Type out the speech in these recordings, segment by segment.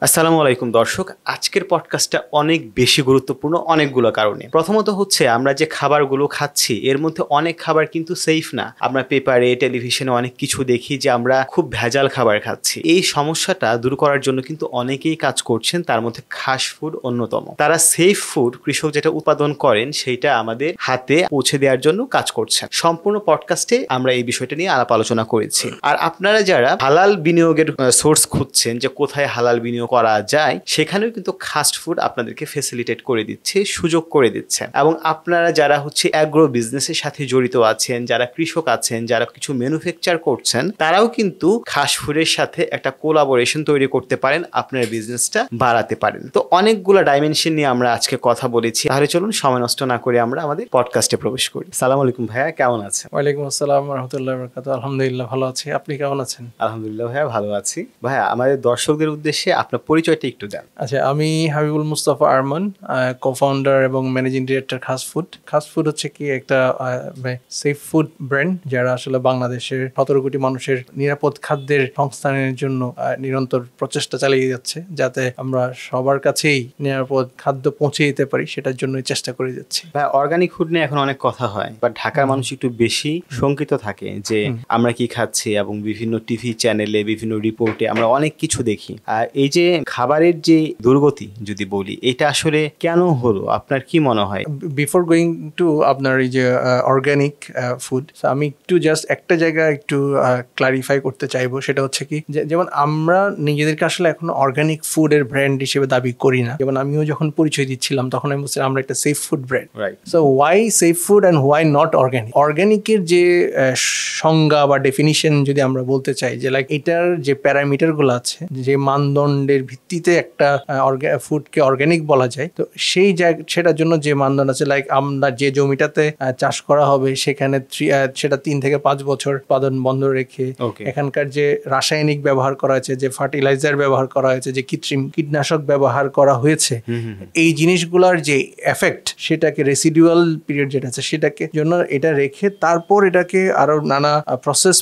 আসসালামু আলাইকুম দর্শক, আজকের পডকাস্টটা অনেক বেশি গুরুত্বপূর্ণ অনেকগুলো কারণে। প্রথমত হচ্ছে আমরা যে খাবারগুলো খাচ্ছি এর মধ্যে অনেক খাবার কিন্তু সেফ না। আমরা পেপারে টেলিভিশনে অনেক কিছু দেখি যে আমরা খুব ভেজাল খাবার খাচ্ছি। এই সমস্যাটা দূর করার জন্য কিন্তু অনেকেই কাজ করছেন, তার মধ্যে খাস ফুড অন্যতম। তারা সেফ ফুড, কৃষক যেটা উৎপাদন করেন সেইটা আমাদের হাতে পৌঁছে দেওয়ার জন্য কাজ করছেন। সম্পূর্ণ পডকাস্টে আমরা এই বিষয়টা নিয়ে আলাপ আলোচনা করেছি। আর আপনারা যারা হালাল বিনিয়োগের সোর্স খুঁজছেন যে কোথায় হালাল বিনিয়োগ করা যায়, সেখানেও কিন্তু ফাস্ট ফুড আপনাদেরকে ফেসিলিটেট করে দিচ্ছে, সুযোগ করে দিচ্ছে। এবং আপনারা যারা হচ্ছে অ্যাগ্রো বিজনেসের সাথে জড়িত আছেন, যারা কৃষক আছেন, যারা কিছু ম্যানুফ্যাকচার করছেন, তারাও কিন্তু ফাস্ট ফুডের সাথে একটা কোলাবোরেশন তৈরি করতে পারেন, আপনার বিজনেসটা বাড়াতে পারেন। তো অনেকগুলো ডাইমেনশন নিয়ে আমরা আজকে কথা বলেছি। তাহলে চলুন সময় নষ্ট না করে আমরা আমাদের পডকাস্টে প্রবেশ করি। সালাম আলাইকুম ভাইয়া, কেমন আছেন? ওয়ালাইকুম আসসালাম রাহমাতুল্লাহি ওয়া বারাকাতুহু। আলহামদুলিল্লাহ ভালো আছি, আপনি কেমন আছেন? আলহামদুলিল্লাহ ভাইয়া, ভালো আছি। ভাইয়া, আমাদের দর্শকদের উদ্দেশ্যে আপনার পরিচয়টা একটু দেন। আচ্ছা, আমি হাবিবুল মুস্তাফা আরমান, কো-ফাউন্ডার এবং ম্যানেজিং ডিরেক্টর খাস ফুড। খাস ফুড হচ্ছে কি একটা সেফ ফুড ব্র্যান্ড, যারা আসলে বাংলাদেশের 17 কোটি মানুষের নিরাপদ খাদ্যের সংস্থানের জন্য নিরন্তর প্রচেষ্টা চালিয়ে যাচ্ছে, যাতে আমরা সবার কাছেই নিরাপদ খাদ্য পৌঁছে দিতে পারি, সেটার জন্যই চেষ্টা করে যাচ্ছি। অর্গানিক ফুড নিয়ে এখন অনেক কথা হয়, বা ঢাকার মানুষ একটু বেশি শঙ্কিত থাকে যে আমরা কি খাচ্ছি, এবং বিভিন্ন টিভি চ্যানেলে বিভিন্ন রিপোর্টে আমরা অনেক কিছু দেখি। আর এই যে খাবারের যে দুর্গতি যদি বলি, এটা আসলে কেন হলো, আপনার কি মনে হয়? বিফোর গোয়িং টু আপনার এই যে অর্গানিক ফুড, আমি একটু জাস্ট একটা জায়গা একটু ক্লারিফাই করতে চাইবো। সেটা হচ্ছে কি, যেমন আমরা নিজেদেরকে আসলে এখন অর্গানিক ফুডের ব্র্যান্ড হিসেবে দাবি করি না। যেমন আমিও যখন পরিচয় দিচ্ছিলাম তখন আমি বলছিলাম আমরা একটা safe food brand. So why safe food and why not organic? অর্গানিকের যে সংজ্ঞা বা ডেফিনিশন যদি আমরা বলতে চাই, যে লাইক এটার যে প্যারামিটারগুলো আছে, যে মানদণ্ডের ভিত্তিতে একটা ফুডকে অর্গানিক বলা যায়, তো সেই সেটার জন্য যে মানদণ্ড আছে, লাইক আমরা যে জমিটাতে চাষ করা হবে সেখানে সেটা 3 থেকে 5 বছর উৎপাদন বন্ধ রেখে, এখানকার যে রাসায়নিক ব্যবহার করা হয়েছে, যে ফার্টিলাইজার ব্যবহার করা হয়েছে, যে কৃত্রিম কীটনাশক ব্যবহার করা হয়েছে, এই জিনিসগুলোর যে এফেক্ট, সেটাকে রেসিডুয়াল পিরিয়ড যেটা আছে সেটাকে জন্য এটা রেখে তারপর এটাকে আরো নানা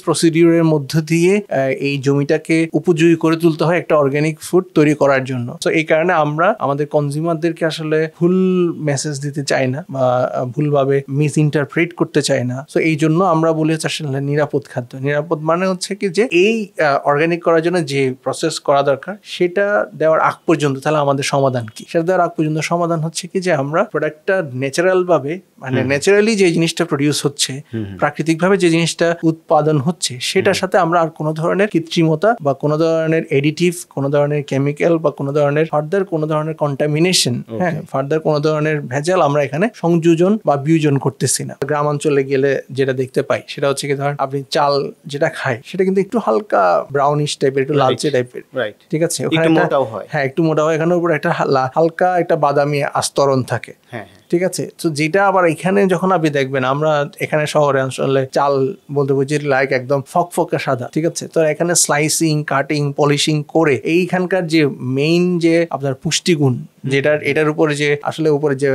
প্রসিডিউরের মধ্য দিয়ে এই জমিটাকে উপযোগী করে তুলতে হয় একটা অর্গানিক ফুড তৈরি করার জন্য। তো এই কারণে আমরা আমাদের কনজিউমারদেরকে আসলে ভুল মেসেজ দিতে চাই না, বা ভুলভাবে মিস ইন্টারপ্রেট করতে চাই না। তো এই জন্য আমরা বলি হচ্ছে আসলে নিরাপদ খাদ্য। নিরাপদ মানে হচ্ছে কি, যে এই অর্গানিক করার জন্য যে প্রসেস করা দরকার সেটা দেওয়ার আগ পর্যন্ত, তাহলে আমাদের সমাধান কি? সেটা দেওয়ার আগ পর্যন্ত সমাধান হচ্ছে কি, যে আমরা প্রোডাক্টটা ন্যাচারাল ভাবে, মানে ন্যাচারালি যে জিনিসটা প্রডিউস হচ্ছে, প্রাকৃতিক ভাবে যে জিনিসটা উৎপাদন হচ্ছে, সেটার সাথে আমরা আর কোনো ধরনের কৃত্রিমতা বা কোনো ধরনের এডিটিভ, কোনো ধরনের কেমিক্যাল বা কোনো ধরনের ফার্দার কোনো ধরনের কন্টামিনেশন, ফার্দার কোনো ধরনের ভেজাল আমরা এখানে সংযোজন বা বিয়োজন করতেছি না। গ্রামাঞ্চলে গেলে যেটা দেখতে পাই সেটা হচ্ছে কি, ধরেন আপনি চাল যেটা খায় সেটা কিন্তু একটু হালকা ব্রাউনিশ টাইপের, একটু লালচে টাইপের, ঠিক আছে, ওখানে মোটাও হয়, হ্যাঁ একটু মোটা হয়, এখানের উপর একটা হালকা একটা বাদামি আস্তরণ থাকে, ঠিক আছে। তো যেটা আবার এখানে যখন আপনি দেখবেন, আমরা এখানে শহরে অঞ্চলে চাল বলতে বুঝি লাইক একদম ফকফকে সাদা, ঠিক আছে। তো এখানে স্লাইসিং, কাটিং, পলিশিং করে এইখানকার যে মেইন যে আপনার পুষ্টিগুণ, এটার উপরে যে আসলে উপরে যে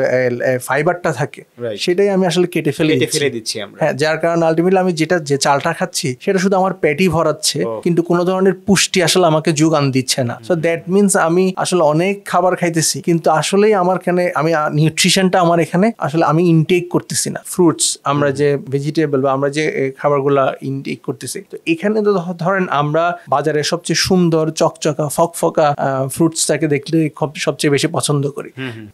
ফাইবারটা থাকে, সেটাই আমি আসলে কেটে ফেলে দিচ্ছি আমরা। হ্যাঁ, যার কারণে আলটিমেটলি আমি যে চালটা খাচ্ছি সেটা শুধু আমার পেটই ভরাচ্ছে, কিন্তু কোনো ধরনের পুষ্টি আসলে আমাকে যোগান দিচ্ছে না। সো দ্যাট মিনস আমি আসলে অনেক খাবার খাইতেছি, কিন্তু আসলেই আমার এখানে আমি নিউট্রিশনটা আমার এখানে আসলে আমি ইনটেক করতেছি না। ফ্রুটস, আমরা যে ভেজিটেবল বা আমরা যে খাবারগুলা ইনটেক করতেছি, তো এখানে তো ধরেন আমরা বাজারে সবচেয়ে সুন্দর চকচকা ফকফকা ফ্রুটসটাকে দেখলে সবচেয়ে বেশি পছন্দ করি।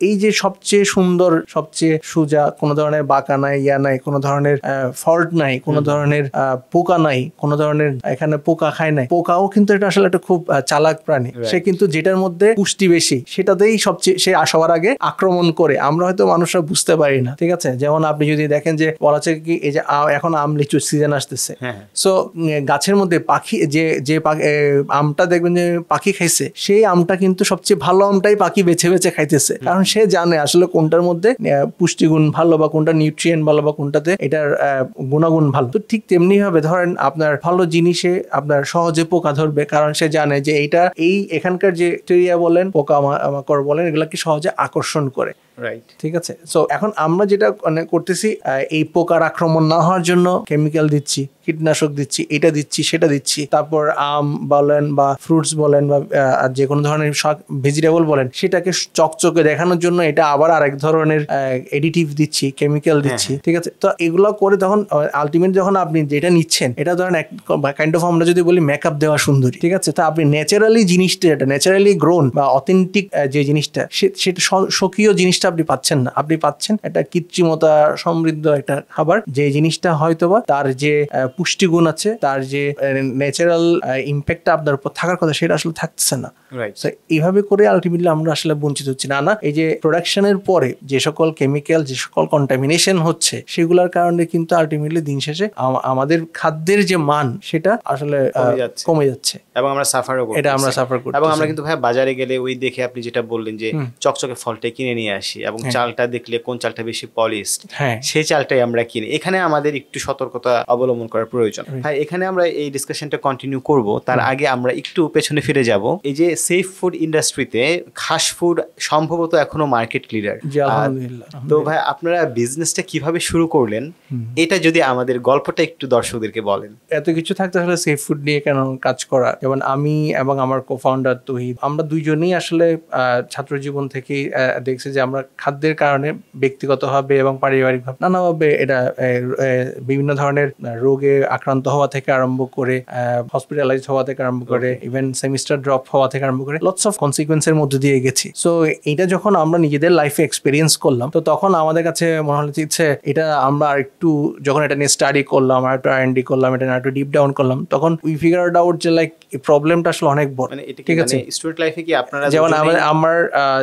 এই যে সবচেয়ে সুন্দর, সবচেয়ে সোজা, কোনো ধরনের বাঁকা নাই, নাই, কোনো ধরনের ফল্ট নাই, কোনো ধরনের পোকা নাই, কোনো ধরনের এখানে পোকা খায় নাই। পোকাও কিন্তু এটা আসলে একটা খুব চালাক প্রাণী, সে কিন্তু যেটার মধ্যে পুষ্টি বেশি সেটাতেই সবচেয়ে সে সবার আগে আক্রমণ করে। আমরা হয়তো মানুষরা বুঝতে পারি না, ঠিক আছে। যেমন আপনি যদি দেখেন যে বলা হচ্ছে কি, এই যে এখন আম লিচুর সিজন আসতেছে, সো গাছের মধ্যে পাখি যে আমটা দেখবেন যে পাখি খাইছে, সেই আমটা কিন্তু সবচেয়ে ভালো আমটাই পাখি বেছে বেছে খাইতেছে, কারণ সে জানে আসলে কোনটার মধ্যে পুষ্টিগুণ ভালো, বা কোনটা নিউট্রিয়েন্ট ভালো, বা কোনটাতে এটার গুণাগুণ ভালো। তো ঠিক তেমনি ভাবে ধরেন আপনার ভালো জিনিসে আপনার সহজে পোকা ধরবে, কারণ সে জানে যে এইটা এখানকার যে ব্যাকটেরিয়া বলেন, পোকা মাকড় বলেন, এগুলা কি সহজে আকর্ষণ করে। রাইট। ঠিক আছে, সো এখন আমরা যেটা করতেছি এই পোকার আক্রমণ না হওয়ার জন্য কেমিক্যাল দিচ্ছি, কীটনাশক দিচ্ছি, এটা দিচ্ছি সেটা দিচ্ছি, তারপর আম বলেন বা ফ্রুটস বলেন বা যে কোনো ধরনের শাক ভেজিটেবল বলেন, সেটাকে চকচকে দেখানোর জন্য এটা আবার আরেক ধরনের এডিটিভ দিচ্ছি, কেমিক্যাল দিচ্ছি। ঠিক আছে, তো এগুলো করে তখন আলটিমেট যখন আপনি যেটা নিচ্ছেন এটা ধরেন এক কাইন্ড অফ আমরা যদি বলি মেকআপ দেওয়া সুন্দরী। ঠিক আছে, তো আপনি ন্যাচারালি জিনিসটা, এটা ন্যাচারালি গ্রোন বা অথেন্টিক যে জিনিসটা, সেটা স্বকীয় জিনিসটা আপনি পাচ্ছেন না। আপনি পাচ্ছেন একটা কৃত্রিমতা সমৃদ্ধ একটা খাবার, যে জিনিসটা হয়তোবা তার যে পুষ্টিগুণ আছে, তার যে ন্যাচারাল ইম্প্যাক্টটা আপনার উপর থাকার কথা, সেটা আসলে থাকছে না। এইভাবে করে আলটিমেটলি আমরা আসলে বঞ্চিত হচ্ছি। না এই যে প্রোডাকশনের পরে যে সকল কেমিক্যাল, যে সকল কন্টামিনেশন হচ্ছে, সেগুলোর কারণে কিন্তু আলটিমেটলি দিন শেষে আমাদের খাদ্যের যে মান সেটা আসলে কমে যাচ্ছে এবং আমরা সাফার করছি। এটা আমরা সাফার করছি। এবং আমরা কিন্তু ভাই বাজারে গেলে ওই দেখে আপনি যেটা বললেন যে চকচকে ফলটা কিনে নিয়ে আসি, এবং চালটা দেখলে কোন চালটা বেশি পলিশড, সেই চালটাই আমরা কিনি। এখানে আমাদের একটু সতর্কতা অবলম্বন করার প্রয়োজন। ভাই এখানে আমরা এই ডিসকাশনটা কন্টিনিউ করব, তার আগে আমরা একটু পেছনে ফিরে যাব। এই যে সেফ ফুড ইন্ডাস্ট্রিতে ঘাস ফুড সম্ভবত এখনো মার্কেট লিডার। তো ভাই আপনারা বিজনেসটা কিভাবে শুরু করলেন, এটা যদি আমাদের গল্পটা একটু দর্শকদেরকে বলেন। এত কিছু থাকতে আসলে সেফ ফুড নিয়ে কেন কাজ করা, যেমন আমি এবং আমার কো-ফাউন্ডার তৌহিদ, আমরা দুইজনেই আসলে ছাত্র জীবন থেকেই দেখছি যে আমরা খাদ্যের কারণে ব্যক্তিগতভাবে এবং পারিবারিকভাবে নানাভাবে এটা বিভিন্ন ধরনের রোগে আক্রান্ত হওয়া থেকে আরম্ভ করে, হসপিটালাইজ হওয়া থেকে আরম্ভ করে, ইভেন সেমিস্টার ড্রপ হওয়া থেকে আরম্ভ করে লটস অফ কনসিকুয়েন্সের মধ্যে দিয়ে গেছি। সো এটা যখন আমরা নিজেদের লাইফে এক্সপেরিয়েন্স করলাম, তো তখন আমাদের কাছে মনে হলো যে এটা আমরা একটু, যখন এটা নিয়ে স্টাডি করলাম, আর একটু R&D করলাম, এটা একটু ডিপ ডাউন করলাম, তখন উই ফিগারড আউট যে লাইক এই প্রবলেমটা আসলে অনেক বড়। ঠিক আছে, স্টুডেন্ট লাইফে কি আপনারা, যেমন আমার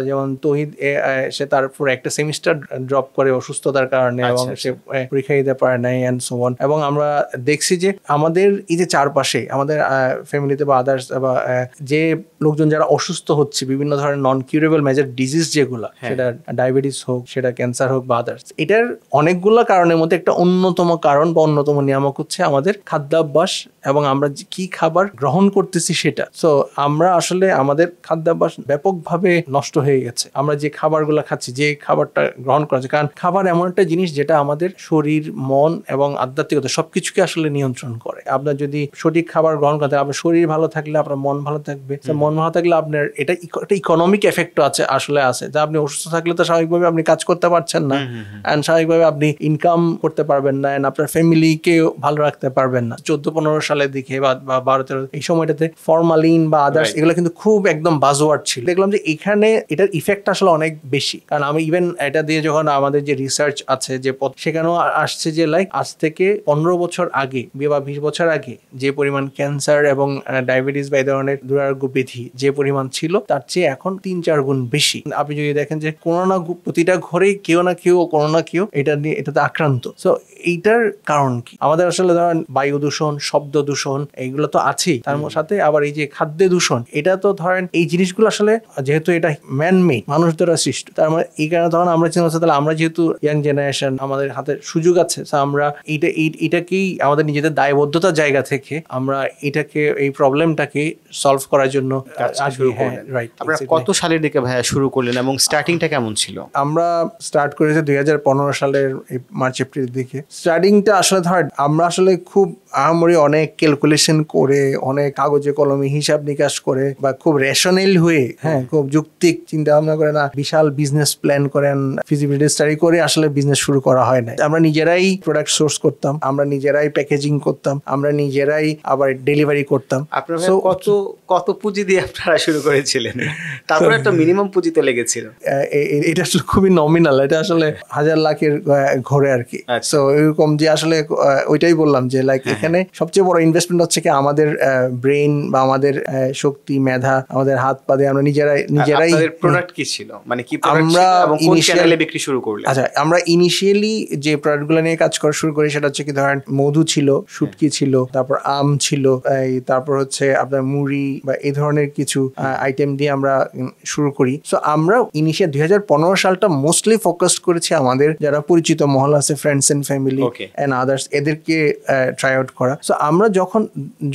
যেমন তৌহিদ, সে তারপর একটা সেমিস্টার ড্রপ করে অসুস্থতার কারণে, এবং সে পরীক্ষা দিতে পারে নাই এন্ড সো অন। এবং আমরা দেখছি যে আমাদের এই যে চারপাশে আমাদের ফ্যামিলিতে বা আদার্স বা যে লোকজন যারা অসুস্থ হচ্ছে বিভিন্ন ধরনের নন কিউরেবল মেজর ডিজিজ, যেগুলো সেটা ডায়াবেটিস হোক, সেটা ক্যান্সার হোক বা আদার্স, এটার অনেকগুলো কারণের মধ্যে একটা অন্যতম কারণ বা অন্যতম নিয়ামক হচ্ছে আমাদের খাদ্যাভ্যাস এবং আমরা কি খাবার গ্রহণ করতেছি সেটা। সো আমরা আসলে আমাদের খাদ্যাভ্যাস ব্যাপকভাবে নষ্ট হয়ে গেছে। আমরা যে খাবারগুলো খাচ্ছি, যে খাবারটা গ্রহণ করা, কারণ খাবার এমন একটা জিনিস যেটা আমাদের শরীর, মন এবং আধ্যাত্মিকতা সবকিছুকে আসলে নিয়ন্ত্রণ করে। আপনার যদি সঠিক খাবার গ্রহণ করতে, আপনার শরীর ভালো থাকলে আপনার মন ভালো থাকবে, মন ভালো থাকলে আপনার এটা একটা ইকোনমিক এফেক্টও আছে, আসলে আছে, যে আপনি অসুস্থ থাকলে তো স্বাভাবিকভাবে আপনি কাজ করতে পারছেন না, এন্ড স্বাভাবিকভাবে আপনি ইনকাম করতে পারবেন না, এন্ড আপনার ফ্যামিলিকেও ভালো রাখতে পারবেন না। 14-15 সালের দিকে বা 12-13 এই সময়টাতে ফরমালিন বা আদার্স এগুলো কিন্তু খুব একদম বাজওয়ার্ড ছিল। দেখলাম যে এখানে এটার ইফেক্ট আসলে অনেক বেশি, কারণ আমি ইভেন এটা দিয়ে যখন আমাদের যে রিসার্চ আছে, যে সেখানেও আসছে যে লাইক আজ থেকে 15 বছর আগে বা 20 বছর আগে যে পরিমাণ ক্যান্সার এবং ডায়াবেটিস বা এই ধরনের দুরারোগ্য ব্যাধি যে পরিমাণ ছিল, তার চেয়ে এখন 3-4 গুণ বেশি। আপনি যদি দেখেন যে কোনো না প্রতিটা ঘরেই কেউ না কেউ কোনো না কেউ এটাতে আক্রান্ত। সো এইটার কারণ কি? আমাদের আসলে ধরেন বায়ু দূষণ, শব্দ দূষণ, এইগুলো তো আছেই, তার সাথে আবার এই যে খাদ্য দূষণ, এটা তো ধরেন এই জিনিসগুলো আসলে যেহেতু এটা ম্যান মেড, মানুষ দ্বারা সৃষ্ট, তার মানে এই কারণে তখন আমরা চিন্তা করছি তাহলে আমরা যেহেতু ইয়াং জেনারেশন, আমাদের হাতে সুযোগ আছে, আমরা এটাকেই আমাদের নিজেদের দায়বদ্ধতার জায়গা থেকে আমরা এটাকে, এই প্রবলেমটাকে সলভ করার জন্য আসবে। হ্যাঁ, রাইট। আপনারা কত সালের দিকে ভাইয়া শুরু করলেন এবং স্টার্টিংটা কেমন ছিল? আমরা স্টার্ট করেছি 2015 সালের মার্চ এপ্রিল দিকে। স্টার্টিংটা আসলে ধরেন আমরা আসলে খুব আহামরি অনেক ক্যালকুলেশন করে, অনেক কাগজে কলমে হিসাব নিকাশ করে, বা খুব রেশনাল হয়ে, হ্যাঁ, খুব যৌক্তিক চিন্তা ভাবনা করে না, বিশাল বিজনেস প্ল্যান করেন, ফিজিবিলিটি স্টাডি করে আসলে বিজনেস শুরু করা হয় না। আমরা নিজেরাই প্রোডাক্ট সোর্স করতাম, আমরা নিজেরাই প্যাকেজিং করতাম, আমরা নিজেরাই আবার ডেলিভারি করতাম। আপনারা কত পুঁজি দিয়ে আপনারা শুরু করেছিলেন? তারপর একটা মিনিমাম পুঁজি তো লেগেছিল। এটা আসলে খুবই নমিনাল, এটা আসলে 1000 লাখের ঘরে আর কি। সো এরকম যে আসলে ওইটাই বললাম যে লাইক এখানে সবচেয়ে বড় ইনভেস্টমেন্ট হচ্ছে কি আমাদের ব্রেইন বা আমাদের শক্তি, মেধা, আমাদের হাত পা দিয়ে আমরা নিজেরাই। প্রোডাক্ট কি ছিল, মানে কি আমরা কোন চ্যানেলে বিক্রি শুরু করলেন? আচ্ছা, আমরা ইনিশিয়ালি যে প্রোডাক্টগুলো নিয়ে কাজ করা শুরু করি সেটা হচ্ছে কি ধরেন মধু ছিল, শুটকি ছিল, তারপর আম ছিল, তারপর হচ্ছে আপনার মুড়ি বা এই ধরনের কিছু আইটেম দিয়ে আমরা শুরু করি। সো আমরা ইনিশিয়াল 2015 সালটা মোস্টলি ফোকাস করেছি আমাদের যারা পরিচিত মহল আছে, friends and family and others, এদেরকে ট্রাই আউট করা। সো আমরা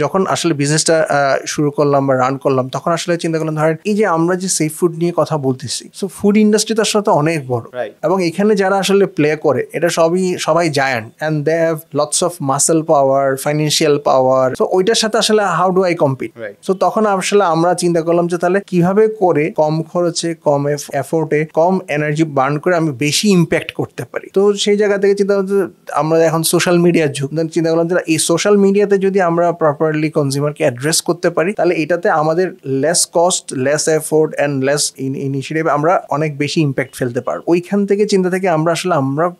যখন আসলে বিজনেসটা শুরু করলাম বা রান করলাম, তখন আসলে চিন্তা করলাম ধরেন এই যে আমরা যে সেফ ফুড নিয়ে কথা বলতেছি, সো ফুড ইন্ডাস্ট্রি ইন্ডাস্ট্রি তো আসলে অনেক বড়, Right. এবং এখানে যারা আসলে প্লে করে এটা সবাই giant and they have lots of muscle power, financial power. So ওইটার সাথে আসলে how do I compete? Right. So তখন আসলে আমরা চিন্তা করলাম যে তাহলে কিভাবে করে কম খরচে, কম এফোর্টে, কম এনার্জি বার্ন করে আমি বেশি ইম্প্যাক্ট করতে পারি। তো সেই জায়গা থেকে চিন্তা করলাম যে আমরা এখন সোশ্যাল মিডিয়ার যুগ, চিন্তা করলাম যে এই সোশ্যাল মিডিয়াতে যদি আমরা প্রপারলি কনজিউমারকে অ্যাড্রেস করতে পারি তাহলে এটাতে আমাদের less cost, less effort and less initiative আমরা অনেক বেশি ইম্প্যাক্ট ফেলতে পারবো। ওইখান থেকে চিন্তা থেকে আমরা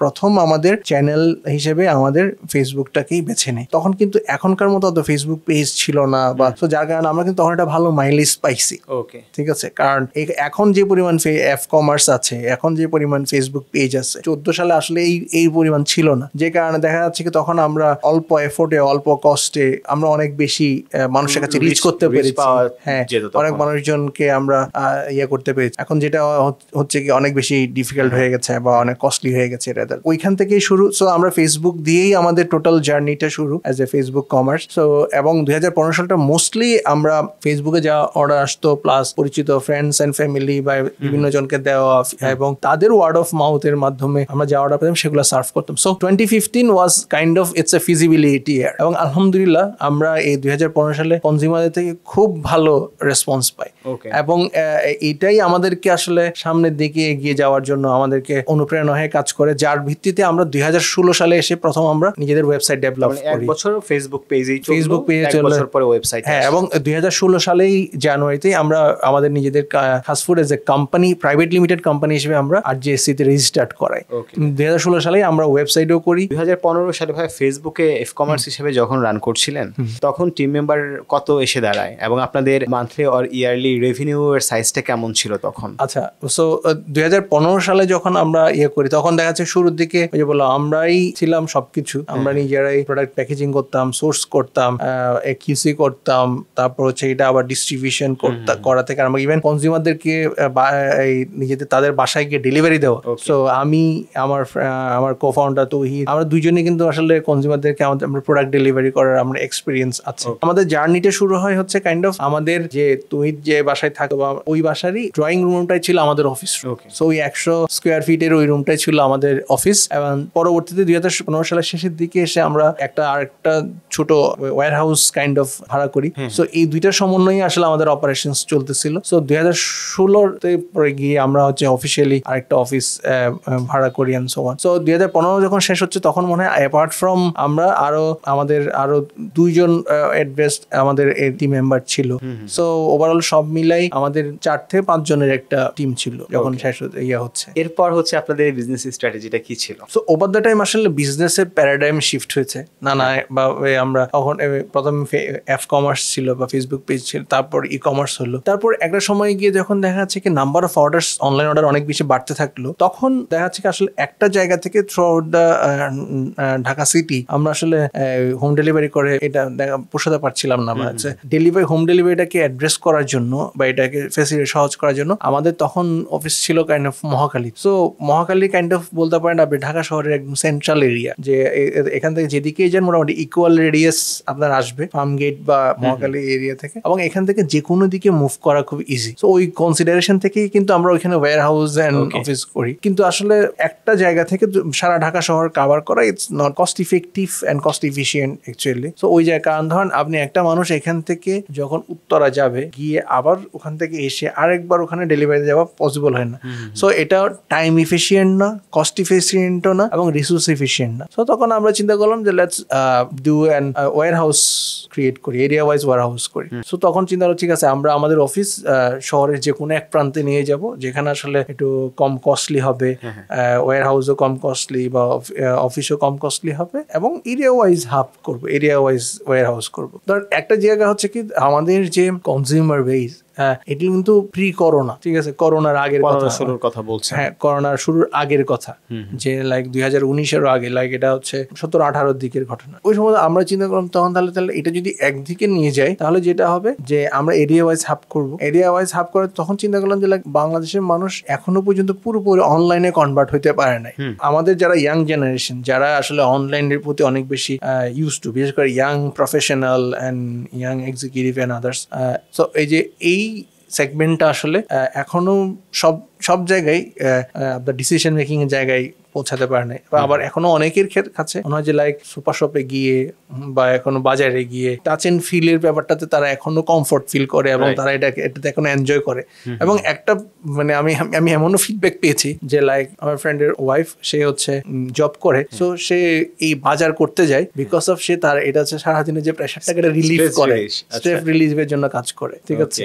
প্রথম আমাদের চ্যানেল হিসেবে আমাদের ফেসবুকটাকেই বেছে নিই। তখন কিন্তু এখনকার মতো অত ফেসবুক পেজ ছিল না, বা তো যার কারণে আমরা কিন্তু তখন একটা ভালো মাইলেজ পাইছি। ওকে, ঠিক আছে, কারণ এখন যে পরিমাণ এফ কমার্স আছে, এখন যে পরিমাণ ফেসবুক পেজ আছে, 14 সালে আসলে এই পরিমাণ ছিল না। যে কারণে দেখা যাচ্ছে কি তখন আমরা অল্প এফোর্টে, অল্প কস্টে আমরা অনেক বেশি মানুষের কাছে রিচ করতে পেরেছি। হ্যাঁ, অনেক মানুষজনকে আমরা করতে পেরেছি। এখন যেটা হচ্ছে কি অনেক বেশি ডিফিকাল্ট হয়ে গেছে বা অনেক কস্টলি হয়ে গেছে। এটা ওইখান থেকেই শুরু। সো আমরা ফেসবুক দিয়েই আমাদের টোটাল জার্নিটা শুরু as a Facebook commerce. So এবং 2015 সালটা মোস্টলি আমরা ফেসবুকে যা অর্ডার আসতো প্লাস পরিচিত ফ্রেন্ডস এন্ড ফ্যামিলি বা বিভিন্ন জনকে দেওয়া এবং তাদের ওয়ার্ড অফ মাউথের মাধ্যমে আমরা যা অর্ডার পেতাম সেগুলো সার্ভ করতাম। So 2015 was kind of it's a feasibility year, এবং আলহামদুলিল্লাহ আমরা এই 2015 সালে কনজিউমারদের থেকে খুব ভালো রেসপন্স পাই। এবং এটাই আমাদেরকে আসলে সামনের দিকে এগিয়ে যাওয়ার জন্য আমাদেরকে অনুপ্রেরণা হয়ে কাজ করে, যার ভিত্তিতে আমরা 2016 সালে এসে প্রথম আমরা নিজেদের ওয়েবসাইট ডেভেলপ করি। এক বছর ফেসবুক পেজে চলল, পরে ওয়েবসাইট। হ্যাঁ, এবং 2016 সালেই জানুয়ারিতেই আমরা আমাদের নিজেদের fast food as a company, private limited company হিসেবে আমরা আরজিএসসি তে রেজিস্টার্ড করাই। 2016 সালেই আমরা ওয়েবসাইটও করি। 2015 সালে ভাই ফেসবুকে এফ কমার্স হিসেবে যখন রান করছিলেন তখন টিম মেম্বার কত এসে দাঁড়ায় এবং আপনাদের মান্থলি অর ইয়ারলি রেভিনিউ এর সাইজটা কেমন ছিল তখন? আচ্ছা, সো 2015 সালে যখন আমরা করি তখন দেখা যাচ্ছে শুরুর দিকে ওই যে বললাম আমরাই ছিলাম সবকিছু। আমরা নিজেরাই প্রোডাক্ট প্যাকেজিং করতাম, সোর্স করতাম, কিউসি করতাম, তারপর হচ্ছে এটা আবার ডিস্ট্রিবিউশন করা থেকে আমরা ইভেন কনজিউমারদেরকে নিজেদের তাদের বাসায় গিয়ে ডেলিভারি দেওয়া। সো আমি আমার কো-ফাউন্ডার তৌহিদ, আমরা দুইজনই কিন্তু আসলে কনজিউমারদেরকে আমরা প্রোডাক্ট ডেলিভারি করার আমরা এক্সপিরিয়েন্স আছে। আমাদের জার্নিটা শুরু হয় হচ্ছে কাইন্ড অফ আমাদের যে তৌহিদ যে বাসায় থাকতো ওই বাসারই ড্রয়িং রুমটাই ছিল আমাদের অফিস। সো ওই 100 স্কোয়ার ফিটের ওই রুমটাই ছিল আমাদের অফিস। এবং পরবর্তীতে 2015 সালের শেষের দিকে এসে আমরা আরেকটা ছোট ওয়্যার হাউস কাইন্ড অফ ভাড়া করি। সো এই দুইটার সমন্বয়ে আসলে আমাদের অপারেশনস চলতেছিল। সো 2016-তে পরে গিয়ে আমরা হচ্ছে অফিসিয়ালি আরেকটা অফিস ভাড়া করি এন্ড সো অন। সো 2015 যখন শেষ হচ্ছে তখন মনে হয় অ্যাপার্ট ফ্রম আমরা আমাদের আরো দুইজন অ্যাডভেস্ট আমাদের টিম মেম্বার ছিল। সো ওভারঅল সব মিলাই আমাদের 4 থেকে 5 জনের একটা টিম ছিল যখন শেষ হচ্ছে। এরপর হচ্ছে আপনাদের বিজনেস স্ট্র্যাটেজিটা কি ছিল? সো ওভার দ্য টাইম আসলে বিজনেসের প্যারাডাইম শিফট হয়েছে। বা আমরা তখন প্রথম এফ কমার্স ছিল বা ফেসবুক পেজ ছিল, তারপর ই কমার্স হলো। তারপর একটা সময় গিয়ে যখন দেখা যাচ্ছে কি number of orders, online order অনেক বেশি বাড়তে থাকলো, তখন দেখা যাচ্ছে কি আসলে একটা জায়গা থেকে through out the Dhaka city আমরা আসলে হোম ডেলিভারি করে এটা পোষাতে পারছিলাম না। হোম ডেলিভারিটাকে অ্যাড্রেস করার জন্য বা এটাকে ফেসিলিটি সহজ করার জন্য আমাদের তখন অফিস ছিল kind of Mohakhali. So Mohakhali kind of বলতে পারেন আপনি ঢাকা শহরের একদম সেন্ট্রাল এরিয়া, যে এখান থেকে যেদিকেই যান মোটামুটি ইকুয়াল রেডিয়াস আপনার আসবে ফার্ম গেট বা মহাখালী এরিয়া থেকে, এবং এখান থেকে যে কোনো দিকে মুভ করা খুব ইজি। সো ওই কনসিডারেশন থেকেই কিন্তু আমরা ওইখানে ওয়্যার হাউস এন্ড অফিস করি। কিন্তু আসলে একটা জায়গা থেকে সারা ঢাকা শহর কভার করা it's not cost effective and cost efficient actually. So ওই জায়গায় কারণ ধরেন আপনি একটা মানুষ এখান থেকে যখন উত্তরা যাবে গিয়ে আবার ওখান থেকে এসে আরেকবার ওখানে ডেলিভারি দেওয়া পসিবল হয় না। সো এটা টাইম ইফিশিয়েন্ট না, কস্ট ইফিশিয়েন্টও না, এবং রিসোর্স ইফিশিয়েন্ট না। সো তখন আমরা চিন্তা করলাম যে let's do an warehouse create করি, এরিয়া ওয়াইজ ওয়্যার হাউস করি। সো তখন চিন্তা হলো ঠিক আছে আমরা আমাদের অফিস শহরের যে কোনো এক প্রান্তে নিয়ে যাব যেখানে আসলে একটু কম কস্টলি হবে, ওয়্যার হাউসও কম কস্টলি বা অফিসও কম কস্টলি হবে, এবং এরিয়া ওয়াইজ হাব করবো, এরিয়া ওয়াইজ ওয়্যার হাউস করবো। ধর একটা জায়গা হচ্ছে কি আমাদের যে কনজিউমার বেস, এটি কিন্তু প্রি করোনা, ঠিক আছে, করোনার আগের কথা বলছে। হ্যাঁ, করোনার শুরুর আগের কথা, যে লাইক 2019-এর আগে, লাইক এটা হচ্ছে 17-18 দিকের ঘটনা। ওই সময় আমরা চিন্তা করলাম তখন তাহলে এটা যদি একদিকে নিয়ে যাই তাহলে যেটা হবে যে আমরা এরিয়া ওয়াইজ হাব করবো। এরিয়া ওয়াইজ হাব করে তখন চিন্তা করলাম যে লাইক বাংলাদেশের মানুষ এখনো পর্যন্ত পুরোপুরি অনলাইনে কনভার্ট হইতে পারে নাই। আমাদের যারা ইয়াং জেনারেশন, যারা আসলে অনলাইনের প্রতি অনেক বেশি ইউজ টু, বিশেষ করে young professional and young executive and others. So এই যে এই সেগমেন্টটা আসলে এখনো সব সব জায়গায় আপনার ডিসিশন মেকিং এর জায়গায় পৌঁছাতে পারে নাই। আবার এখনো অনেকের কাছে মনে হয় যে লাইক সুপার শপে গিয়ে বা এখনো বাজারে গিয়ে টাচ এন্ড ফিলের ব্যাপারটাতে তারা এখনো কমফোর্ট ফিল করে এবং তারা এটাতে এখনো এনজয় করে। এবং একটা মানে আমি এমনও ফিডব্যাক পেয়েছি যে লাইক আমার ফ্রেন্ডের ওয়াইফ, সে হচ্ছে জব করে, সো সে এই বাজার করতে যায় বিকজ অফ সে তার এটা হচ্ছে সারাদিনের যে প্রেশারটাকে রিলিভ করে, স্ট্রেস রিলিজের জন্য কাজ করে, ঠিক আছে।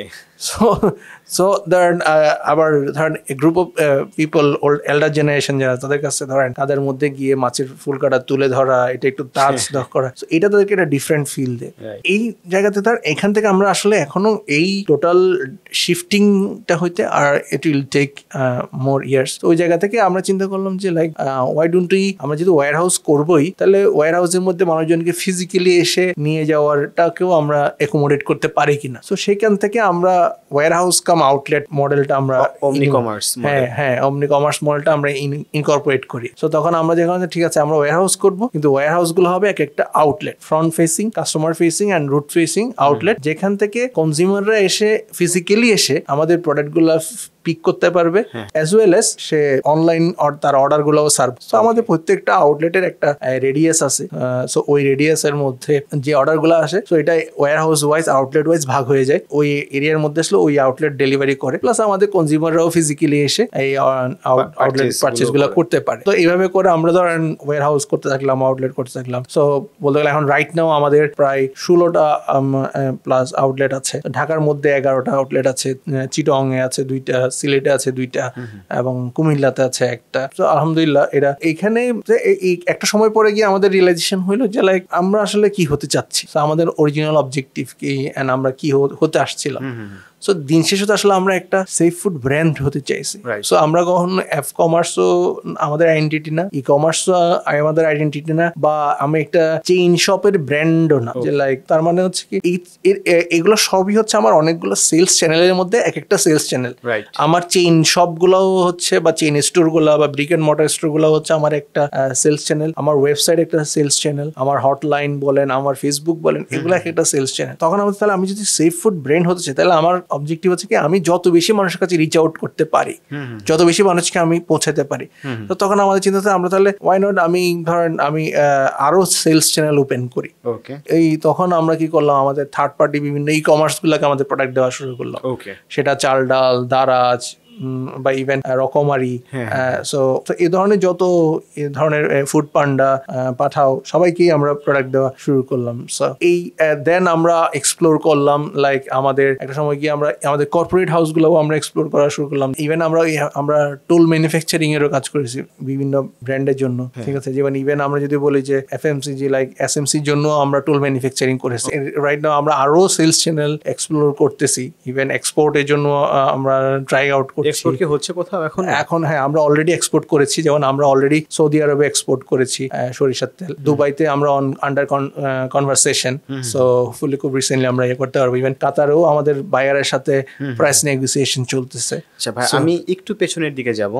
সো ধরেন আবার ধরেন group of people old এল্ডার generation যারা, তাদের কাছে ধরেন তাদের মধ্যে গিয়ে মাছের ফুল কাটা তুলে ধরা, এটা একটু টাচ করা, এটা তাদেরকে একটা ডিফারেন্ট ফিল দেয়। এই জায়গাতে তার এখান থেকে আমরা আসলে এখনো এই টোটাল শিফটিংটা হইতে আর it will take more years. ওই জায়গা থেকে আমরা চিন্তা করলাম যে লাইক ওয়াই ডোন্ট উই, আমরা যদি ওয়্যার হাউস করবোই তাহলে ওয়্যার হাউসের মধ্যে মানুষজনকে ফিজিক্যালি এসে নিয়ে যাওয়ারটাকেও আমরা অ্যাকোমোডেট করতে পারি কিনা। সো সেখান থেকে আমরা ওয়্যার হাউস কাম আউটলেট মডেলটা আমরা অমনি কমার্স, হ্যাঁ অমনি কমার্স মডেলটা আমরা ইনকর্পোরেট করি। সো তখন আমরা যখন ঠিক আছে আমরা ওয়্যার হাউস করবো, কিন্তু ওয়্যার হাউস গুলো হবে এক একটা outlet, front facing, customer facing and route facing outlet, যেখান থেকে কনজিউমাররা এসে ফিজিক্যালি এসে আমাদের প্রোডাক্ট গুলা পিক করতে পারবে, অ্যাজ ওয়েল এস সে অনলাইন তার অর্ডার গুলোও সার্ভ। সো আমাদের প্রত্যেকটা আউটলেটের একটা রেডিয়াস আছে। সো ওই রেডিয়াসের মধ্যে যে অর্ডার গুলো আসে, সো এটা warehouse wise outlet wise ভাগ হয়ে যায়। ওই এরিয়ার মধ্যে আসলে ওই আউটলেট ডেলিভারি করে, প্লাস আমাদের কনজিউমাররাও ফিজিক্যালি এসে এই আউটলেট পারচেজ গুলো করতে পারে। তো এইভাবে করে আমরা ধরেন ওয়্যার হাউস করতে থাকলাম, আউটলেট করতে থাকলাম। সো বলতে গেলে এখন রাইট নাও আমাদের প্রায় 16টা প্লাস আউটলেট আছে। ঢাকার মধ্যে 11টা আউটলেট আছে, চিটং এ আছে 2টা, সিলেটে আছে 2টা এবং কুমিল্লাতে আছে একটা। তো আলহামদুলিল্লাহ এরা এইখানে একটা সময় পরে গিয়ে আমাদের রিয়েলাইজেশন হইলো যে লাইক আমরা আসলে কি হতে চাচ্ছি, আমাদের অরিজিনাল অবজেক্টিভ কি, এন্ড আমরা কি হতে আসছিলাম। সো দিন শেষে তো আসলে আমরা একটা সেফ ফুড ব্র্যান্ড হতে চাইছি। সো আমরা কখনো এফ কমার্সও আমাদের আইডেন্টিটি না, ই কমার্সও আমাদের আইডেন্টিটি না, বা আমি একটা চেইন শপের ব্র্যান্ডও না। যে লাইক তার মানে হচ্ছে কি এগুলো সবই হচ্ছে আমার অনেকগুলো সেলস চ্যানেলের মধ্যে এক একটা সেলস চ্যানেল। আমার চেইন শপ গুলাও হচ্ছে বা চেইন স্টোর গুলা বা ব্রিক এন্ড মর্টার স্টোর গুলো হচ্ছে আমার একটা সেলস চ্যানেল, আমার ওয়েবসাইট একটা সেলস চ্যানেল, আমার হটলাইন বলেন, আমার ফেসবুক বলেন, এগুলো এক একটা সেলস চ্যানেল। তখন আমাদের তাহলে আমি যদি সেফ ফুড ব্র্যান্ড হতে চাই, তাহলে আমার অবজেক্টিভ হচ্ছে কি আমি যত বেশি মানুষের কাছে রিচ আউট করতে পারি, যত বেশি মানুষকে আমি পৌঁছাতে পারি। তো তখন আমাদের চিন্তা আমরা তাহলে ওয়াই নট আমি ধরেন আমি আরো সেলস চ্যানেল ওপেন করি। এই তখন আমরা কি করলাম, আমাদের থার্ড পার্টি বিভিন্ন ই কমার্স গুলাকে আমাদের প্রোডাক্ট দেওয়া শুরু করলাম। সেটা চাল ডাল, দারাজ বা ইভেন রকমারি, সো এই ধরনের যত ধরনের ফুড পান্ডা, পাঠাও, সবাইকেই আমরা প্রোডাক্ট দেওয়া শুরু করলাম। সো এই দেন আমরা এক্সপ্লোর করলাম লাইক আমাদের একটা সময় গিয়ে আমরা আমাদের কর্পোরেট হাউস গুলোও আমরা এক্সপ্লোর করা শুরু করলাম। ইভেন আমরা টুল ম্যানুফ্যাকচারিং এরও কাজ করেছি বিভিন্ন ব্র্যান্ডের জন্য, ঠিক আছে। যেমন ইভেন আমরা যদি বলি যে এফএমসিজি লাইক এসএমসির জন্য আমরা টুল ম্যানুফ্যাকচারিং করেছি। রাইট নাও আমরা আরো সেলস চ্যানেল এক্সপ্লোর করতেছি, ইভেন এক্সপোর্টের জন্য আমরা ট্রাই আউট এক্সপোর্ট কি হচ্ছে কোথাও এখন হ্যাঁ আমরা অলরেডি এক্সপোর্ট করেছি। যেমন আমরা অলরেডি সৌদি আরবে এক্সপোর্ট করেছি সরিষার তেল, দুবাইতে আমরা আন্ডার কনভারসেশন, সো হোপফুলি খুব রিসেন্টলি আমরা করতে পারবো। ইভেন কাতারেও আমাদের বায়ারের সাথে প্রাইস নেগোসিয়েশন চলতেছে। আচ্ছা ভাই, আমি একটু পেছনের দিকে যাব।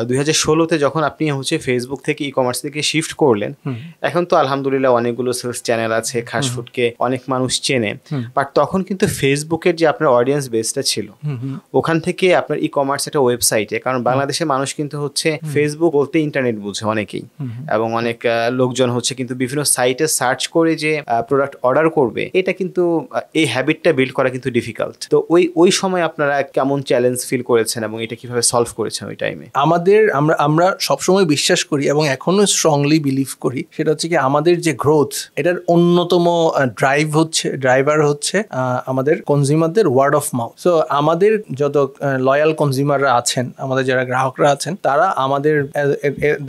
2016-তে যখন আপনি হচ্ছে ফেসবুক থেকে ই কমার্স থেকে শিফট করলেন, এখন তো আলহামদুলিল্লাহ অনেকগুলো সেলস চ্যানেল আছে, খাস ফুডকে অনেক মানুষ চেনে, বাট তখন কিন্তু ফেসবুকের যে আপনার অডিয়েন্স বেসটা ছিল, ওখান থেকে আপনার ই কমার্স একটা ওয়েবসাইটে, কারণ বাংলাদেশের মানুষ কিন্তু হচ্ছে ফেসবুক বলতে ইন্টারনেট বুঝে অনেকেই, এবং অনেক লোকজন হচ্ছে কিন্তু বিভিন্ন সাইটে সার্চ করে যে প্রোডাক্ট অর্ডার করবে, এটা কিন্তু এই হ্যাবিটটা বিল্ড করা কিন্তু ডিফিকাল্ট। তো ওই সময় আপনারা কেমন চ্যালেঞ্জ ফিল করেছেন এবং এটা কিভাবে সলভ করেছেন ওই টাইমে? আমরা সবসময় বিশ্বাস করি এবং এখনো স্ট্রংলি বিলিভ করি, সেটা হচ্ছে কি আমাদের যে গ্রোথ, এটার অন্যতম ড্রাইভার হচ্ছে আমাদের কনজিউমারদের ওয়ার্ড অফ মাউথ। সো আমাদের যত লয়াল কনজিউমাররা আছেন, আমাদের যারা গ্রাহকরা আছেন, তারা আমাদের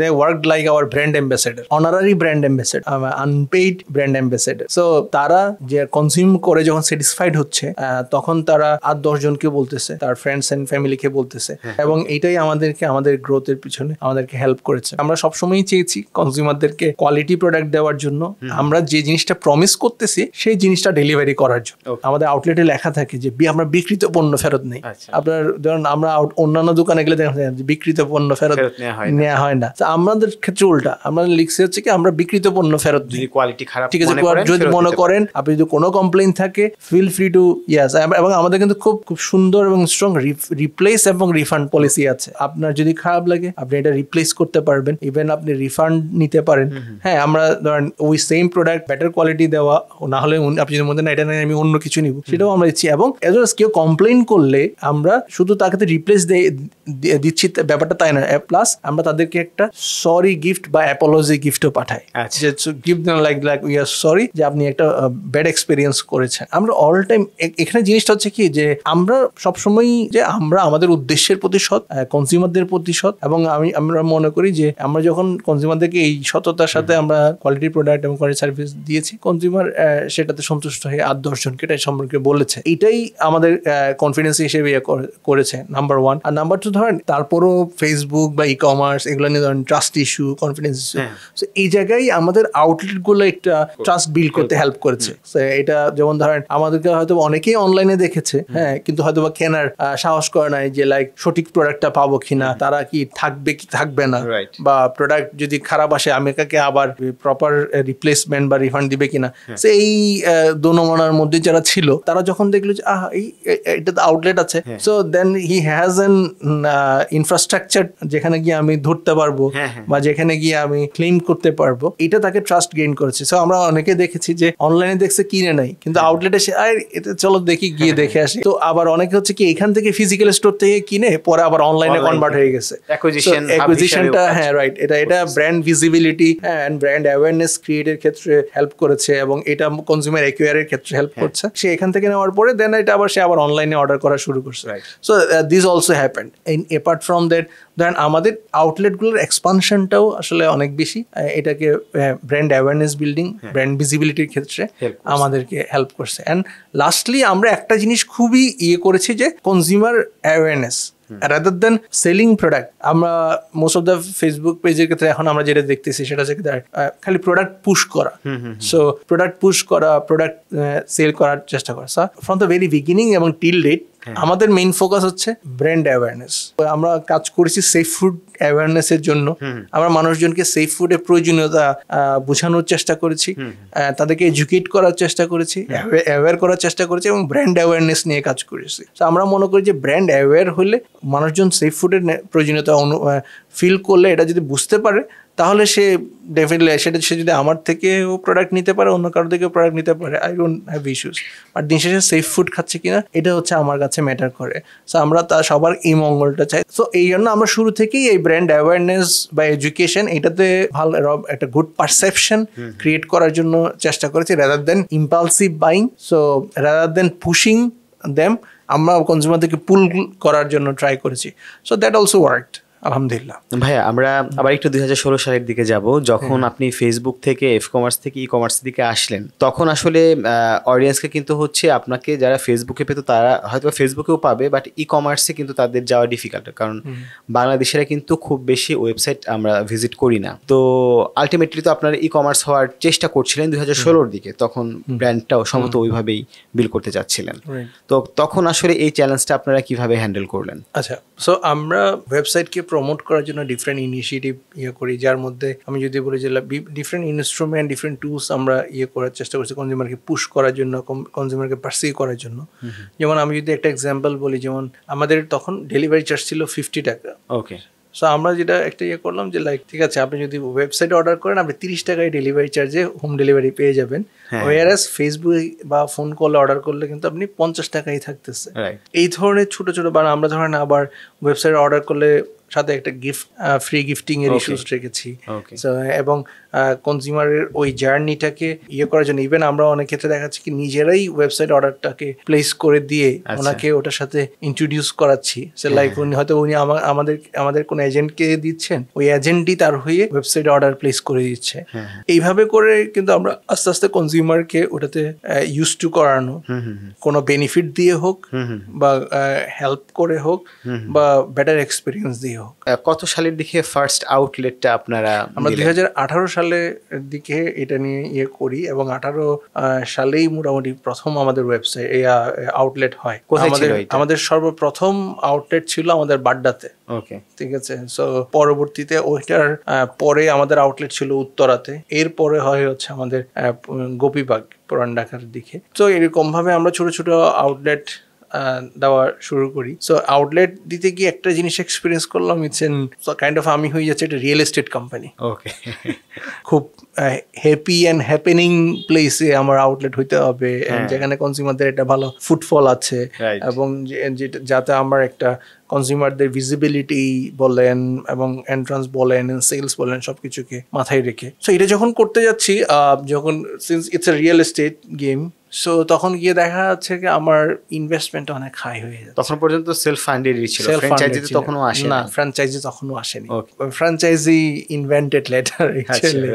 they work like our brand ambassador, honorary brand ambassador, unpaid brand ambassador. So তারা যে কনজিউম করে যখন স্যাটিসফাইড হচ্ছে, তখন তারা 8-10 জনকে বলতেছে, তার ফ্রেন্ডস এন্ড ফ্যামিলিকে বলতেছে, এবং এটাই আমাদের গ্রোথের পিছনে আমাদেরকে হেল্প করেছে। আমরা সবসময়ই চেয়েছি কনজিউমারদেরকে কোয়ালিটি প্রোডাক্ট দেওয়ার জন্য, আমরা যে জিনিসটা প্রমিস করতেছি সেই জিনিসটা ডেলিভারি করার জন্য। আমাদের আউটলেটে লেখা থাকে যে আমরা বিক্রিত পণ্য ফেরত নেই। আপনার ধরুন ধরেন আমরা অন্যান্য দোকানে গেলে দেখা যায় যে বিক্রিত পণ্য ফেরত নেওয়া হয় না, তো আমাদের ক্ষেত্রে উল্টা, আমরা লিখছি হচ্ছে কি আমরা বিক্রিত পণ্য ফেরত দিই, কোয়ালিটি খারাপ ঠিক আছে, যদি মনে করেন আপনি যদি কোনো কমপ্লেইন থাকে ফিল ফ্রি টু ইয়াস। এবং আমাদের কিন্তু খুব খুব সুন্দর এবং স্ট্রং রিপ্লেস এবং রিফান্ড পলিসি আছে। আপনার যদি খারাপ লাগে আপনি এটা রিপ্লেস করতে পারবেন, ইভেন আপনি রিফান্ড নিতে পারেন। হ্যাঁ, আমরা ধরেন ওই সেম প্রোডাক্ট বেটার কোয়ালিটি দেওয়া, না হলে আপনি যদি মনে না এটা আমি অন্য কিছু নিব, সেটাও আমরা দিচ্ছি। এবং এজ ওয়েল কেউ কমপ্লেইন করলে আমরা শুধু তাকে রিপ্লেস দিচ্ছি ব্যাপারটা তাই না, প্লাস আমরা তাদেরকে একটা সরি গিফট বা অ্যাপোলজি গিফটও পাঠাই, যে give them like we are sorry যে আপনি একটা ব্যাড এক্সপেরিয়েন্স করেছেন। আমরা অল টাইম এখানে জিনিসটা হচ্ছে কি যে আমরা সবসময় যে আমরা আমাদের উদ্দেশ্যের প্রতি সৎ, কনজিউমারদের প্রতি সৎ, এবং আমরা মনে করি যে আমরা যখন কনজিউমারদেরকে এই সততার সাথে আমরা কোয়ালিটি প্রোডাক্ট এবং কোয়ালিটি সার্ভিস দিয়েছি, কনজিউমার সেটাতে সন্তুষ্ট হয়ে 8-10 জনকে এটা সম্পর্কে বলেছে। এটাই আমাদের কনফিডেন্স হিসেবে করেছে নাম্বার 1। আর নাম্বার 2 ধরেন তারপরও ফেসবুক বা ই কমার্স এগুলো নিয়ে ধরেন ট্রাস্ট ইস্যু, কনফিডেন্স ইস্যু, এই জায়গায় আমাদের আউটলেট গুলো একটা ট্রাস্ট বিল্ড করতে হেল্প করেছে। এটা যেমন ধরেন আমাদেরকে হয়তো অনেকেই অনলাইনে দেখেছে, হ্যাঁ, কিন্তু হয়তো বা কেনার সাহস করে নাই যে লাইক সঠিক প্রোডাক্টটা পাবো কিনা, তারা কি থাকবে কি থাকবে না, বা প্রোডাক্ট যদি খারাপ আসে আমি কাকে আবার প্রপার রিপ্লেসমেন্ট বা রিফান্ড দিবে কিনা। এই দোনোমনার মধ্যে যারা ছিল তারা যখন দেখলো যে এটা আউটলেট আছে, so then he has an infrastructure যেখানে গিয়ে আমি ধরতে পারবো বা যেখানে গিয়ে আমি ক্লেম করতে পারবো, এটা তাকে ট্রাস্ট গেইন করেছে। সো আমরা অনেকে দেখেছি যে অনলাইনে দেখছে কিনে নাই, কিন্তু আউটলেটে সে এটা চলো দেখি গিয়ে দেখে আসি। তো আবার অনেকে হচ্ছে কি এখান থেকে ফিজিক্যাল স্টোর থেকে কিনে পরে আবার অনলাইনে কনভার্ট হয়ে গেছে। অ্যাকুইজিশনটা, হ্যাঁ রাইট, এটা brand visibility and brand awareness ক্রিয়েটের ক্ষেত্রে হেল্প করেছে, এবং এটা কনজিউমার অ্যাকুয়ারের ক্ষেত্রে হেল্প করছে। সে এখান থেকে নেওয়ার পরে দেন এটা আবার সে আবার অনলাইনে অর্ডার করা শুরু করছে। So this also happened. Apart from that ধরেন আমাদের আউটলেটগুলোর এক্সপানশনটাও আসলে অনেক বেশি এটাকে ব্র্যান্ড অ্যাওয়ারনেস বিল্ডিং, ব্র্যান্ড ভিজিবিলিটির ক্ষেত্রে আমাদেরকে হেল্প করছে। অ্যান্ড লাস্টলি আমরা একটা জিনিস খুবই করেছি যে consumer awareness rather than selling product. আমরা মোস্ট অফ দ্য ফেসবুক পেজের ক্ষেত্রে এখন আমরা যেটা দেখতেছি সেটা হচ্ছে খালি প্রোডাক্ট পুশ করা। সো প্রোডাক্ট পুশ করা, প্রোডাক্ট সেল করার চেষ্টা করা। So from the very beginning এবং টিল ডেট আমাদের মেইন ফোকাস হচ্ছে ব্র্যান্ড অ্যাওয়ারনেস। আমরা কাজ করেছি সেফ ফুড অ্যাওয়ারনেসের জন্য। আমরা মানুষজনকে সেফ ফুডের প্রয়োজনীয়তা বোঝানোর চেষ্টা করেছি, তাদেরকে এডুকেট করার চেষ্টা করেছি, অ্যাওয়ার করার চেষ্টা করেছি, এবং ব্র্যান্ড অ্যাওয়ারনেস নিয়ে কাজ করেছি। তো আমরা মনে করি যে ব্র্যান্ড অ্যাওয়ার হলে মানুষজন সেফ ফুডের প্রয়োজনীয়তা ফিল করলে, এটা যদি বুঝতে পারে, তাহলে সে ডেফিনেটলি সে যদি আমার থেকেও প্রোডাক্ট নিতে পারে, অন্য কারো থেকেও প্রোডাক্ট নিতে পারে, I don't have issues. But দিন শেষে সেফ ফুড খাচ্ছে কিনা এটা হচ্ছে আমার কাছে ম্যাটার করে। সো আমরা সবার এই মঙ্গলটা চাই। সো এই জন্য আমরা শুরু থেকেই এই ব্র্যান্ড অ্যাওয়ারনেস বা এডুকেশন এটাতে ভালো একটা গুড পারসেপশন ক্রিয়েট করার জন্য চেষ্টা করেছি, rather than impulsive buying. So rather than pushing them, আমরা কনজিউমারদেরকে পুল করার জন্য ট্রাই করেছি। সো দ্যাট অলসো ওয়ার্কড, আলহামদুলিল্লাহ। ভাইয়া আমরা আবার একটু 2016 সালের দিকে যাব, যখন আপনি ফেসবুক থেকে এফ কমার্স থেকে ই কমার্সের দিকে আসলেন, তখন আসলে অডিয়েন্সকে কিন্তু হচ্ছে আপনাকে যারা ফেসবুকে পেতো তারা হয়তো ফেসবুকেও পাবে, বাট ই কমার্সে কিন্তু তাদের যাওয়া ডিফিকাল্ট, কারণ বাংলাদেশিরা কিন্তু খুব বেশি ওয়েবসাইট আমরা ভিজিট করি না। তো আলটিমেটলি তো আপনারা ই কমার্স হওয়ার চেষ্টা করছিলেন 2016-র দিকে, তখন ব্র্যান্ডটাও সম্ভবত ওইভাবেই বিল করতে যাচ্ছিলেন। তো তখন আসলে এই চ্যালেঞ্জটা আপনারা কিভাবে হ্যান্ডেল করলেন? আচ্ছা, সো আমরা ওয়েবসাইটকে প্রমোট করার জন্য ডিফারেন্ট ইনিশিয়েটিভ করি, যার মধ্যে আমি যদি বলি যে ডিফারেন্ট ইনস্ট্রুমেন্ট, ডিফারেন্ট টুলস আমরা করার চেষ্টা করছি কনজিউমারকে পুশ করার জন্য, কনজিউমারকে পারসিভ করার জন্য। যেমন আমি যদি একটা এক্সাম্পল বলি, যেমন আমাদের তখন ডেলিভারি চার্জ ছিল 50 টাকা। ওকে। সো আমরা যেটা একটা করলাম যে লাইক ঠিক আছে, আপনি যদি ওয়েবসাইটে অর্ডার করেন আপনি 30 টাকায় ডেলিভারি চার্জে হোম ডেলিভারি পেয়ে যাবেন। ওয়ারাস ফেসবুক বা ফোন কলে অর্ডার করলে কিন্তু আপনি 50 টাকাই থাকতেছে। এই ধরনের ছোট ছোট, বা আমরা ধরেন আবার ওয়েবসাইটে অর্ডার করলে সাথে একটা গিফট, ফ্রি গিফটিং এর ইস্যুস রেখেছি। এবং কনজিউমারের ওই জার্নিটাকে করার জন্য ইভেন আমরা অনেক ক্ষেত্রে দেখাচ্ছি কি নিজেরাই ওয়েবসাইট অর্ডারটাকে প্লেস করে দিয়ে ওনাকে ওটার সাথে ইন্ট্রোডিউস করাচ্ছি। সে লাইক উনি আমাদের কোন এজেন্টকে দিচ্ছেন, ওই এজেন্টই তার হয়ে ওয়েবসাইট অর্ডার প্লেস করে দিচ্ছে। এইভাবে করে কিন্তু আমরা আস্তে আস্তে কনজিউমারকে ওটাতে ইউজ টু করানো, কোনো বেনিফিট দিয়ে হোক বা হেল্প করে হোক বা বেটার এক্সপিরিয়েন্স দিয়ে হোক। কত সালের দিকে ফার্স্ট আউটলেটটা আপনারা? আমরা 2018 সালে সালের দিকে এটা নিয়ে ইয়ে করি এবং 18 সালেই মোটামুটি প্রথম আমাদের ওয়েবসাইট আউটলেট হয়। কোথায় ছিল আমাদের এটা? আমাদের সর্বপ্রথম আউটলেট ছিল আমাদের বাড্ডাতে। ওকে, ঠিক আছে। সো পরবর্তীতে ওইটার পরে আমাদের আউটলেট ছিল উত্তরাতে, এরপরে হয় হচ্ছে আমাদের গোপীবাগ পুরান ঢাকার দিকে। তো এরকম ভাবে আমরা ছোট ছোট আউটলেট দেওয়া শুরু করি। সো আউটলেট দিতে গিয়ে একটা জিনিস এক্সপিরিয়েন্স করলাম, ইটস এন কাইন্ড অফ আমি হয়ে যাচ্ছে একটা রিয়েল এস্টেট কোম্পানি। ওকে, খুব হ্যাপি অ্যান্ড হ্যাপেনিং প্লেসে আমার আউটলেট হইতে হবে, যেখানে কনজিউমারদের একটা ভালো ফুটফল আছে এবং যাতে আমার একটা কনজিউমারদের ভিজিবিলিটি বলেন এবং এন্ট্রান্স বলেন, সেলস বলেন, সবকিছুকে মাথায় রেখে। সো এটা যখন করতে যাচ্ছি, যখন since it's a real estate game, so তখন গিয়ে দেখা যাচ্ছে কি আমার ইনভেস্টমেন্ট অনেক হাই হয়ে যাচ্ছে। তখন পর্যন্ত সেলফ ফান্ডেডই ছিল, ফ্র্যাঞ্চাইজি তখনো আসে না, ফ্র্যাঞ্চাইজি তখনো আসেনি। Franchise invented letter actually.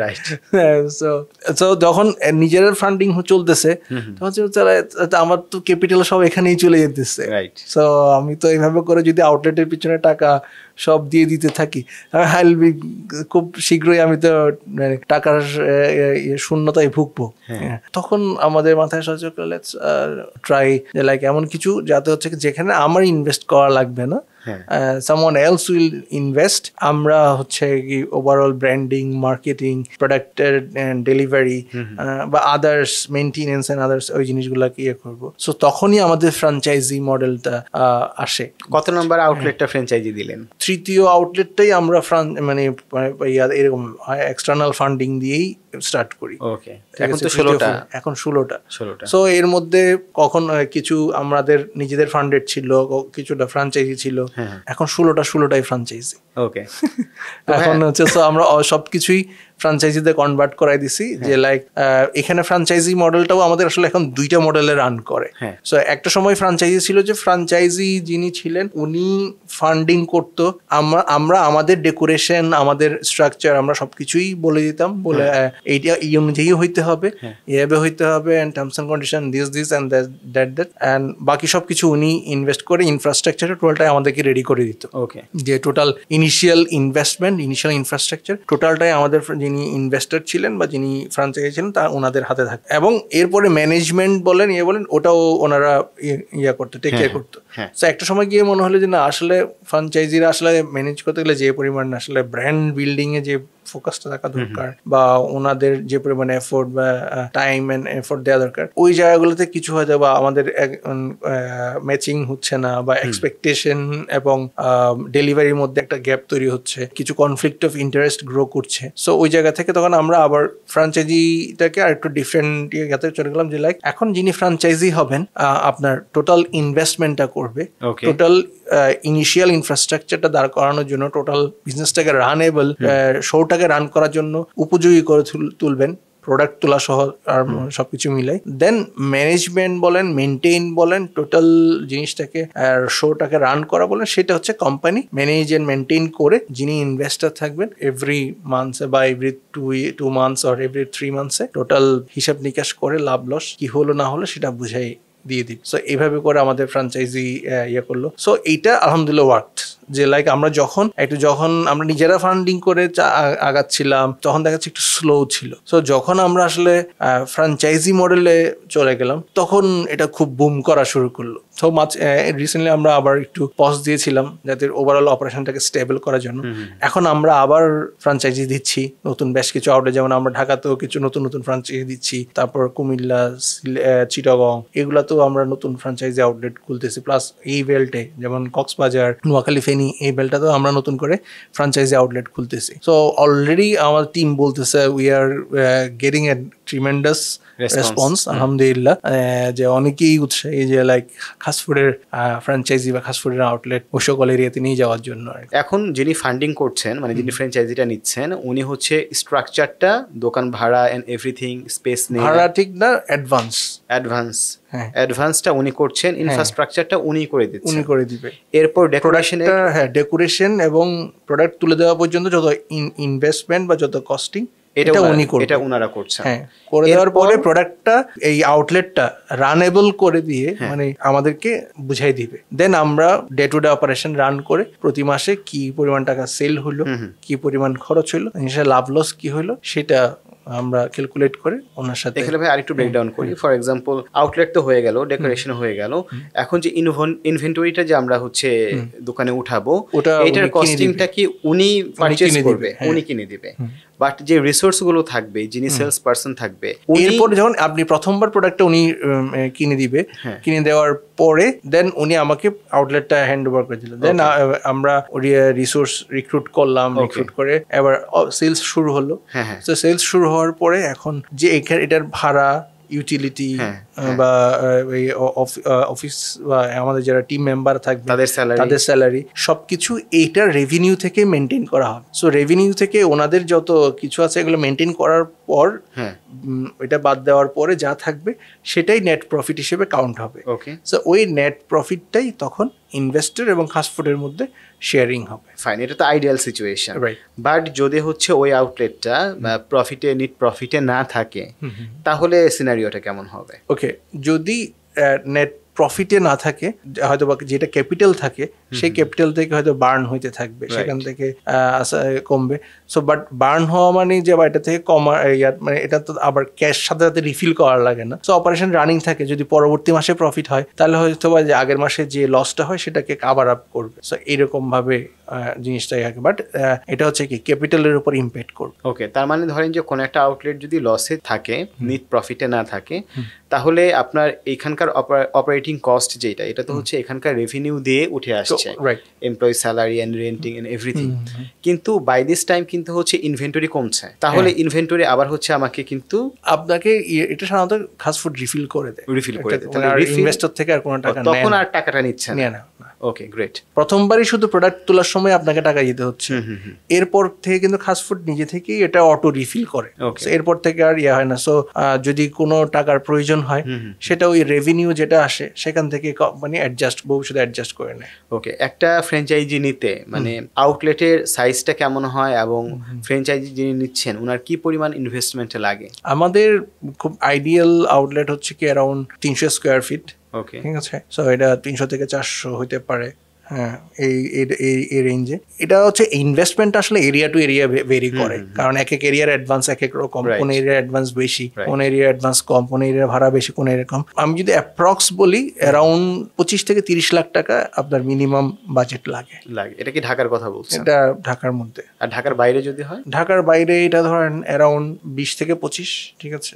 So যখন নিজের ফান্ডিং চলতেছে তখন আমার তো ক্যাপিটাল সব এখানেই চলে যেতেছে। সো আমি তো এইভাবে করে যদি আউটলেটের পিছনে টাকা সব দিয়ে দিতে থাকি, খুব শীঘ্রই আমি তো টাকার শূন্যতায় ভুগবো। তখন আমাদের মাথায় সচেতন করলে ট্রাই লাইক এমন কিছু যাতে হচ্ছে যেখানে আমার ইনভেস্ট করা লাগবে না, someone else will invest, আমরা হচ্ছে কি ওভারঅল ব্র্যান্ডিং, মার্কেটিং, প্রোডাক্টের ডেলিভারি বা আদার্স মেইনটেনেন্স এন্ড আদার্স ওই জিনিসগুলোকে ইয়ে করবো। সো তখনই আমাদের ফ্র্যাঞ্চাইজি মডেলটা আসে। কত নম্বর আউটলেটটা ফ্র্যাঞ্চাইজি দিলেন? তৃতীয় আউটলেটটাই আমরা মানে এরকম এক্সটার্নাল ফান্ডিং দিয়েই স্টার্ট করি। ওকে, এখন তো 16টা। এখন 16টা। সো এর মধ্যে কখন কিছু আমাদের নিজেদের ফান্ডেড ছিল, কিছুটা ফ্র্যাঞ্চাইজি ছিল, এখন 16টাই ফ্র্যাঞ্চাইজি। ওকে, এখন হচ্ছে আমরা সবকিছুই ফ্র্যাঞ্চাইজিতে কনভার্ট করাই দিছি। যে লাইক এখানে ফ্র্যাঞ্চাইজি মডেলটাও আমাদের আসলে এখন 2টা মডেলে রান করে। সো একটা সময় ফ্র্যাঞ্চাইজি ছিল যে ফ্র্যাঞ্চাইজি যিনি ছিলেন উনি ফান্ডিং করতো, আমরা আমাদের ডেকোরেশন, আমাদের স্ট্রাকচার আমরা সবকিছুই বলে দিতাম, বলে এইটা এই অনুযায়ী হইতে হবে, এভাবে হইতে হবে, and terms and condition this and that and বাকি সবকিছু উনি ইনভেস্ট করে ইনফ্রাস্ট্রাকচার টোটালটাই আমাদেরকে রেডি করে দিত। ওকে, যে total initial investment, initial infrastructure টোটালটাই আমাদের যিনি ইনভেস্টর ছিলেন বা যিনি ফ্র্যাঞ্চাইজি ছিলেন তা ওনাদের হাতে থাকে। এবং এরপরে ম্যানেজমেন্ট বলেন বলেন ওটাও ওনারা ইয়া করতো, টেক কেয়ার করতো। তো একটা সময় গিয়ে মনে হলো যে না, আসলে ফ্র্যাঞ্চাইজিরা আসলে ম্যানেজ করতে গেলে যে পরিমাণ আসলে ব্র্যান্ড বিল্ডিং এ যে ফোকাসটা থাকা দরকার বা ওনাদের যে পরিমাণ এফোর্ট বা টাইম এন্ড এফোর্ট দেওয়া দরকার, ওই জায়গাগুলোতে কিছু হয়তো বা আমাদের ম্যাচিং হচ্ছে না, বা এক্সপেকটেশন এবং ডেলিভারির মধ্যে একটা গ্যাপ তৈরি হচ্ছে, কিছু কনফ্লিক্ট অফ ইন্টারেস্ট গ্রো করছে। সো ওই জায়গা থেকে তখন আমরা আবার ফ্র্যাঞ্চাইজিটাকে আর একটু ডিফারেন্ট ইয়েতে চলে গেলাম যে লাইক এখন যিনি ফ্র্যাঞ্চাইজি হবেন আপনার টোটাল ইনভেস্টমেন্টটা করবে, টোটাল ইনিশিয়াল ইনফ্রাস্ট্রাকচারটা দাঁড় করানোর জন্য, টোটাল বিজনেসটাকে রানেবল, শোটাকে রান করার জন্য উপযোগী করে তুলবেন, প্রোডাক্ট তোলা সহ আর সবকিছু মিলাই। দেন ম্যানেজমেন্ট বলেন, মেনটেইন বলেন, টোটাল জিনিসটাকে আর শোটাকে রান করা বলেন, সেটা হচ্ছে কোম্পানি ম্যানেজ এন্ড মেনটেইন করে যিনি ইনভেস্টার থাকবেন এভরি মান্থে বা এভরি 2 মান্থস অর এভরি 3 মান্থসে টোটাল হিসাব নিকাশ করে লাভ লস কি হলো না হলো সেটা বুঝাই দিয়ে দিই। সো এইভাবে করে আমাদের ফ্র্যাঞ্চাইজি ইয়ে করলো। সো এইটা আলহামদুলিল্লাহ ওয়ার্কড। যে লাইক আমরা যখন আমরা নিজেরা ফান্ডিং করে আগাচ্ছিলাম তখন দেখা যাচ্ছে একটু স্লো ছিল। সো যখন আমরা আসলে ফ্র্যাঞ্চাইজি মডেলে চলে গেলাম তখন এটা খুব বুম করা শুরু করলো। সো রিসেন্টলি আমরা আবার একটু পজ দিয়েছিলাম যাতে ওভারঅল অপারেশনটাকে স্টেবল করার জন্য। এখন আমরা আবার ফ্র্যাঞ্চাইজি দিচ্ছি নতুন বেশ কিছু আউটলেট, যেমন আমরা ঢাকাতেও কিছু নতুন ফ্র্যাঞ্চাইজি দিচ্ছি, তারপর কুমিল্লা, চিটাগং এগুলাতেও আমরা নতুন ফ্র্যাঞ্চাইজি আউটলেট খুলতেছি। প্লাস এই বেল্টে যেমন কক্সবাজার, নোয়াখালী, ফেনী এই বেল্টটাতেও আমরা নতুন করে ফ্র্যাঞ্চাইজি আউটলেট খুলতেছি। সো অলরেডি আমার টিম বলতেছে we are getting a tremendous response আলহামদুলিল্লাহ, যে অনেকেই উৎসাহী যে লাইক খাসফুডের ফ্র্যাঞ্চাইজি বা খাসফুডের আউটলেট ও সকল এরিয়াতে নিয়ে যাওয়ার জন্য। এখন যিনি ফান্ডিং করছেন মানে যিনি ফ্র্যাঞ্চাইজিটা নিচ্ছেন উনি হচ্ছে স্ট্রাকচারটা, দোকান ভাড়া এন্ড এভরিথিং, স্পেস নিয়ে ভাড়া ঠিক না, অ্যাডভান্সটা উনি করছেন, ইনফ্রাস্ট্রাকচারটা উনি করে দিচ্ছেন, উনি করে দিবে। এরপর ডেকোরেশন এবং প্রোডাক্ট তুলে দেওয়া পর্যন্ত যত ইনভেস্টমেন্ট বা যত কস্টিং এটা উনি করবেন, এটা উনারা করছেন। হ্যাঁ, করে দেওয়ার পরে প্রোডাক্টটা এই আউটলেটটা রানেবল করে দিয়ে মানে আমাদেরকে বুঝাই দিবে। দেন আমরা day to day operation run করে প্রতি মাসে কি পরিমাণ টাকা সেল হলো, কি পরিমাণ খরচ হলো, লাভ লস কি হলো সেটা আমরা ক্যালকুলেট করে ওনার সাথে। এখানে ভাই আরেকটু ব্রেকডাউন করি। ফর এক্সাম্পল আউটলেট তো হয়ে গেল, ডেকোরেশন হয়ে গেল, এখন যে ইনভেন্টরিটা যে আমরা হচ্ছে দোকানে উঠাবো, এটার কস্টিংটা কি উনি পারচেজ করবে, উনি কিনে দিবে। বাট যে রিসোর্স গুলো থাকবে, যিনি সেলস পারসন থাকবে, এরপর যখন আপনি প্রথমবার প্রোডাক্টটা উনি কিনে দিবে, কিনে দেওয়ার পরে দেন উনি আমাকে আউটলেটটা হ্যান্ড ওভার করে দিলেন। দেন আমরা রিসোর্স রিক্রুট করলাম, রিক্রুট করে এবার সেলস শুরু হলো। তো সেলস শুরু হওয়ার পরে এখন যে এটার ভাড়া, ইউটিলিটি বা অফিস বা আমাদের যারা টিম মেম্বার থাকবে তাদের স্যালারি সবকিছু এইটার রেভিনিউ থেকে মেনটেন করা হবে। সো রেভিনিউ থেকে ওনাদের যত কিছু আছে এগুলো মেনটেন করার পর এটা বাদ দেওয়ার পরে যা থাকবে সেটাই নেট প্রফিট হিসেবে কাউন্ট হবে। সো ওই নেট প্রফিটটাই তখন ইনভেস্টর এবং ফাস্টফুডের মধ্যে শেয়ারিং হবে। ফাইন, এটা তো আইডিয়াল সিচুয়েশন। বাট যদি হচ্ছে ওই আউটলেটটা নেট প্রফিটে না থাকে তাহলে সিনারিওটা কেমন হবে? ওকে, যদি নেট প্রফিটে না থাকে, হয়তো বা যেটা ক্যাপিটাল থাকে সেই ক্যাপিটাল থেকে হয়তো বার্ন হইতে থাকবে, সেখান থেকে কমবে। সো বাট বার্ন হওয়া মানে যে এটা থেকে মানে এটা তো আবার ক্যাশ সাথে সাথে রিফিল করার লাগে না। সো অপারেশন রানিং থাকে, যদি পরবর্তী মাসে প্রফিট হয় তাহলে হয়তো বা যে আগের মাসে যে লসটা হয় সেটাকে কাভার আপ করবে। সো এরকম ভাবে জিনিসটাই থাকে। বাট এটা হচ্ছে কি ক্যাপিটালের উপর ইম্প্যাক্ট করবে। ওকে, তার মানে ধরেন যে কোনো একটা আউটলেট যদি লসে থাকে, নেট প্রফিটে না থাকে, তাহলে আপনার এখানকার অপারেটিং কস্ট যেটা, এটা তো হচ্ছে এখানকার রেভিনিউ দিয়ে উঠে আসছে, employee salary and renting and everything. কিন্তু বাই দিস টাইম কিন্তু হচ্ছে ইনভেন্টরি কমছে, তাহলে ইনভেন্টরি আবার হচ্ছে আমাকে কিন্তু আপনাকে এটা সাধারণত ফাস্ট ফুড রিফিল করে দেয়, ইনভেস্টর থেকে আর কোনো টাকা তখন আর টাকাটা নিচ্ছে না। ওকে, গ্রেট। প্রথমবারই শুধু প্রোডাক্ট তোলার সময় আপনাকে টাকা দিতে হচ্ছে, এরপর থেকে কিন্তু ফাস্ট ফুড নিজে থেকেই এটা অটো রিফিল করে। এরপর থেকে আর হয় না। সো যদি কোনো টাকার প্রয়োজন হয় সেটা ওই রেভিনিউ যেটা আসে সেখান থেকে কোম্পানি ভবিষ্যতে অ্যাডজাস্ট করে নেয়। ওকে, একটা ফ্র্যাঞ্চাইজি নিতে মানে আউটলেটের সাইজটা কেমন হয় এবং ফ্র্যাঞ্চাইজি যিনি নিচ্ছেন ওনার কি পরিমাণ ইনভেস্টমেন্ট লাগে? আমাদের খুব আইডিয়াল আউটলেট হচ্ছে কি অ্যারাউন্ড 300 স্কোয়ার ফিট। ওকে, ঠিক আছে। সো এটা 300 থেকে 400 হইতে পারে। হ্যাঁ, এই রেঞ্জে। এটা হচ্ছে ইনভেস্টমেন্ট আসলে এরিয়া টু এরিয়া ভেরি করে, কারণ এক এক এরিয়ার অ্যাডভান্স এক এক রকম। কোন এরিয়ার অ্যাডভান্স বেশি, কোন এরিয়ার অ্যাডভান্স কম, কোন এরিয়ার ভাড়া বেশি, কোন এরিয়া কম। আমি যদি অ্যাপ্রক্স বলি অ্যারাউন্ড 25 থেকে 30 লাখ টাকা আপনার মিনিমাম বাজেট লাগে। এটা কি ঢাকার কথা বলছেন? এটা ঢাকার মধ্যে। আর ঢাকার বাইরে যদি হয়? ঢাকার বাইরে এটা ধরেন অ্যারাউন্ড 20 থেকে 25। ঠিক আছে।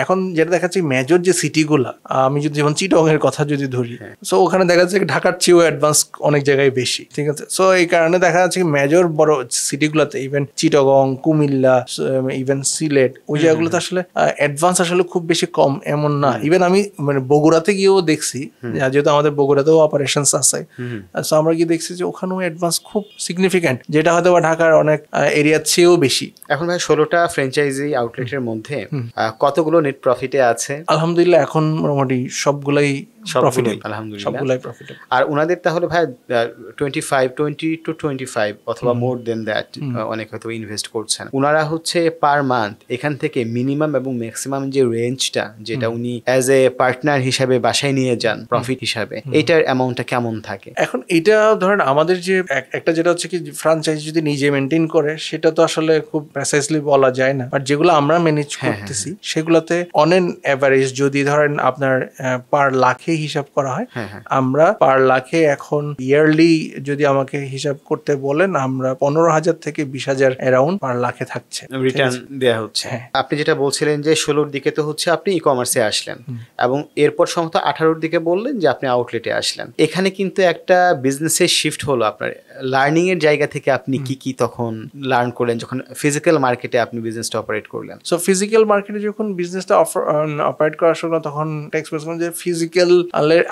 এখন যেটা দেখাচ্ছি মেজর যে সিটিগুলা, আমি যদি যেমন চিটগং এর কথা যদি ধরি, সো ওখানে দেখা যাচ্ছে ঢাকার চেয়েও অ্যাডভান্স অনেক জায়গায় বেশি। ঠিক আছে। সো এই কারণে দেখা যাচ্ছে মেজর বড় সিটিগুলোতে, ইভেন চিটগং, কুমিল্লা, ইভেন সিলেট, ওই জায়গাগুলোতে আসলে অ্যাডভান্স আসলে খুব বেশি কম এমন না। ইভেন আমি মানে বগুড়াতে গিয়েও দেখছি, যেহেতু আমাদের বগুড়াতেও অপারেশনস আছে, সো আমরা গিয়ে দেখছি যে ওখানেও অ্যাডভান্স খুব সিগনিফিক্যান্ট, যেটা হয়তো বা ঢাকার অনেক এরিয়ার চেয়েও বেশি। এখন ভাই 16টা ফ্র্যাঞ্চাইজি আউটলেটের মধ্যে কতগুলো নেট প্রফিটে আছে? আলহামদুলিল্লাহ এখন মোটামুটি সবগুলাই প্রফিটেবল, আলহামদুলিল্লাহ। আর ওনাদের তাহলে ভাই 20 to 25 অথবা মোর দেন দ্যাট অনেক হয়তো ইনভেস্ট করছেন। ওনারা হচ্ছে পার মান্থ এখান থেকে মিনিমাম এবং ম্যাক্সিমাম যে রেঞ্জটা, যেটা উনি অ্যাজ এ পার্টনার হিসাবে বাসায় নিয়ে যান প্রফিট হিসাবে, এইটার অ্যামাউন্টটা কেমন থাকে? এখন এটা ধরেন আমাদের যে একটা যেটা হচ্ছে কি ফ্র্যাঞ্চাইজি যদি নিজে মেনটেন করে সেটা তো আসলে খুব প্রিসাইসলি বলা যায় না, বাট যেগুলো আমরা ম্যানেজ করতেছি সেগুলোতে অন এন এভারেজ যদি ধরেন আপনার পার লাখে হিসাব করা হয়, আমরা পার লাখে এখন ইয়ারলি যদি আমাকে হিসাব করতে বলেন, আমরা 15,000 থেকে 20,000 অ্যারাউন্ড পার লাখে থাকছে রিটার্ন দেয়া হচ্ছে। আপনি যেটা বলছিলেন যে 16র দিকে তো হচ্ছে আপনি ই কমার্সে আসলেন, এবং এরপর সম্ভবত 18র দিকে বললেন যে আপনি আউটলেটে আসলেন। এখানে কিন্তু একটা বিজনেসের শিফট হলো আপনার লার্নিং এর জায়গা থেকে। আপনি কি তখন লার্ন করলেন যখন ফিজিক্যাল মার্কেটে আপনি বিজনেসটা অপারেট করলেন? সো ফিজিক্যাল মার্কেটে যখন বিজনেসটা অপারেট করার সময় তখন এক্সপেরিয়েন্স করলাম যে ফিজিক্যাল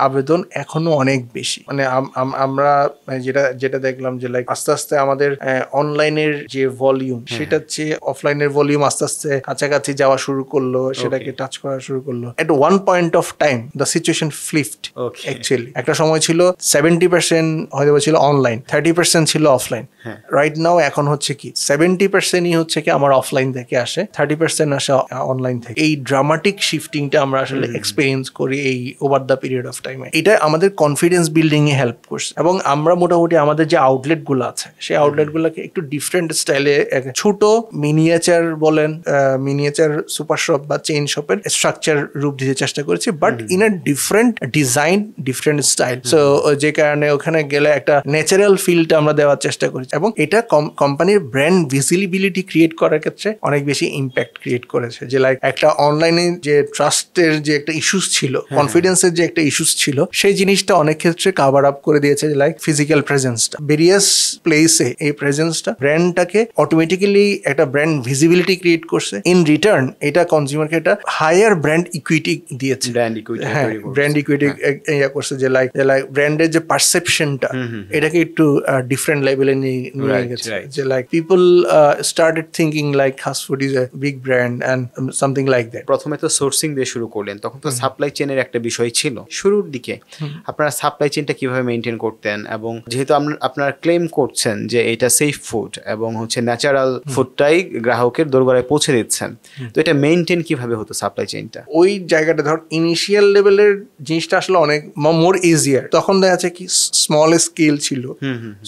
আবেদন এখনো অনেক বেশি। মানে আমরা যেটা দেখলাম যে লাইক আস্তে আস্তে আমাদের অনলাইনের যে ভলিউম সেটা চেয়ে অফলাইনের ভলিউম আস্তে আস্তে কাছাকাছি যাওয়া শুরু করলো, সেটাকে টাচ করা শুরু করলো। At one point of time the situation flipped actually. একটা সময় ছিল 70% হয়তো ছিল অনলাইন, 30% ছিল অফলাইন। রাইট নাও এখন হচ্ছে কি 70%ই হচ্ছে কি আমার অফলাইন থেকে আসে, 30% আসে অনলাইন থেকে। এই ড্রামাটিক শিফটিংটা আমরা আসলে এক্সপেরিয়েন্স করি এই ওভার দ্য পিরিয়ড অফ টাইমে। এটা আমাদের কনফিডেন্স বিল্ডিং এ হেল্প করছে, এবং আমরা মোটামুটি আমাদের যে আউটলেট গুলো আছে সেই আউটলেট গুলোকে একটু ডিফারেন্ট স্টাইলে, ছোট মিনিয়েচার বলেন, মিনিয়েচার সুপার শপ বা চেইন শপের স্ট্রাকচার রূপ দিতে চেষ্টা করেছি, but in a different design, different style. So যে কারণে ওখানে গেলে একটা ন্যাচারাল ফিলটা আমরা দেওয়ার চেষ্টা করেছি, এবং এটা কোম্পানির ব্র্যান্ড ভিজিবিলিটি ক্রিয়েট করার ক্ষেত্রে অনেক বেশি ইম্প্যাক্ট ক্রিয়েট করেছে। যে লাইক একটা অনলাইনে যে ট্রাস্টের যে একটা ইস্যুস ছিল, কনফিডেন্সের যে একটা ইস্যুস ছিল, সেই জিনিসটা অনেক ক্ষেত্রে কাভার আপ করে দিয়েছে লাইক ফিজিক্যাল প্রেজেন্সটা, ভেরিয়াস প্লেসে এই প্রেজেন্সটা ব্র্যান্ডটাকে অটোমেটিক্যালি একটা ব্র্যান্ড ভিজিবিলিটি ক্রিয়েট করছে। ইন রিটার্ন এটা কনজিউমারকে একটা হায়ার ব্র্যান্ড ইকুইটি দিয়েছে, ব্র্যান্ড ইকুইটি ইয়া করছে, যে লাইক ব্র্যান্ডের যে পারসেপশনটা এটাকে একটু ডিফারেন্ট লেভেলে নিয়ে গেছে। যে like people started thinking like Khaas food is a big brand and something like that. প্রথমে তো সোর্সিং দিয়ে শুরু করলেন, তখন তো সাপ্লাই চেনের একটা বিষয় ছিল শুরুর দিকে। আপনারা সাপ্লাই চেনটা কিভাবে মেনটেন করতেন? এবং যেহেতু আপনারা ক্লেম করছেন যে এটা সেফ ফুড এবং হচ্ছে ন্যাচারাল ফুডটাই গ্রাহকের দোরগোড়ায় পৌঁছে দিচ্ছেন, তো এটা মেনটেন কিভাবে হতো সাপ্লাই চেনটা? ওই জায়গাটা ধর ইনিশিয়াল লেভেলের জিনিসটা আসলে অনেক মোর ইজিয়ার। তখন দেখা যাচ্ছে কি স্মল স্কেল ছিল,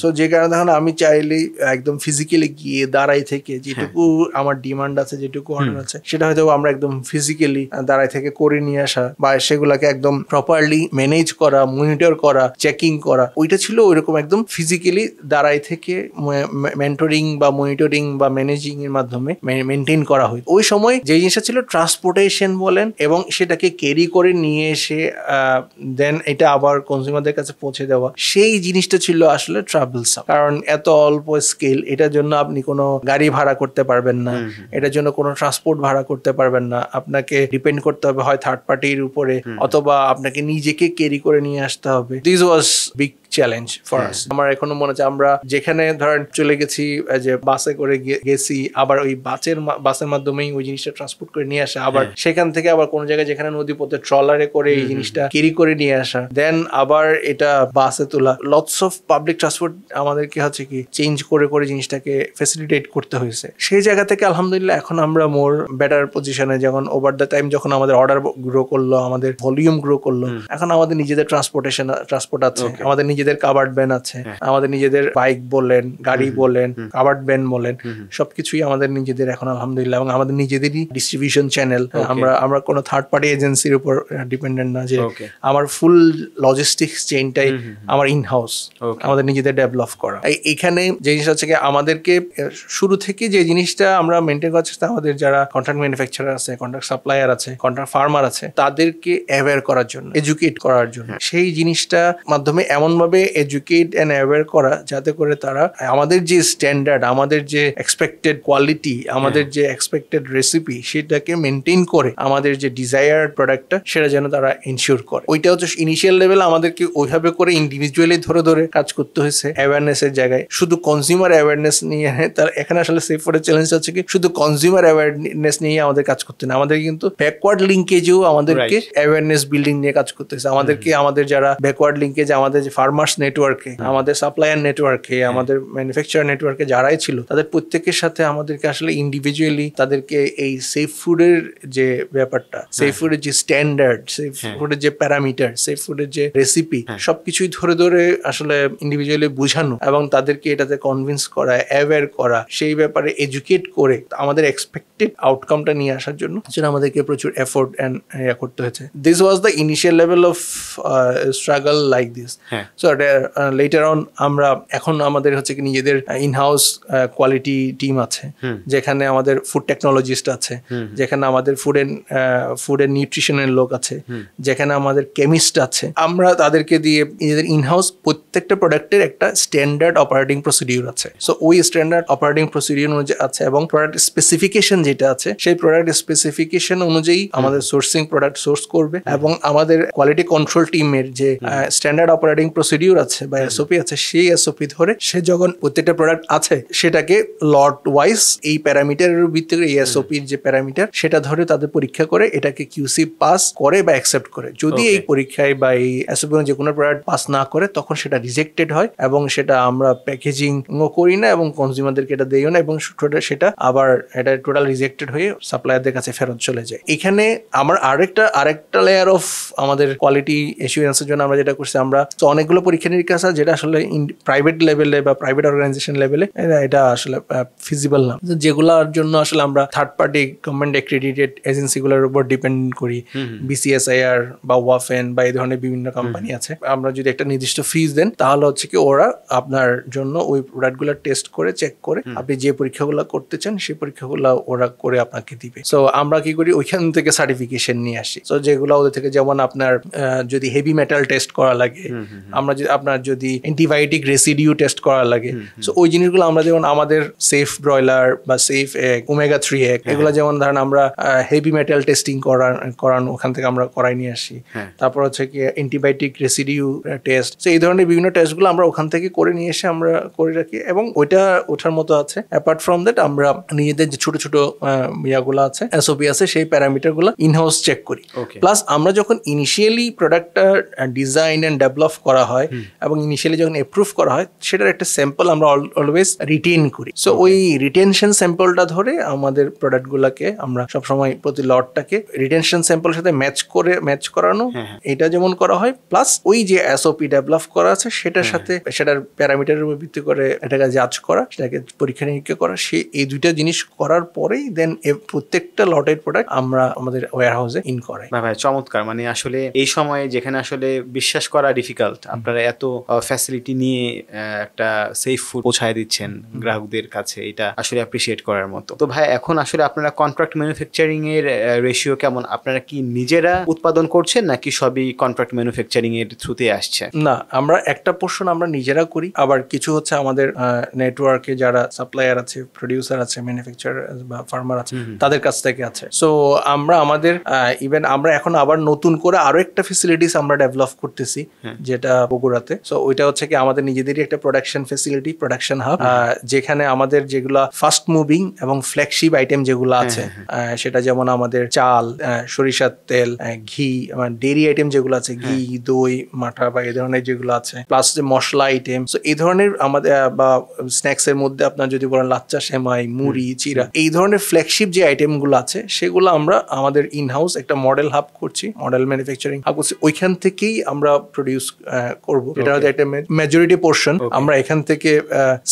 সো যে কারণে তখন আমি চাইলে একদম ফিজিক্যালি গিয়ে দাঁড়াই থেকে যেটুকু আমার ডিমান্ড আছে, যেটুকু অর্ডার আছে, সেটা হয়তো আমরা একদম ফিজিক্যালি দাঁড়াই থেকে করে নিয়ে আসা, বা সেগুলাকে একদম প্রপারলি ম্যানেজ করা, মনিটর করা, চেকিং করা, ওইটা ছিল ওইরকম একদম ফিজিক্যালি দাঁড়াই থেকে মেন্টরিং বা মনিটরিং বা ম্যানেজিং এর মাধ্যমে মেনটেন করা হয়। ওই সময় যে জিনিসটা ছিল ট্রান্সপোর্টেশন বলেন, এবং সেটাকে ক্যারি করে নিয়ে এসে দেন এটা আবার কনজিউমারদের কাছে পৌঁছে দেওয়া, সেই জিনিসটা ছিল আসলে ট্রাভেলসাম। কারণ এত অল্প স্কেল, এটার জন্য আপনি কোনো গাড়ি ভাড়া করতে পারবেন না, এটার জন্য কোনো ট্রান্সপোর্ট ভাড়া করতে পারবেন না, আপনাকে ডিপেন্ড করতে হবে হয় থার্ড পার্টির উপরে, অথবা আপনাকে নিজেকে ক্যারি করে নিয়ে আসতে হবে। This was big challenge for us. আমার এখনো মনে আছে আমরা যেখানে ধরেন চলে গেছি, যে বাসে করে গেছি, আবার ওই বাসের মাধ্যমেই ওই জিনিসটা ট্রান্সপোর্ট করে নিয়ে আসা, আবার সেখান থেকে আবার কোন জায়গায় যেখানে নদী পথে ট্রলারে করে এই জিনিসটা ক্যারি করে নিয়ে আসা, দেন আবার এটা বাসে তোলা, লটস অফ পাবলিক ট্রান্সপোর্ট আমাদেরকে হচ্ছে কি চেঞ্জ করে করে জিনিসটাকে ফ্যাসিলিটেট করতে হয়েছে। সেই জায়গা থেকে আলহামদুলিল্লাহ এখন আমরা মোর বেটার পজিশনে, যখন ওভার দ্য টাইম যখন আমাদের অর্ডার গ্রো করলো, আমাদের ভলিউম গ্রো করলো, এখন আমাদের নিজেদের ট্রান্সপোর্ট আছে, আমাদের নিজেদের কাভার্ড ভ্যান আছে, আমাদের নিজেদের বাইক বলেন, গাড়ি বলেন, কাভার্ড ভ্যান বলেন, সবকিছুই আমাদের নিজেদের এখন আলহামদুলিল্লাহ, এবং আমাদের নিজেদেরই ডিস্ট্রিবিউশন চ্যানেল। আমরা কোনো থার্ড পার্টি এজেন্সির উপর ডিপেন্ডেন্ট না, যে আমার ফুল লজিস্টিক্স চেইনটাই আমার ইন হাউস, আমাদের নিজেদের ডেভেলপ করা। এখানে যে জিনিসটা হচ্ছে আমাদেরকে শুরু থেকে যে জিনিসটা আমরা মেনটেন করার চেষ্টা, আমাদের যারা কন্ট্রাক্ট ম্যানুফ্যাকচারার আছে, কন্ট্রাক্ট সাপ্লায়ার আছে, কন্ট্রাক্ট ফার্মার আছে, তাদেরকে অ্যাওয়্যার করার জন্য, এডুকেট করার জন্য, সেই জিনিসটা মাধ্যমে এমন ভাবে এডুকেট এন্ড অ্যাওয়্যার করা যাতে করে তারা আমাদের যে স্ট্যান্ডার্ড, আমাদের যে এক্সপেক্টেড কোয়ালিটি, আমাদের যে এক্সপেক্টেড রেসিপি, সেটাকে মেনটেন করে আমাদের যে ডিজায়ার্ড প্রোডাক্টটা সেটা যেন তারা এনশিওর করে। ওইটা হচ্ছে ইনিশিয়াল লেভেল আমাদেরকে ওইভাবে করে ইন্ডিভিজুয়ালি ধরে কাজ করতে হয়েছে অ্যাওয়ারনেসের জায়গায়। শুধু কনজিউমার অ্যাওয়ারনেস নিয়ে, তার এখানে আসলে সেফ ফুডের চ্যালেঞ্জ হচ্ছে কি শুধু কনজিউমার অ্যাওয়ারনেস নিয়ে আমাদের কাজ করতে না, আমাদের কিন্তু ব্যাকওয়ার্ড লিঙ্কেজেও আমাদেরকে অ্যাওয়ারনেস বিল্ডিং নিয়ে কাজ করতে হয়েছে। আমাদেরকে আমাদের যারা ব্যাকওয়ার্ড লিঙ্কেজ, আমাদের যে ফার্মার্স নেটওয়ার্কে, আমাদের সাপ্লায়ার নেটওয়ার্কে, আমাদের ম্যানুফ্যাকচারার নেটওয়ার্কে যারাই ছিল, তাদের প্রত্যেকের সাথে আমাদেরকে আসলে ইন্ডিভিজুয়ালি তাদেরকে এই সেফ ফুডের যে ব্যাপারটা, সেফ ফুডের যে স্ট্যান্ডার্ড, সেফ ফুডের যে প্যারামিটার, সেফ ফুডের যে রেসিপি, সবকিছুই ধরে আসলে ইন্ডিভিজুয়ালি বোঝানো এবং তাদেরকে এটাতে কনভিন্স করা, অ্যাওয়্যার করা, সেই ব্যাপারে এডুকেট করে আমাদের এক্সপেক্টেড আউটকামটা নিয়ে আসার জন্য আমাদেরকে প্রচুর এফোর্ট এন্ড করতে হয়েছে। This was the initial level of struggle like this. So letter on আমরা এখন আমাদের হচ্ছে কি নিজেদের ইনহাউস কোয়ালিটি টিম আছে, যেখানে আমাদের ফুড টেকনোলজিস্ট আছে, যেখানে আমাদের ফুড এন্ড নিউট্রিশনের লোক আছে, যেখানে আমাদের কেমিস্ট আছে। আমরা তাদেরকে দিয়ে নিজেদের ইনহাউস প্রত্যেকটা প্রোডাক্টের একটা স্ট্যান্ডার্ড অপারেটিং প্রসিডিউর আছে। সো ওই স্ট্যান্ডার্ড অপারেটিং প্রসিডিউর অনুযায়ী আছে, এবং প্রোডাক্ট স্পেসিফিকেশন যেটা আছে, সেই প্রোডাক্ট স্পেসিফিকেশন অনুযায়ী আমাদের সোর্সিং প্রোডাক্ট সোর্স করবে, এবং আমাদের কোয়ালিটি কন্ট্রোল টিমের যে স্ট্যান্ডার্ড অপারেটিং প্রসিডিউর প্রসিডিউর আছে বা এসওপি আছে, সেই এসওপি ধরে সে যখন প্রত্যেকটা প্রোডাক্ট আছে সেটাকে লট ওয়াইজ এই প্যারামিটারের ভিত্তিতে এই এসওপির যে প্যারামিটার সেটা ধরে তাদের পরীক্ষা করে এটাকে কিউসি পাস করে বা অ্যাকসেপ্ট করে। যদি এই পরীক্ষায় বা এই এসওপি যে কোনো প্রোডাক্ট পাস না করে তখন সেটা রিজেক্টেড হয় এবং সেটা আমরা প্যাকেজিং করি না এবং কনজিউমারদেরকে এটা দেইও না এবং সেটা আবার এটা টোটাল রিজেক্টেড হয়ে সাপ্লায়ারদের কাছে ফেরত চলে যায়। এখানে আমার আরেকটা লেয়ার অফ আমাদের কোয়ালিটি এসিউরেন্সের জন্য আমরা যেটা করছি, আমরা তো অনেকগুলো পরীক্ষা নিরীক্ষা আছে যেটা আসলে প্রাইভেট লেভেলে বা প্রাইভেট অর্গানাইজেশন লেভেলে এটা আসলে ফিজিবল না, যেগুলোর জন্য আসলে আমরা থার্ড পার্টি গভর্নমেন্ট অ্যাক্রেডিটেড এজেন্সিগুলোর উপর ডিপেন্ড করি, বিসিএসআইআর বা ওয়াফেন বা এই ধরনের বিভিন্ন কোম্পানি আছে। আমরা যদি একটা নির্দিষ্ট ফিজ দেন তাহলে হচ্ছে কি ওরা আপনার জন্য ওই প্রোডাক্টগুলো টেস্ট করে চেক করে আপনি যে পরীক্ষাগুলো করতে চান সেই পরীক্ষাগুলো ওরা করে আপনাকে দিবে। সো আমরা কি করি ওইখান থেকে সার্টিফিকেশন নিয়ে আসি। সো যেগুলো ওদের থেকে, যেমন আপনার যদি হেভি মেটাল টেস্ট করা লাগে, আমরা যদি আপনার যদি অ্যান্টিবায়োটিক রেসিডিউ টেস্ট করা লাগে, সো ওই জিনিসগুলো আমরা যেমন আমাদের সেফ ব্রয়লার বা সেফ এগ, ওমেগা 3 এগ, এগুলো যেমন ধরেন আমরা হেভি মেটাল টেস্টিং করান ওখান থেকে আমরা করাই নিয়ে আসি। তারপর হচ্ছে কি অ্যান্টিবায়োটিক রেসিডিউ টেস্ট, তো এই ধরনের বিভিন্ন টেস্টগুলো আমরা ওখান থেকে করে নিয়ে এসে আমরা করে রাখি এবং ওইটা ওঠার মতো আছে। অ্যাপার্ট ফ্রম দ্যাট আমরা নিজেদের যে ছোট ছোট ইয়াগুলো আছে, এসওপি আছে, সেই প্যারামিটারগুলো ইনহাউস চেক করি। প্লাস আমরা যখন ইনিশিয়ালি প্রোডাক্টটা ডিজাইন এন্ড ডেভেলপ করা হয় এবং ইনিশিয়ালি যখন অ্যাপ্রুভ করা হয় সেটার একটা স্যাম্পল আমরা অলওয়েজ রিটেইন করি। সো ওই রিটেনশন স্যাম্পলটা ধরে আমাদের প্রোডাক্টগুলোকে আমরা সবসময় প্রতি লটটাকে রিটেনশন স্যাম্পলের সাথে ম্যাচ করানো, এটা যেমন করা হয়, প্লাস ওই যে এসওপি ডেভেলপ করা আছে সেটার সাথে সেটার প্যারামিটারের উপর ভিত্তি করে এটাকে জাজ করা, সেটাকে পরীক্ষা নিরীক্ষা করা, এই দুইটা জিনিস করার পরেই দেন প্রত্যেকটা লটের প্রোডাক্ট আমরা আমাদের ওয়্যার হাউসে ইন করাই। ভাই চমৎকার। মানে আসলে এই সময়ে যেখানে আসলে বিশ্বাস করা ডিফিকাল্ট, আপনারা এত ফ্যাসিলিটি নিয়ে একটা সেফ ফুড পৌঁছায় দিচ্ছেন গ্রাহকদের কাছে, এটা আসলে অ্যাপ্রিসিয়েট করার মতো। তো ভাই এখন আসলে আপনারা কন্ট্রাক্ট ম্যানুফ্যাকচারিং এর রেশিও কেমন? আপনারা কি নিজেরা উৎপাদন করছেন নাকি সবই কন্ট্রাক্ট ম্যানুফ্যাকচারিং এর থ্রুতে আসছে? না, আমরা একটা পোর্শন আমরা নিজেরা করি, আবার কিছু হচ্ছে আমাদের নেটওয়ার্কে যারা সাপ্লায়ার আছে, প্রোডিউসার আছে, ম্যানুফ্যাকচারার বা ফার্মার আছে, তাদের কাছ থেকে আছে। সো আমরা আমাদের ইভেন আমরা এখন আবার নতুন করে আরো একটা ফ্যাসিলিটিস আমরা ডেভেলপ করতেছি যেটা বগুড়াতে। সো ওইটা হচ্ছে কি আমাদের নিজেদেরই একটা প্রোডাকশন ফ্যাসিলিটি, প্রোডাকশন হাব, যেখানে আমাদের যেগুলা ফাস্ট মুভিং এবং ফ্ল্যাগশিপ আইটেম যেগুলো আছে, সেটা যেমন আমাদের চাল, সরিষার তেল, ঘি, ডেইরি আইটেম যেগুলো আছে, ঘি, দই, মাঠা বা এই ধরনের যেগুলো আছে, প্লাস যে মশলা আইটেম, সো এই ধরনের আমাদের বা স্ন্যাক্স এর মধ্যে আপনার যদি বলেন লাচ্চা, সেমাই, মুড়ি, চিরা, এই ধরনের ফ্ল্যাগশিপ যে আইটেম গুলো আছে সেগুলো আমরা আমাদের ইনহাউস একটা মডেল হাব করছি, মডেল ম্যানুফ্যাকচারিং হাব করছি, ওইখান থেকেই আমরা প্রডিউস করব। এটা হচ্ছে একটা মেজরিটি পোর্শন আমরা এখান থেকে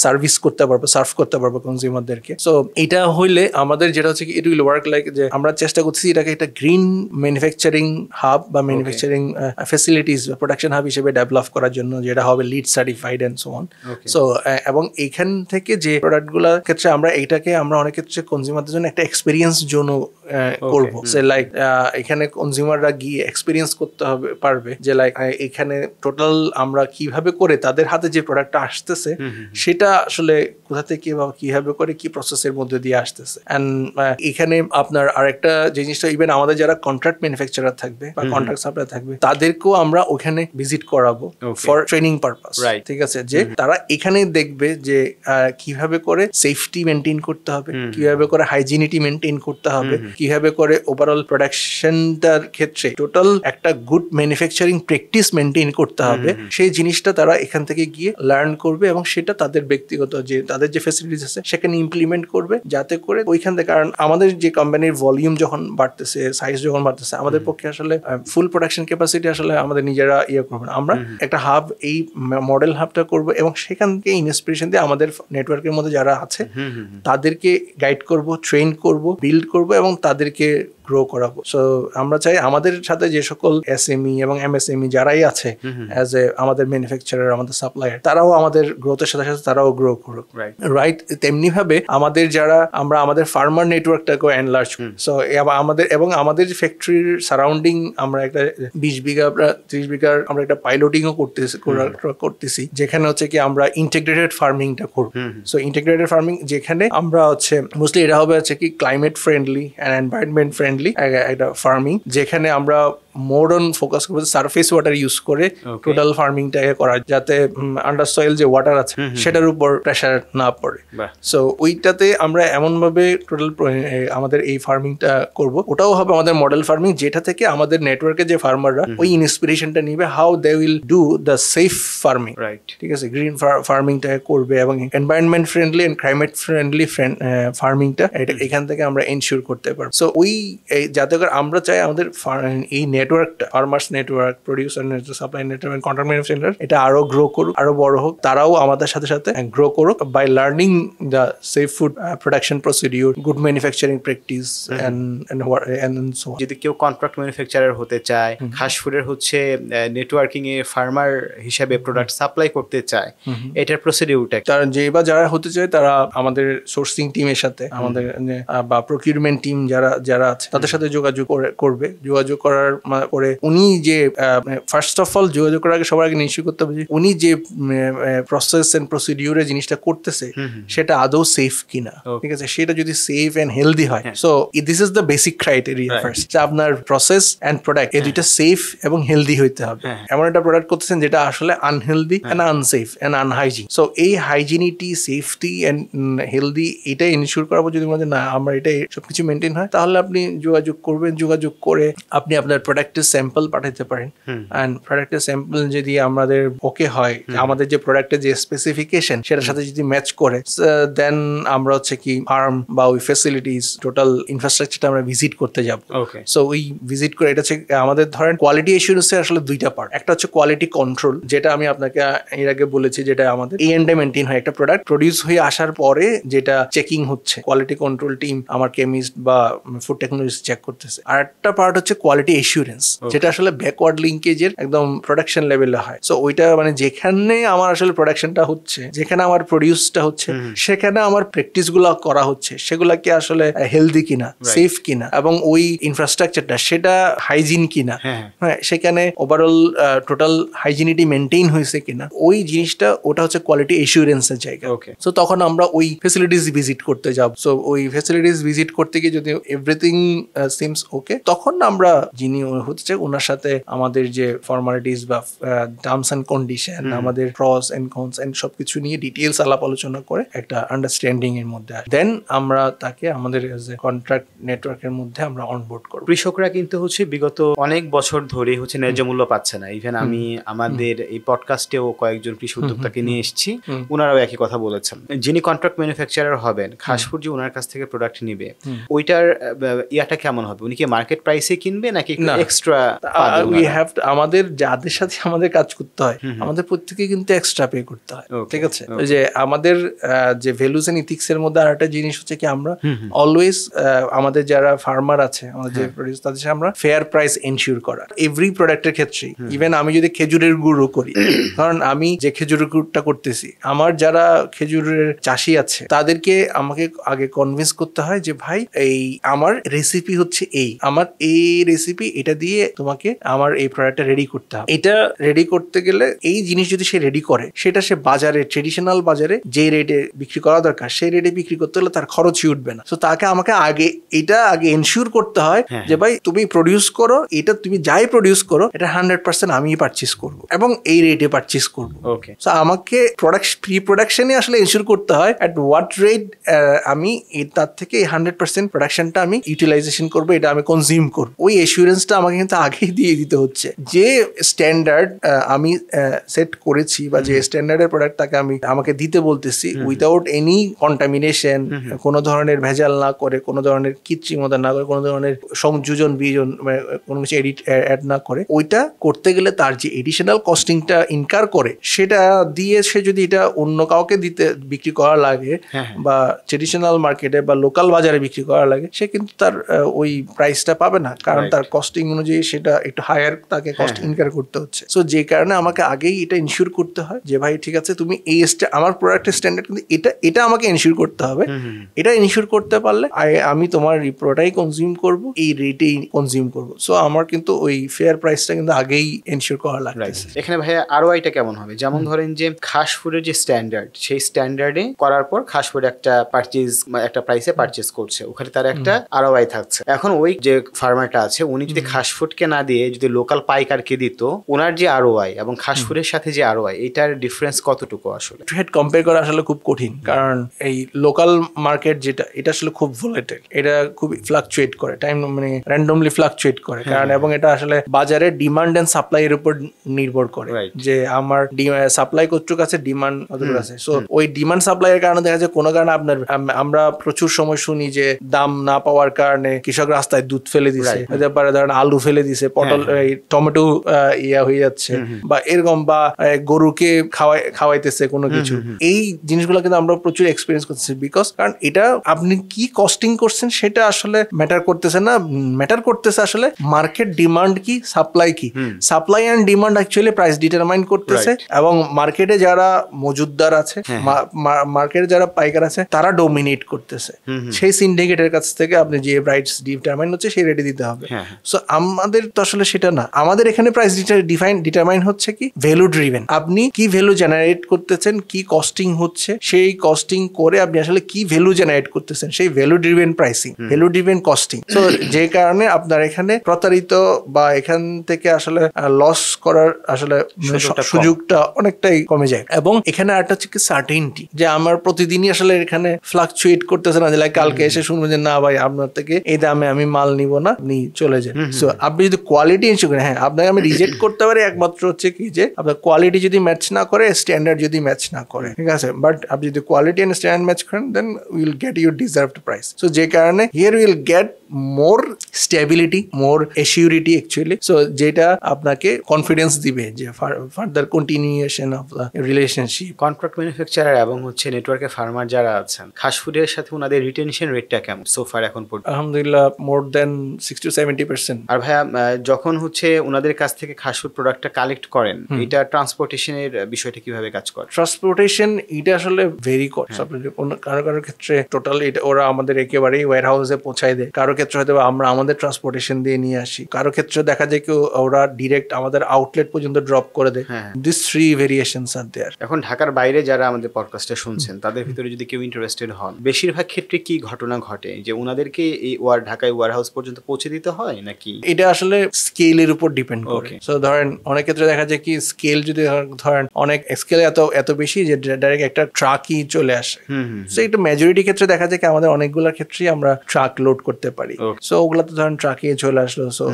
সার্ভিস করতে পারবো, সার্ভ করতে পারবো কনজিউমারদেরকে। সো এটা হইলে আমাদের যেটা হচ্ছে কি ইট উইল ওয়ার্ক লাইক, যে আমরা চেষ্টা করছি এটাকে একটা গ্রিন ম্যানুফ্যাকচারিং হাব বা ম্যানুফ্যাকচারিং ফ্যাসিলিটিস বা প্রোডাকশন হাব হিসেবে ডেভেলপ করার জন্য, যেটা হবে LEED certified and so on. So এবং এইখান থেকে যে প্রোডাক্টগুলোর ক্ষেত্রে আমরা এইটাকে আমরা অনেক ক্ষেত্রে কনজিউমারদের জন্য একটা এক্সপিরিয়েন্স জন্য করবো, যে লাইক এখানে কনজিউমাররা গিয়ে এক্সপিরিয়েন্স করতে হবে পারবে যে লাইক এখানে টোটাল আমরা কিভাবে করে তাদের হাতে যে প্রোডাক্টটা আসতেছে সেটা আসলে কোথা থেকে বা কিভাবে করে কি প্রসেসের মধ্যে দিয়ে আসতেছে। এন্ড এখানে আপনার আরেকটা জিনিসটা, ইভেন আমাদের যারা কন্ট্রাক্ট ম্যানুফ্যাকচারার থাকবে বা কন্ট্রাক্ট সাপ্লায়ার থাকবে তাদেরকেও আমরা ওখানে ভিজিট করাবো ফর ট্রেনিং পারপাস। ঠিক আছে, যে তারা এখানে দেখবে যে কিভাবে করে সেফটি মেনটেন করতে হবে, কিভাবে করে হাইজিনিটি মেনটেন করতে হবে, কিভাবে করে ওভারঅল প্রোডাকশনটার ক্ষেত্রে টোটাল একটা গুড ম্যানুফ্যাকচারিং প্র্যাকটিস মেনটেন করতে হবে, সেই জিনিসটা তারা এখান থেকে গিয়ে লার্ন করবে এবং সেটা তাদের ব্যক্তিগত যে তাদের যে ফ্যাসিলিটিস আছে সেখানে ইমপ্লিমেন্ট করবে, যাতে করে ওইখান থেকে, কারণ আমাদের যে কোম্পানির ভলিউম যখন বাড়তেছে, সাইজ যখন বাড়তেছে, আমাদের পক্ষে আসলে ফুল প্রোডাকশন ক্যাপাসিটি আসলে আমাদের নিজেরা করবো না, আমরা একটা হাব, এই মডেল হাবটা করবো এবং সেখান থেকে ইন্সপিরেশন দিয়ে আমাদের নেটওয়ার্কের মধ্যে যারা আছে তাদেরকে গাইড করব, ট্রেন করব, বিল্ড করব এবং তাদেরকে গ্রো করাবো। সো আমরা চাই আমাদের সাথে যে সকল এসএমই এবং এমএসএমই যারাই আছে অ্যাজ এ আমাদের ম্যানুফ্যাকচারার, আমাদের সাপ্লায়ার, তারাও আমাদের গ্রোথের সাথে সাথে তারাও গ্রো করুক, রাইট? তেমনি ভাবে আমাদের যারা আমরা আমাদের ফার্মার নেটওয়ার্কটাকেও এনলার্জ করি। সো আমাদের ফ্যাক্টরির সারাউন্ডিং আমরা একটা 20 বিঘা 30 বিঘার আমরা একটা পাইলটিংও করতেছি, যেখানে হচ্ছে কি আমরা ইন্টিগ্রেটেড ফার্মিংটা করব। সো ইন্টিগ্রেটেড ফার্মিং যেখানে আমরা হচ্ছে মোস্টলি এটা হবে হচ্ছে কি climate friendly and environment friendly একটা ফার্মিং, যেখানে আমরা মোর অন ফোকাস করবো সারফেস ওয়াটার ইউজ করে টোটাল ফার্মিংটাকে করা, যাতে আন্ডার সয়েল যে ওয়াটার আছে সেটার উপর প্রেশার না পড়ে। সো ওইটাতে আমরা এমন ভাবে টোটাল আমাদের এই ফার্মিংটা করব, ওটাও হবে আমাদের মডেল ফার্মিং, যেটা থেকে আমাদের নেটওয়ার্কে যে ফার্মাররা ওই ইন্সপিরেশনটা নিবে how they will do the safe farming, right? ঠিক আছে, গ্রিন ফার্মিংটা করবে এবং environment friendly and climate friendly ফার্মিংটা এখান থেকে আমরা এনশিওর করতে পারবো। সো ওই যাতে করে আমরা চাই আমাদের এই নেটওয়ার্কটা, farmers network, producer network, supply network, contract manufacturer, এটা আরো গ্রো করুক, আরো বড় হোক, তারাও আমাদের সাথে সাথে গ্রো করুক by learning the safe food production procedure, good manufacturing practice and so on. যদি কেউ কন্ট্রাক্ট ম্যানুফ্যাকচারার হতে চায়, ঘাস ফুডের হচ্ছে নেটওয়ার্কিং এ ফার্মার হিসেবে প্রোডাক্ট সাপ্লাই করতে চায়, এটার প্রসিডিউরটা তারা যারা হতে চায় তারা আমাদের সোর্সিং টিমের সাথে, আমাদের বা প্রকিউরমেন্ট টিম যারা আছে তাদের সাথে যোগাযোগ করবে। যোগাযোগ করার পরে উনি যে ফার্স্ট অফ অল যোগাযোগ করার আগে সবার আগে নিশ্চয় করতে হবে যে উনি যে প্রসেস এন্ড প্রসিডিউরে জিনিসটা করতেছে সেটা আদৌ সেফ কিনা। ঠিক আছে, সেটা যদি সেফ এন্ড হেলদি হয়, so this is the basic criteria first, যে আপনার প্রসেস এন্ড প্রোডাক্ট এই দুইটা সেফ এবং হেলদি হইতে হবে। এমন একটা প্রোডাক্ট করতেছেন যেটা আসলে unhealthy and unsafe and unhygiene. So এই হাইজিনিটি, সেফটি এন্ড হেলদি, এটা ইনশিওর করাবো। যদি মনে হয় না আমরা এটা সবকিছু মেনটেন হয়, তাহলে আপনি যোগাযোগ করবেন। যোগাযোগ করে আপনি আপনার প্রোডাক্টের স্যাম্পল পাঠাতে পারেন, এন্ড প্রোডাক্টের স্যাম্পল যদি আমাদের ওকে হয়, আমাদের যে প্রোডাক্টের যে স্পেসিফিকেশন সেটার সাথে যদি ম্যাচ করে, দেন আমরা হচ্ছে কি ফার্ম বা ওই ফ্যাসিলিটিস, টোটাল ইনফ্রাস্ট্রাকচারটা আমরা ভিজিট করতে যাব। সো ওই ভিজিট করে, এটা হচ্ছে আমাদের ধরেন কোয়ালিটি এসিউরেন্সের আসলে দুইটা পার্ট। একটা হচ্ছে কোয়ালিটি কন্ট্রোল, যেটা আমি আপনাকে এর আগে বলেছি, যেটা আমাদের A&M মেইনটেইন হয়। একটা প্রোডাক্ট প্রডিউস হয়ে আসার পরে যেটা চেকিং হচ্ছে, কোয়ালিটি কন্ট্রোল টিম, আমার কেমিস্ট বা ফুড টেকনোলজিস্ট চেক করতেছে। আর একটা পার্ট হচ্ছে কোয়ালিটি এসিউরেন্স, যেটা আসলে ব্যাকওয়ার্ড লিঙ্কেজের একদম প্রোডাকশন লেভেলে হয়। সো ওইটা মানে যেখানে আমার আসলে প্রোডাকশনটা হচ্ছে, যেখানে আমার প্রডিউসটা হচ্ছে, সেখানে আমার প্র্যাকটিস গুলা করা হচ্ছে, সেগুলা কি আসলে হেলদি কিনা, সেফ কিনা, এবং ওই ইনফ্রাস্ট্রাকচারটা সেটা হাইজিন কিনা, হ্যাঁ, সেখানে ওভারঅল টোটাল হাইজিনিটি মেনটেইন হয়েছে কিনা, ওই জিনিসটা, ওটা হচ্ছে কোয়ালিটি এসিউরেন্সের জায়গা। সো তখন আমরা ওই ফ্যাসিলিটিস ভিজিট করতে যাব। সো ওই ফ্যাসিলিটিস ভিজিট করতে গিয়ে যদি এভরিথিং সিমস ওকে, তখন আমরা যিনি হচ্ছে ওনার সাথে আমাদের যে ফর্মালিটিস বা টার্মস এন্ড কন্ডিশন, আমাদের প্রস এন্ড কনস এন্ড সবকিছু নিয়ে ডিটেইলস আলাপ আলোচনা করে একটা আন্ডারস্ট্যান্ডিং এর মধ্যে আসে। দেন আমরা তাকে আমাদের কন্ট্রাক্ট নেটওয়ার্কের মধ্যে আমরা অনবোর্ড করব। কৃষকরা কিন্তু হচ্ছে বিগত অনেক বছর ধরে হচ্ছে ন্যায্য মূল্য পাচ্ছে না। ইভেন আমি আমাদের এই পডকাস্টেও কয়েকজন কৃষি উদ্যোক্তাকে নিয়ে এসেছি, ওনারাও একই কথা বলেছেন। যিনি কন্ট্রাক্ট ম্যানুফ্যাকচারার হবেন, ঘাসফুড যে ওনার কাছ থেকে প্রোডাক্ট নিবে, ওইটার ইয়াটা কেমন হবে? উনি কি মার্কেট প্রাইসে কিনবে নাকি এক্সট্রা? আমাদের যাদের সাথে আমাদের কাজ করতে হয়, আমাদের প্রত্যেকে কিন্তু এক্সট্রা পে করতে হয়। ঠিক আছে, যে আমাদের যে ভ্যালুস এন্ড ইথিক্স এর মধ্যে আরেকটা জিনিস হচ্ছে কি, আমরা অলওয়েজ আমাদের যারা ফার্মার আছে, আমাদের যে প্রডিউস, তাদের সাথে আমরা ফেয়ার প্রাইস এনশিওর করা এভরি প্রোডাক্টের ক্ষেত্রে। ইভেন আমি যদি খেজুরের গুঁড়ো করি, কারণ আমি যে খেজুরের গুড়টা করতেছি, আমার যারা খেজুরের চাষি আছে তাদেরকে আমাকে আগে কনভিন্স করতে হয় যে ভাই, এই আমার রেসিপি হচ্ছে আমার এই রেসিপি, এটা দিয়ে তোমাকে আমার এই প্রোডাক্টটা রেডি করতে হবে। এটা রেডি করতে গেলে এই জিনিস যদি সে রেডি করে, সেটা সে বাজারে, ট্রেডিশনাল বাজারে যে রেটে বিক্রি করা দরকার, সেই রেটে বিক্রি করতে হলে তার খরচই উঠবে না। তো তাকে আমাকে আগে এনশিওর করতে হয় যে ভাই, তুমি প্রডিউস করো, এটা তুমি যাই প্রডিউস করো, এটা 100% আমিই পারচেস করবো এবং এই রেটে পারচেস করবো। তো আমাকে প্রি প্রোডাকশনে আসলে এনশিওর করতে হয় এট হোয়াট রেট আমি তার থেকে 100% প্রোডাকশনটা আমি ইউটিলাইজেশন করবো, এটা আমি কনজিউম করবো। ওই এসিউরেন্সটা আমাকে কিন্তু আগেই দিয়ে দিতে হচ্ছে। যে স্ট্যান্ডার্ড আমি সেট করেছি বা যে স্ট্যান্ডার্ডের প্রোডাক্ট তাকে আমাকে দিতে বলতেছি, উইদাউট এনি কন্টামিনেশন, কোনো ধরনের ভেজাল না করে, কোনো ধরনের কৃত্রিমতা না করে, কোনো ধরনের সংযোজন কোনো কিছু অ্যাড না করে, ওইটা করতে গেলে তার যে এডিশনাল কস্টিংটা ইনকার করে, সেটা দিয়ে সে যদি এটা অন্য কাউকে বিক্রি করা লাগে বা ট্রেডিশনাল মার্কেটে বা লোকাল বাজারে বিক্রি করা লাগে, সে কিন্তু তার ওই প্রাইসটা পাবে না, কারণ তার কস্টিং অনুযায়ী সেটা একটু হায়ার তাকে কস্ট ইনকার করতে হচ্ছে। সো যে কারণে আমাকে আগেই এটা ইনশিওর করতে হয় যে ভাই ঠিক আছে, তুমি এই আমার প্রোডাক্টের স্ট্যান্ডার্ড কিন্তু এটা আমাকে ইনশিওর করতে হবে। এটা ইনশিওর করতে পারলে আমি তোমার প্রোডাক্টই কনজিউম করব, এই রেটেই কনজিউম করব। সো আমার কিন্তু ওই ফেয়ার প্রাইসটা কিন্তু আগেই এনশিওর করা লাগছে। এখানে ভাইয়া আরওআইটা কেমন হবে? যেমন ধরেন যে ঘাস ফুডের যে স্ট্যান্ডার্ড, সেই স্ট্যান্ডার্ডে করার পর ঘাস ফুড একটা প্রাইসে পারচেজ করছে, ওখানে তার একটা আরওআই থাকছে। এখন ওই যে ফার্মারটা আছে, উনি যদি ঘাস ঘাসফুটকে না দিয়ে যদি লোকাল পাইকারকে দিত, ওনার যে আরওআই এবং ঘাসফুটের সাথে যে আরওআই, এটার ডিফারেন্স কতটুকু আসলে? হেড কম্পেয়ার করা আসলে খুব কঠিন, কারণ এই লোকাল মার্কেট যেটা, এটা আসলে খুব ভোলেটাইল, এটা খুব ফ্লাকচুয়েট করে, টাইম মানে র্যান্ডমলি ফ্লাকচুয়েট করে, কারণ এবং এটা আসলে বাজারে ডিমান্ড এন্ড সাপ্লাই এর উপর নির্ভর করে, যে আমার সাপ্লাই কতটুকু আছে, ডিমান্ড কতটুকু আছে। সো ওই ডিমান্ড সাপ্লাই এর কারণে দেখা যায় কোনো কারণে আপনার, আমরা প্রচুর সময় শুনি যে দাম না পাওয়ার কারণে কৃষক রাস্তায় দুধ ফেলে দিছে, ধরেন আলু ফেলে দিছে, পটল টমেটো ইয়া হয়ে যাচ্ছে, বা এরকম, বা গরুকে খাওয়াইতেছে কোনো কিছু। এই জিনিসগুলো কিন্তু আমরা প্রচুর এক্সপিরিয়েন্স করতেছি, বিকজ কারণ এটা আপনি কি কস্টিং করছেন সেটা আসলে ম্যাটার করতেছে না, ম্যাটার করতেছে আসলে মার্কেট ডিমান্ড কি, সাপ্লাই কি। Supply and demand actually price determine করতেছে, এবং মার্কেটে যারা মজুদদার আছে, মার্কেটে যারা পাইকার আছে, তারা ডোমিনেট করতেছে। সেই সিন্ডিকেটের কাছ থেকে আপনি যে প্রাইস ডিটারমাইন হচ্ছে সেই রেটে দিতে হবে। সো আমাদের তো আসলে সেটা না, আমাদের এখানে প্রাইস ডিটারমাইন হচ্ছে কি ভ্যালু ড্রিভেন। আপনি কি ভ্যালু জেনারেট করতেছেন, কি কস্টিং হচ্ছে, সেই কস্টিং করে আপনি আসলে কি ভ্যালু জেনারেট করতেছেন, সেই value driven pricing, value driven costing. So যে কারণে আপনার এখানে প্রতারিত বা এখান থেকে আসলে লস করার আসলে সুযোগটা অনেকটাই কমে যায়। এবং এখানে আরেকটা হচ্ছে কি সার্টেনটি, যে আমার প্রতিদিনই আসলে এখানে ফ্লাকচুয়েট করতেছে না, যে কালকে এসে শুনবো যে না ভাই আপনার থেকে এই দামে আমি মাল নিব না, আপনি চলে যান। সো আপনি যদি কোয়ালিটি ইনশিওর করেন, হ্যাঁ আপনাকে আমি রিজেক্ট করতে পারি একমাত্র হচ্ছে কি যে আপনার কোয়ালিটি যদি ম্যাচ না করে, স্ট্যান্ডার্ড যদি ম্যাচ না করে, ঠিক আছে, বাট আপনি যদি কোয়ালিটি এন্ড স্ট্যান্ডার্ড ম্যাচ করেন, then will get your deserved price. So যে কারণে here will get more stability, more assurity actually. So যেটা আপনাকে কনফিডেন্স দিবে যে further continuation of the relationship. Contract manufacturer এবং হচ্ছে নেটওয়ার্কে ফার্মার যারা আছেন, ঘাসফুটের সাথে ওনাদের রিটেনশন রেটটা কেমন সোফার এখন পর্যন্ত? আলহামদুলিল্লাহ মোর দেন 60-70%। আর ভাইয়া যখন হচ্ছে ওনাদের কাছ থেকে ঘাসফুট প্রোডাক্টটা কালেক্ট করেন, এটা ট্রান্সপোর্টেশনের বিষয়টা কিভাবে কাজ করে? ট্রান্সপোর্টেশন এটা আসলে ভেরি কস্ট। কারো কারো ক্ষেত্রে টোটাল এটা ওরা আমাদের একেবারেই ওয়্যার হাউসে পৌঁছায় দেয়, কারো ক্ষেত্রে হয়তো আমরা আমাদের ট্রান্সপোর্টেশন দিয়ে নিয়ে আসি, কারো ক্ষেত্রে দেখা যায় কি ওরা ডিরেক্ট আমাদের আউটলেট পর্যন্ত ড্রপ করে দেয়। দিস থ্রি ভেরিয়েশনস আর দেয়ার। এখন ঢাকার বাইরে যারা আমাদের পডকাস্টে শুনছেন, তাদের ভিতরে যদি কেউ ইন্টারেস্টেড হন, বেশিরভাগ ক্ষেত্রে কি ঘটনা ঘটে যে ওনাদেরকে এই ঢাকায় ওয়্যার হাউস পর্যন্ত পৌঁছে দিতে হয় নাকি? এটা আসলে স্কেলের উপর ডিপেন্ড করে। সো ধরেন অনেক ক্ষেত্রে দেখা যায় কি স্কেল যদি ধরেন অনেক স্কেল এত বেশি যে ডাইরেক্ট একটা ট্রাকই চলে আসে। সো এটা মেজরিটি ক্ষেত্রে দেখা যায় কি আমাদের অনেকগুলোর ক্ষেত্রেই আমরা ট্রাক লোড করতে পারি। সো ওগুলা তো ধরেন ট্রাকে চলে আসলো, সো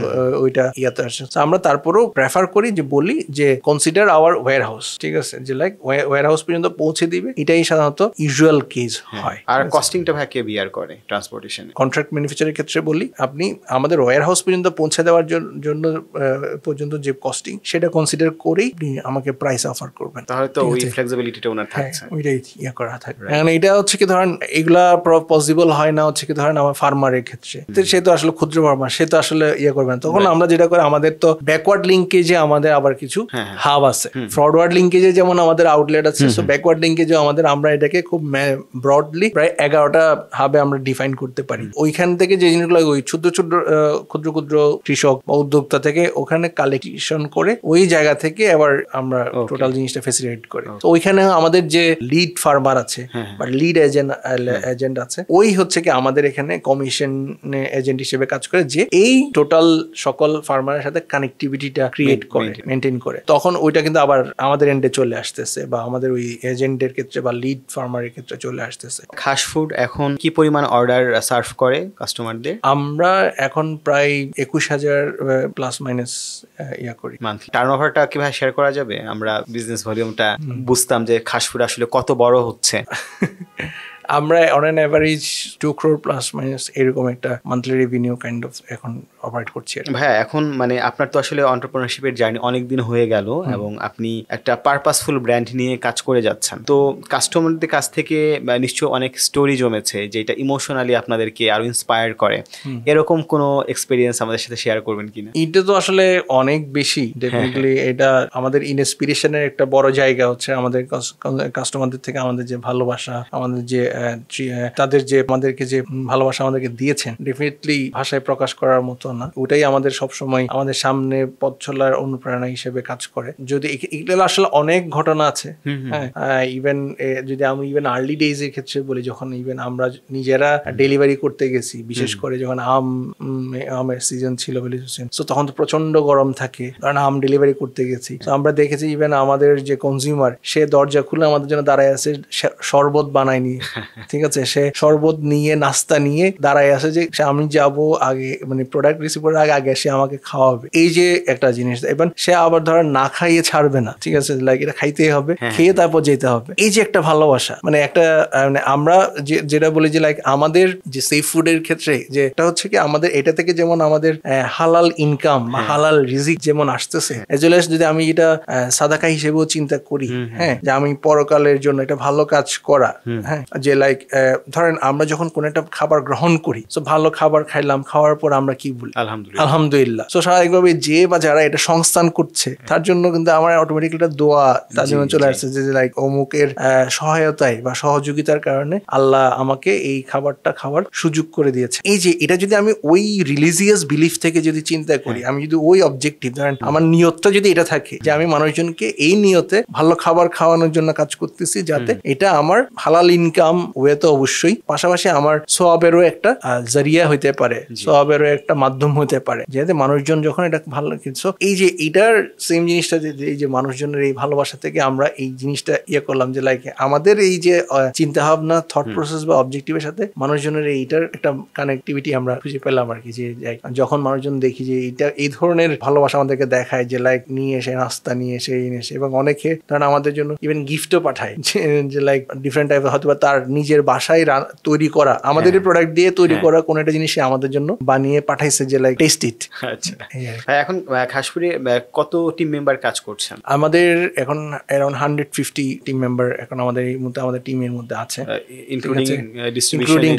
ওইটা ইয়াতে আসে। আমরা তারপরেও প্রেফার করি যে বলি যে কনসিডার আওয়ার ওয়্যার হাউস, ঠিক আছে, যে লাইক ওয়্যার হাউস পর্যন্ত পৌঁছে দিবে, এটাই সাধারণত ইউজুয়াল কেস হয়। আর কস্টিংটা ভাই কে বিয়ার করে ট্রান্সপোর্টেশনে? কন্ট্রাক্ট ম্যানুফ্যাকচারের ক্ষেত্রে বলি, আপনি আমাদের ওয়্যার হাউস পর্যন্ত পৌঁছে দেওয়ার জন্য পর্যন্ত যে কস্টিং, সেটা কনসিডার করেই আপনি আমাকে প্রাইস অফার করবেন। তাহলে তো ওই ফ্লেক্সিবিলিটিটা ওনার থাকছে, ওইটাই ইয়া করা থাকে। কারণ এটা হচ্ছে কি ধরেন এগুলা পসিবল হয় না হচ্ছে কি ধরেন আমার ফার্মারের ক্ষেত্রে, সে তো আসলে ক্ষুদ্র ফার্মার, সে তো আসলে ইয়ে করবেন। তখন আমরা যেটা করে, আমাদের তো ব্যাকওয়ার্ড লিঙ্কেজে আমাদের আবার কিছু হাব আছে, ফরওয়ার্ড লিঙ্কেজে যেমন আমাদের আউটলেট আছে, সো ব্যাকওয়ার্ড লিঙ্কেজে আমাদের, আমরা এটাকে খুব ব্রডলি প্রায় 11টা হাবে আমরা ডিফাইন করতে পারি। ওইখান থেকে যে জিনিসগুলো ওই ক্ষুদ্র কৃষক বা উদ্যোক্তা থেকে ওখানে কালেকশন করে ওই জায়গা থেকে আবার আমরা টোটাল জিনিসটা ফেসিলিটেট করি। তো ওইখানে আমাদের যে লিড ফার্মার আছে বা লিড এজেন্ট আছে, ওই হচ্ছে কি আমাদের এখানে কমিশন এজেন্ট হিসেবে কাজ করে, যে এই টোটাল সকল ফার্মারের সাথে কানেক্টিভিটিটা ক্রিয়েট করে, মেনটেন করে। তখন ওইটা কিন্তু আবার আমাদের এন্ডে চলে আসতেছে, বা আমাদের ওই এজেন্টের ক্ষেত্রে বা লিড ফার্মারের ক্ষেত্রে চলে আসতেছে। ঘাসফুট এখন কি পরিমাণ অর্ডার সার্ভ করে কাস্টমারদের? আমরা এখন প্রায় 21,000 প্লাস মাইনাস ইয়া করি মান্থলি। টার্নওভারটা কি ভাই শেয়ার করা যাবে? আমরা বিজনেস ভলিউমটা বুঝতাম যে ঘাসফুট আসলে কত বড় হচ্ছে। আমরা on an average 2 crore plus minus এরকম একটা মান্থলি রেভিনিউ কাইন্ড অফ এখন অপারেট করছি। ভাইয়া এখন মানে আপনার তো আসলে এন্টারপ্রেনারশিপের জার্নি অনেক দিন হয়ে গেল, এবং আপনি একটা পারপাসফুল ব্র্যান্ড নিয়ে কাজ করে যাচ্ছেন। তো কাস্টমারদের কাছ থেকে নিশ্চয়ই অনেক স্টোরি জমেছে যেটা ইমোশনালি আপনাদেরকে আরো ইন্সপায়ার করে। এরকম কোনো এক্সপেরিয়েন্স আমাদের সাথে শেয়ার করবেন কিনা? এটা তো আসলে অনেক বেশি ডেফিনেটলি। এটা আমাদের ইনস্পিরেশনের একটা বড় জায়গা হচ্ছে আমাদের কাস্টমারদের থেকে আমাদের যে ভালোবাসা, আমাদের যে তাদের যে আমাদের আমাদেরকে যে ভালোবাসা আমাদেরকে দিয়েছেন ডেফিনেটলি ভাষায় প্রকাশ করার মতো না। ওটাই আমাদের সবসময় আমাদের সামনে পথ চলার অনুপ্রেরণা হিসেবে কাজ করে। যদি এগুলো আসলে অনেক ঘটনা আছে, হ্যাঁ, ইভেন যদি আমি ইভেন আর্লি ডেজ এর ক্ষেত্রে বলি, যখন ইভেন আমরা নিজেরা ডেলিভারি করতে গেছি, বিশেষ করে যখন আমের সিজন ছিল তো তখন তো প্রচন্ড গরম থাকে, কারণ আম ডেলিভারি করতে গেছি। তো আমরা দেখেছি ইভেন আমাদের যে কনজিউমার সে দরজা খুলে আমাদের জন্য দাঁড়ায় আছে, শরবত বানায়নি, ঠিক আছে, সে শরবত নিয়ে নাস্তা নিয়ে দাঁড়ায় আছে যে আমি যাব আগে, মানে প্রোডাক্ট রিসিভ করার আগে সে আমাকে খাওয়াবে। এই যে একটা জিনিস, এবং সে আবার ধর না খাইয়ে ছাড়বে না, ঠিক আছে, লাইক এটা খাইতেই হবে, খেয়ে তারপর যেতে হবে। এই যে একটা ভালোবাসা, মানে একটা মানে আমরা যেটা বলি যে লাইক আমাদের যে সি ফুডের ক্ষেত্রে যে এটা হচ্ছে কি আমাদের এটা থেকে যেমন আমাদের হালাল ইনকাম বা হালাল রিজিক যেমন আসতেছে, এজ ওয়েল এজ যদি আমি এটা সাদাকা হিসেবেও চিন্তা করি, হ্যাঁ, যে আমি পরকালের জন্য এটা ভালো কাজ করা, হ্যাঁ, যে লাইক ধরেন আমরা যখন কোন একটা খাবার গ্রহণ করি, তো ভালো খাবার খাইলাম, খাওয়ার পর আমরা কি বলি? আলহামদুলিল্লাহ। তো স্বাভাবিকভাবে যে বা যারা এটা সংস্থান করছে তার জন্য কিন্তু আমার অটোমেটিক্যালি একটা দোয়া তার জন্য চলে আসছে যে লাইক অমুকের সহায়তায় বা সহযোগিতার কারণে আল্লাহ আমাকে এই খাবারটা খাওয়ার সুযোগ করে দিয়েছে। এই যে এটা যদি আমি ওই রিলিজিয়াস বিলিফ থেকে যদি চিন্তা করি, আমি যদি ওই অবজেক্টিভ, ধরেন আমার নিয়তটা যদি এটা থাকে যে আমি মানুষজনকে এই নিয়তে ভালো খাবার খাওয়ানোর জন্য কাজ করতেছি, যাতে এটা আমার হালাল ইনকাম ওয়ে তো অবশ্যই, পাশাপাশি আমার সওয়াবেরও একটা জারিয়া হইতে পারে, সওয়াবেরও একটা মাধ্যম হতে পারে, যাতে মানুষজন যখন এটা ভালো কিছু, এই যে এটার সেম জিনিসটা যে এই যে মানুষজনের এই ভালোবাসা থেকে আমরা এই জিনিসটা করলাম যে লাইক আমাদের এই যে চিন্তা ভাবনা, থট প্রসেস বা অবজেক্টিভের সাথে মানুষজনের এইটার একটা কানেক্টিভিটি আমরা খুঁজে পেলাম আর কি। যে যখন মানুষজন দেখি যে এইটা এই ধরনের ভালোবাসা আমাদেরকে দেখায়, যে লাইক নিয়ে এসে নাস্তা নিয়ে এসে এবং অনেকে ধরেন আমাদের জন্য ইভেন গিফটও পাঠায়, যে লাইক ডিফারেন্ট টাইপের হয়তো বা তার নিজের বাসায় তৈরি করা, আমাদের প্রোডাক্ট দিয়ে তৈরি করা কোন একটা জিনিস আমাদের জন্য বানিয়ে পাঠাইছে, যে লাইক টেস্ট ইট। আচ্ছা, এখন খাসপুরে কত টিম মেম্বার কাজ করছেন? আমাদের এখন অ্যারাউন্ড 150 টিম মেম্বার এখন আমাদের এই মুহূর্তে আমাদের টিমের মধ্যে আছে, ইনক্লুডিং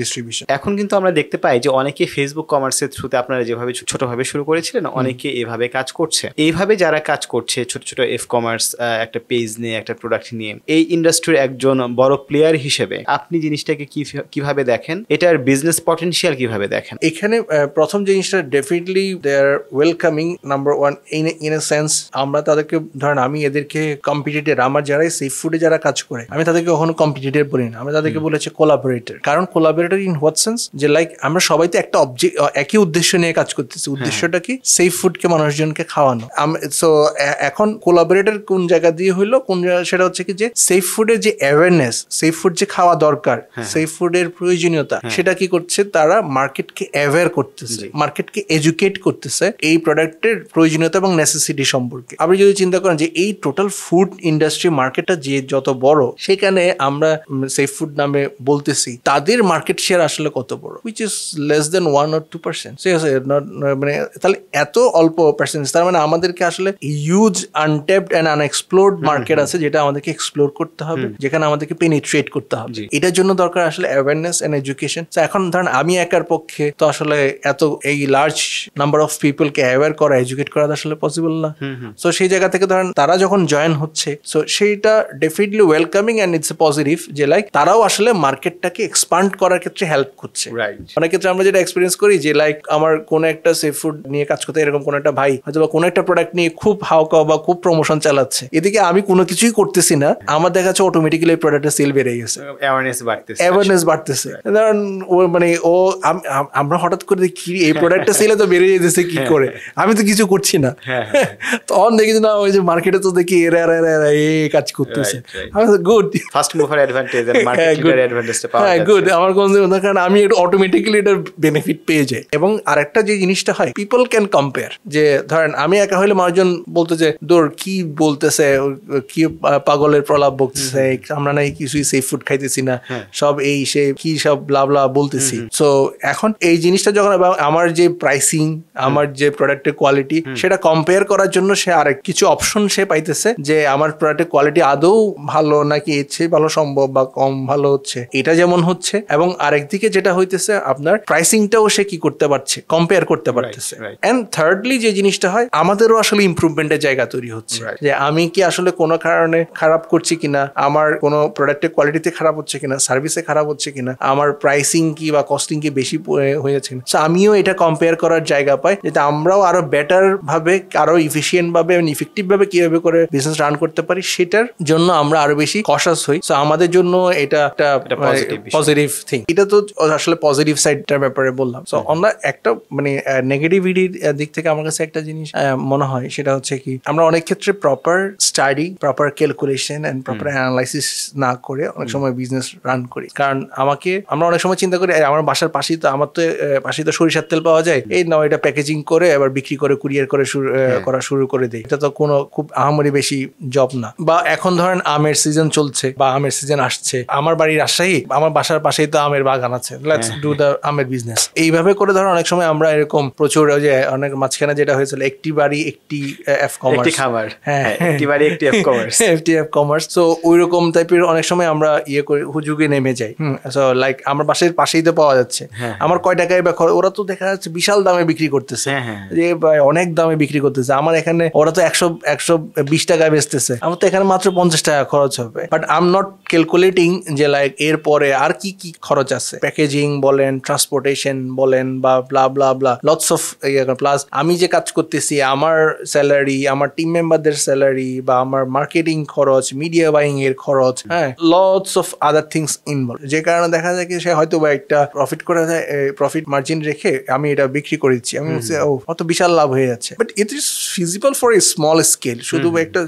ডিস্ট্রিবিউশন। এখন কিন্তু আমরা দেখতে পাই যে অনেকে ফেসবুক কমার্সের থ্রুতে আপনারা যেভাবে ছোটভাবে শুরু করেছিলেন, অনেকে এভাবে কাজ করছে। এইভাবে যারা কাজ করছে ছোট ছোট এফ কমার্স একটা পেজ নিয়ে, একটা প্রোডাক্ট নিয়ে, এই ইন্ডাস্ট্রির একজন বড় প্লেয়ার হিসেবে আপনি জিনিসটাকে কিভাবে দেখেন? এটার বিজনেস পটেনশিয়াল কিভাবে দেখেন? এখানে প্রথম জিনিসটা definitely they are welcoming, number one in a sense. আমরা তাদেরকে ধরেন আমি এদেরকে কম্পিটিটর, আমার যারা সি ফুডে যারা কাজ করে আমি তাদেরকে কখনো কম্পিটিটর বলি না, আমি তাদেরকে বলেছি কোলাবোরেটর। কারণ কোলাবোরেটর ইন হোয়াট সেন্স, যে লাইক আমরা সবাই তো একটা একই উদ্দেশ্য নিয়ে কাজ করতেছি। উদ্দেশ্যটা কি? সেফ ফুডকে মানুষজনকে খাওয়ানো। সো এখন কোলাবোরেটর কোন জায়গা দিয়ে হইলো, কোন জায়গা, সেটা হচ্ছে কি যে সেফ ফুডের যে অ্যাওয়ারনেস, সেফ ফুড যে খাওয়া দরকার, সেফ ফুডের প্রয়োজনীয়তা, সেটা কি করছে, তারা মার্কেটকে অ্যাওয়্যার করতেছে, মার্কেটকে এডুকেট করতেছে এই প্রোডাক্টের প্রয়োজনীয়তা এবং নেসেসিটি সম্পর্কে। আপনি যদি চিন্তা করেন যে এই টোটাল ফুড ইন্ডাস্ট্রি মার্কেটটা যে যত বড়, সেখানে আমরা সেফ ফুড নামে বলতেছি, তাদের মার্কেট শেয়ার আসলে কত বড়, which is less than 1 or 2%। ঠিক আছে, মানে তাহলে এত অল্প পার্সেন্টেজ, তার মানে আমাদেরকে আসলে হিউজ আনট্যাপড এন্ড আনএক্সপ্লোরড মার্কেট আছে, যেটা আমাদেরকে এক্সপ্লোর করতে হবে, যেখানে আমাদেরকে পেনিট্রেট করতে হবে। এটার জন্য দরকার আসলে অ্যাওয়ারনেস এন্ড এডুকেশন। এখন ধরেন আমি একার পক্ষে তো আসলে এত এই লার্জ নাম্বার অফ পিপলকে অ্যাওয়্যার করা, এডুকেট করা আসলে পসিবল না। সো সেই জায়গা থেকে ধরেন তারা যখন জয়েন হচ্ছে, সো সেইটা definitely welcoming and it's a positive, যে লাইক তারাও আসলে মার্কেটটাকে এক্সপান্ড করার ক্ষেত্রে হেল্প করছে। অনেক ক্ষেত্রে আমরা যেটা এক্সপিরিয়েন্স করি, যে লাইক আমার কোন একটা সেফ ফুড নিয়ে কাজ করতে এরকম কোন একটা ভাই হয়তো বা কোন একটা প্রোডাক্ট নিয়ে খুব হাওকা বা খুব প্রমোশন চালাচ্ছে, এদিকে আমি কোনো কিছুই করতেছি না, আমার দেখা যাচ্ছে অটোমেটিক্যালি এই প্রোডাক্টের সেল বেড়ে গেছে, অ্যাওয়ারনেস বাড়তেছে। ধরেন ও মানে ও আমরা হঠাৎ করে দেখি এই প্রোডাক্টটা সেলে তো বেড়ে যেতেছে কি করে, আমি তো কিছু করছি না। তখন দেখি না ওই যে মার্কেটে তো দেখি এরা এই কাজ করতেছে, good, first mover advantage and market leader অ্যাডভান্টেজটা পাওয়া যাচ্ছে, গুড। আমার কোন কারণ আমি এটা অটোমেটিক্যালি এটার বেনিফিট পেয়ে যাই। এবং আরেকটা যে জিনিসটা হয়, পিপল ক্যান কম্পেয়ার, যে ধরেন আমি একা হইলে মানুষজন বলতে যে দূর কি বলতেছে, কি পাগলের প্রলাপ বকতেছে, আমরা নাই কিছুই সেফ ফুড খাইতেছি না, সব এই সে কি সব ব্লা বলতেছি। সো এখন এই জিনিসটা যখন আমার যে প্রাইসিং, আমার যে প্রোডাক্টের কোয়ালিটি, সেটা কম্পেয়ার করার জন্য সে আরেক কিছু অপশন সে পাইতেছে, যে আমার প্রোডাক্টের কোয়ালিটি আদৌ ভালো নাকি এর চেয়ে ভালো সম্ভব বা কম ভালো হচ্ছে, এটা যেমন হচ্ছে। এবং আরেকদিকে যেটা হইতেছে আপনার প্রাইসিংটাও সে কি করতে পারছে, কম্পেয়ার করতে পারতেছে। এন্ড থার্ডলি যে জিনিসটা হয়, আমাদেরও আসলে ইমপ্রুভমেন্টের জায়গা তৈরি হচ্ছে, যে আমি কি আসলে কোনো কারণে খারাপ করছি কিনা, আমার কোনো প্রোডাক্টের কোয়ালিটিতে খারাপ হচ্ছে কিনা, সার্ভিসে খারাপ হচ্ছে কিনা, আমার প্রাইসিং কি বা কস্টিং কি বেশি হয়ে যাচ্ছে কিনা। সো আমিও এটা কম্পেয়ার করার জায়গা পাই, যাতে আমরাও আরো বেটার ভাবে, আরো ইফিসিয়েন্ট ভাবে এবং ইফেক্টিভ ভাবে কিভাবে করে বিজনেস রান করতে পারি, সেটার জন্য আমরা আরো বেশি কশাস হই। সো আমাদের জন্য এটা একটা পজিটিভ থিং। এটা তো আসলে পজিটিভ সাইডটার ব্যাপারে বললাম। সো আমরা একটা মানে নেগেটিভিটির দিক থেকে আমার কাছে একটা জিনিস মনে হয়, সেটা হচ্ছে কি আমরা অনেক ক্ষেত্রে proper study, proper calculation and proper analysis না করে অনেক সময় বিজনেস রান করি। কারণ আমরা অনেক সময় চিন্তা করি আমার বাসার পাশেই তো, আমার তো পাশেই তো সরিষার তেল পাওয়া যায়, এই নাও এটা প্যাকেজিং করে এবার বিক্রি করে কুরিয়ার করে করা শুরু করে দেয়। এটা তো কোনো খুব আহামরি বেশি জব না। বা এখন ধরেন আমের সিজন চলছে বা আমের সিজন আসছে, আমার বাড়ি রাজশাহী, আমার বাসার পাশেই তো আমের বাগান আছে, লেটস ডু দ্য আমের বিজনেস। এইভাবে করে ধরেন অনেক সময় আমরা এরকম প্রচুর, যে অনেক মাঝখানে যেটা হয়েছিল একটি বাড়ি একটি এফ কমার্স, এফটিএফ কমার্স। সো ওইরকম টাইপের অনেক সময় আমরা করে হুজুগে নেমে যাই। সো লাইক আমার বাসার পাশেই তো পাওয়া যাচ্ছে, আমার কয় টাকায় বা ওরা তো দেখা যাচ্ছে বিশাল দামে বিক্রি করতেছে, যে অনেক দামে বিক্রি করতেছে। আমার এখানে ওরা তো 120 টাকায় বেচতেছে, আমার তো এখানে মাত্র 50 টাকা খরচ হবে। But I am not calculating যে লাইক এরপরে আর কি কি খরচ আছে, প্যাকেজিং বলেন, ট্রান্সপোর্টেশন বলেন, বা ব্লা ব্লা ব্লা, লটস অফ। প্লাস আমি যে কাজ করতেছি, আমার স্যালারি, আমার টিম মেম্বারদের স্যালারি, বা আমার মার্কেটিং খরচ, মিডিয়া বাইং এর খরচ, lots of other things involve. যে কারণে দেখা যায় কি সে হয়তো বা একটা প্রফিট করে দেয়, প্রফিট মার্জিন রেখে আমি এটা বিক্রি করে দিচ্ছি, আমি অত বিশাল লাভ হয়ে যাচ্ছে। But it is feasible for a small scale. শুধু একটা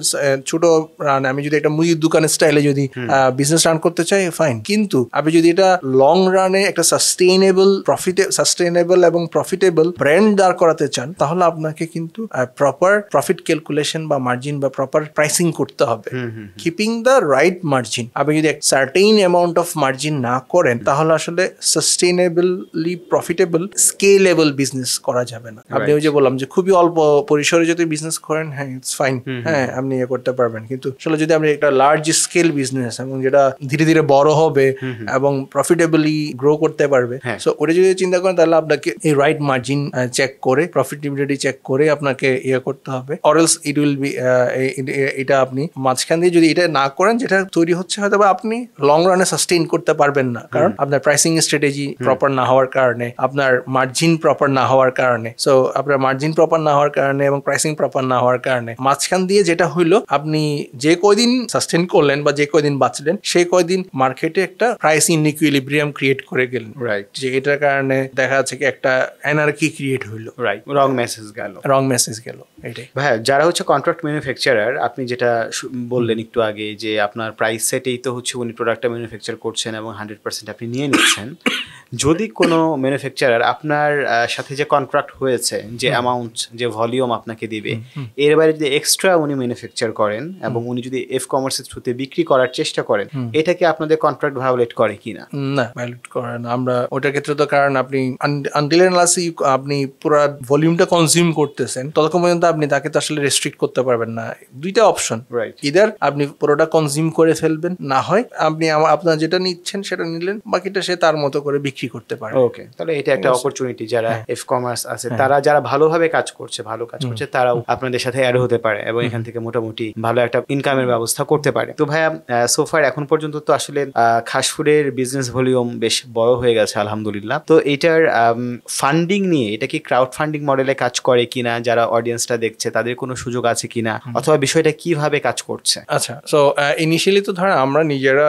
ছোট রান, আমি যদি একটা মুদির দোকানের স্টাইলে যদি বিজনেস রান করতে চাই, ফাইন। কিন্তু আপনি যদি এটা লং রানে একটা সাস্টেইনেবল এবং প্রফিটেবল ব্র্যান্ড দাঁড় করাতে চান, তাহলে আপনাকে কিন্তু প্রপার প্রফিট ক্যালকুলেশন বা মার্জিন বা প্রপার প্রাইসিং করতে হবে, কিপিং দ্য রাইট মার্জিন। আপনি যদি এক সার্টেইন অ্যামাউন্ট অফ মার্জিন না করেন, তাহলে আসলে সাস্টেইনেবলি প্রফিটেবল স্কেলেবল বিজনেস করা যাবে না। আপনি ওই যে বললাম যে খুবই অল্প পরিসরে যদি বিজনেস করেন, হ্যাঁ ইটস ফাইন, হ্যাঁ আপনি ইয়ে করতে পারবেন। কিন্তু আসলে যদি আপনি একটা লার্জ স্কেল বিজনেস এবং যেটা ধীরে ধীরে বড় হবে এবং প্রফিটেবলি গ্রো করতে পারবে, সো ওটা যদি চিন্তা করেন, তাহলে আপনাকে এই রাইট মার্জিন চেক করে, প্রফিটেবিলিটি চেক করে আপনাকে ইয়ে করতে হবে। Or else it will be, এটা আপনি মাঝখান দিয়ে যদি এটা না করেন, যেটা তৈরি হচ্ছে হয়তো বা আপনি লং রানে সাস্টেইন করতে পারবেন না। কারণ আপনার প্রাইসিং স্ট্র্যাটেজি প্রপার না হওয়ার কারণে, আপনার মার্জিন প্রপার না হওয়ার কারণে, সো আপনার মার্জিন প্রপার না হওয়ার কারণে এবং প্রাইসিং প্রপার না হওয়ার কারণে মাঝখান দিয়ে যেটা হইলো, আপনি যে কয়দিন সাস্টেইন করলেন বা যে কয়দিন বাঁচলেন, সেই কয়দিন মার্কেটে একটা প্রাইস ইনইকুইলিব্রিয়াম ক্রিয়েট করে গেলেন। রাইট, যে এটার কারণে দেখা যাচ্ছে কি একটা এনার্কি ক্রিয়েট হইলো। রাইট, রং মেসেজ গেল। এটাই ভাই, যারা হচ্ছে কন্ট্রাক্ট ম্যানুফ্যাকচারার, আপনি যেটা বললেন একটু আগে যে আপনার প্রাইস সেটেই তো হচ্ছে উনি প্রোডাক্টটা ম্যানুফ্যাকচার করছেন এবং 100% আপনি নিয়ে নিচ্ছেন। যদি কোনো ম্যানুফ্যাকচারার আপনার সাথে যে কন্ট্রাক্ট হয়েছে, যে অ্যামাউন্ট, যে ভলিউম আপনাকে দিবে, এর বাইরে যদি এক্সট্রা উনি ম্যানুফ্যাকচার করেন এবং উনি যদি এফ কমার্সের থ্রুতে বিক্রি করার চেষ্টা করেন, এটা কি আপনাদের কন্ট্রাক্ট ভায়োলেট করে কিনা? না, ভায়োলেট করে না। আমরা ওটার ক্ষেত্রে তো, কারণ আপনি আনটিল আনলেস আপনি পুরো ভলিউমটা কনজিউম করতেছেন, ততক্ষণ পর্যন্ত আপনি তাকে তো আসলে রেস্ট্রিক্ট করতে পারবেন না। দুইটা অপশন, ইদার আপনি পুরোটা কনজিউম করে ফেলবেন, না হয় আপনি আপনার যেটা নিচ্ছেন সেটা নিলেন, বাকিটা সে তার মতো করে বিক্রি করতে পারে। ওকে, তাহলে এটা একটা অপরচুনিটি। যারা এফ কমার্স আছে, তারা যারা ভালোভাবে কাজ করছে, তারাও আপনাদের সাথে অ্যাড হতে পারে এবং এখান থেকে মোটামুটি ভালো একটা ইনকামের ব্যবস্থা করতে পারে। তো ভাইয়া, সোফার এখন পর্যন্ত তো আসলে খাসফুডের বিজনেস ভলিউম বেশ বড় হয়ে গেছে আলহামদুলিল্লাহ। তো এটার ফান্ডিং নিয়ে, এটা কি ক্রাউড ফান্ডিং মডেলে কাজ করে কিনা, যারা অডিয়েন্সটা দেখছে তাদের কোনো সুযোগ আছে কিনা, অথবা বিষয়টা কিভাবে কাজ করছে? আচ্ছা, সো ইনিশিয়ালি তো ধরেন আমরা নিজেরা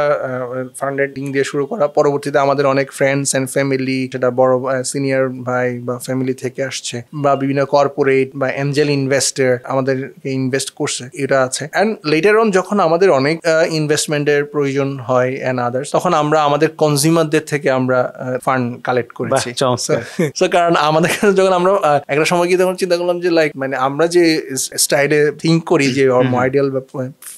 ফান্ডিং দিয়ে শুরু করা, পরবর্তীতে আমাদের অনেক ফ্রেন্ডস এন্ড ফ্যামিলি, সেটা বড় সিনিয়র ভাই বা ফ্যামিলি থেকে আসছে, বা বিভিন্ন কর্পোরেট বা এঞ্জেল ইনভেস্টর আমাদেরকে ইনভেস্ট করছে, এটা আছে। অ্যান্ড লেটার অন যখন আমাদের অনেক ইনভেস্টমেন্টের প্রয়োজন হয় অ্যান্ড আদার্স, তখন আমরা আমাদের কনজিউমারদের থেকে আমরা ফান্ড কালেক্ট করেছি। সো কারণ আমাদের কাছে যখন আমরা একটা সময় গিয়ে তখন চিন্তা করলাম যে লাইক, মানে আমরা যে স্টাইলে থিঙ্ক করি, যে আইডিয়াল বা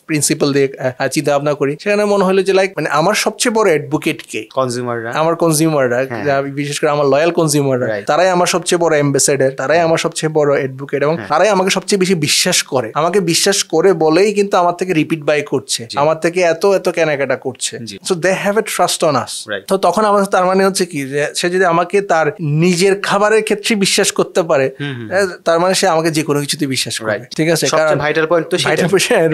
প্রিন্সিপাল দিয়ে চিন্তা ভাবনা করি, সেখানে মনে হলো যে লাইক, মানে আমার সবচেয়ে বড় অ্যাডভোকেট কে? আমার কনজিউমাররা, বিশেষ করে আমার লয়াল কনজিউমাররা, তারাই আমার সবচেয়ে বড় অ্যাম্বাসেডর, তারাই আমার সবচেয়ে বড় অ্যাডভোকেট, এবং তারাই আমাকে সবচেয়ে বেশি বিশ্বাস করে। আমাকে বিশ্বাস করে বলেই কিন্তু আমার থেকে রিপিট বাই করছে, আমার থেকে এত কেনাকাটা করছে। So they have a trust on us. তো তখন আমাদের, তার মানে হচ্ছে কি, যে সে যদি আমাকে তার নিজের খাবারের ক্ষেত্রে বিশ্বাস করতে পারে, তার মানে সে আমাকে যে কোনো কিছুতে বিশ্বাস করে। ঠিক আছে, কারণ ভাইটাল পয়েন্ট তো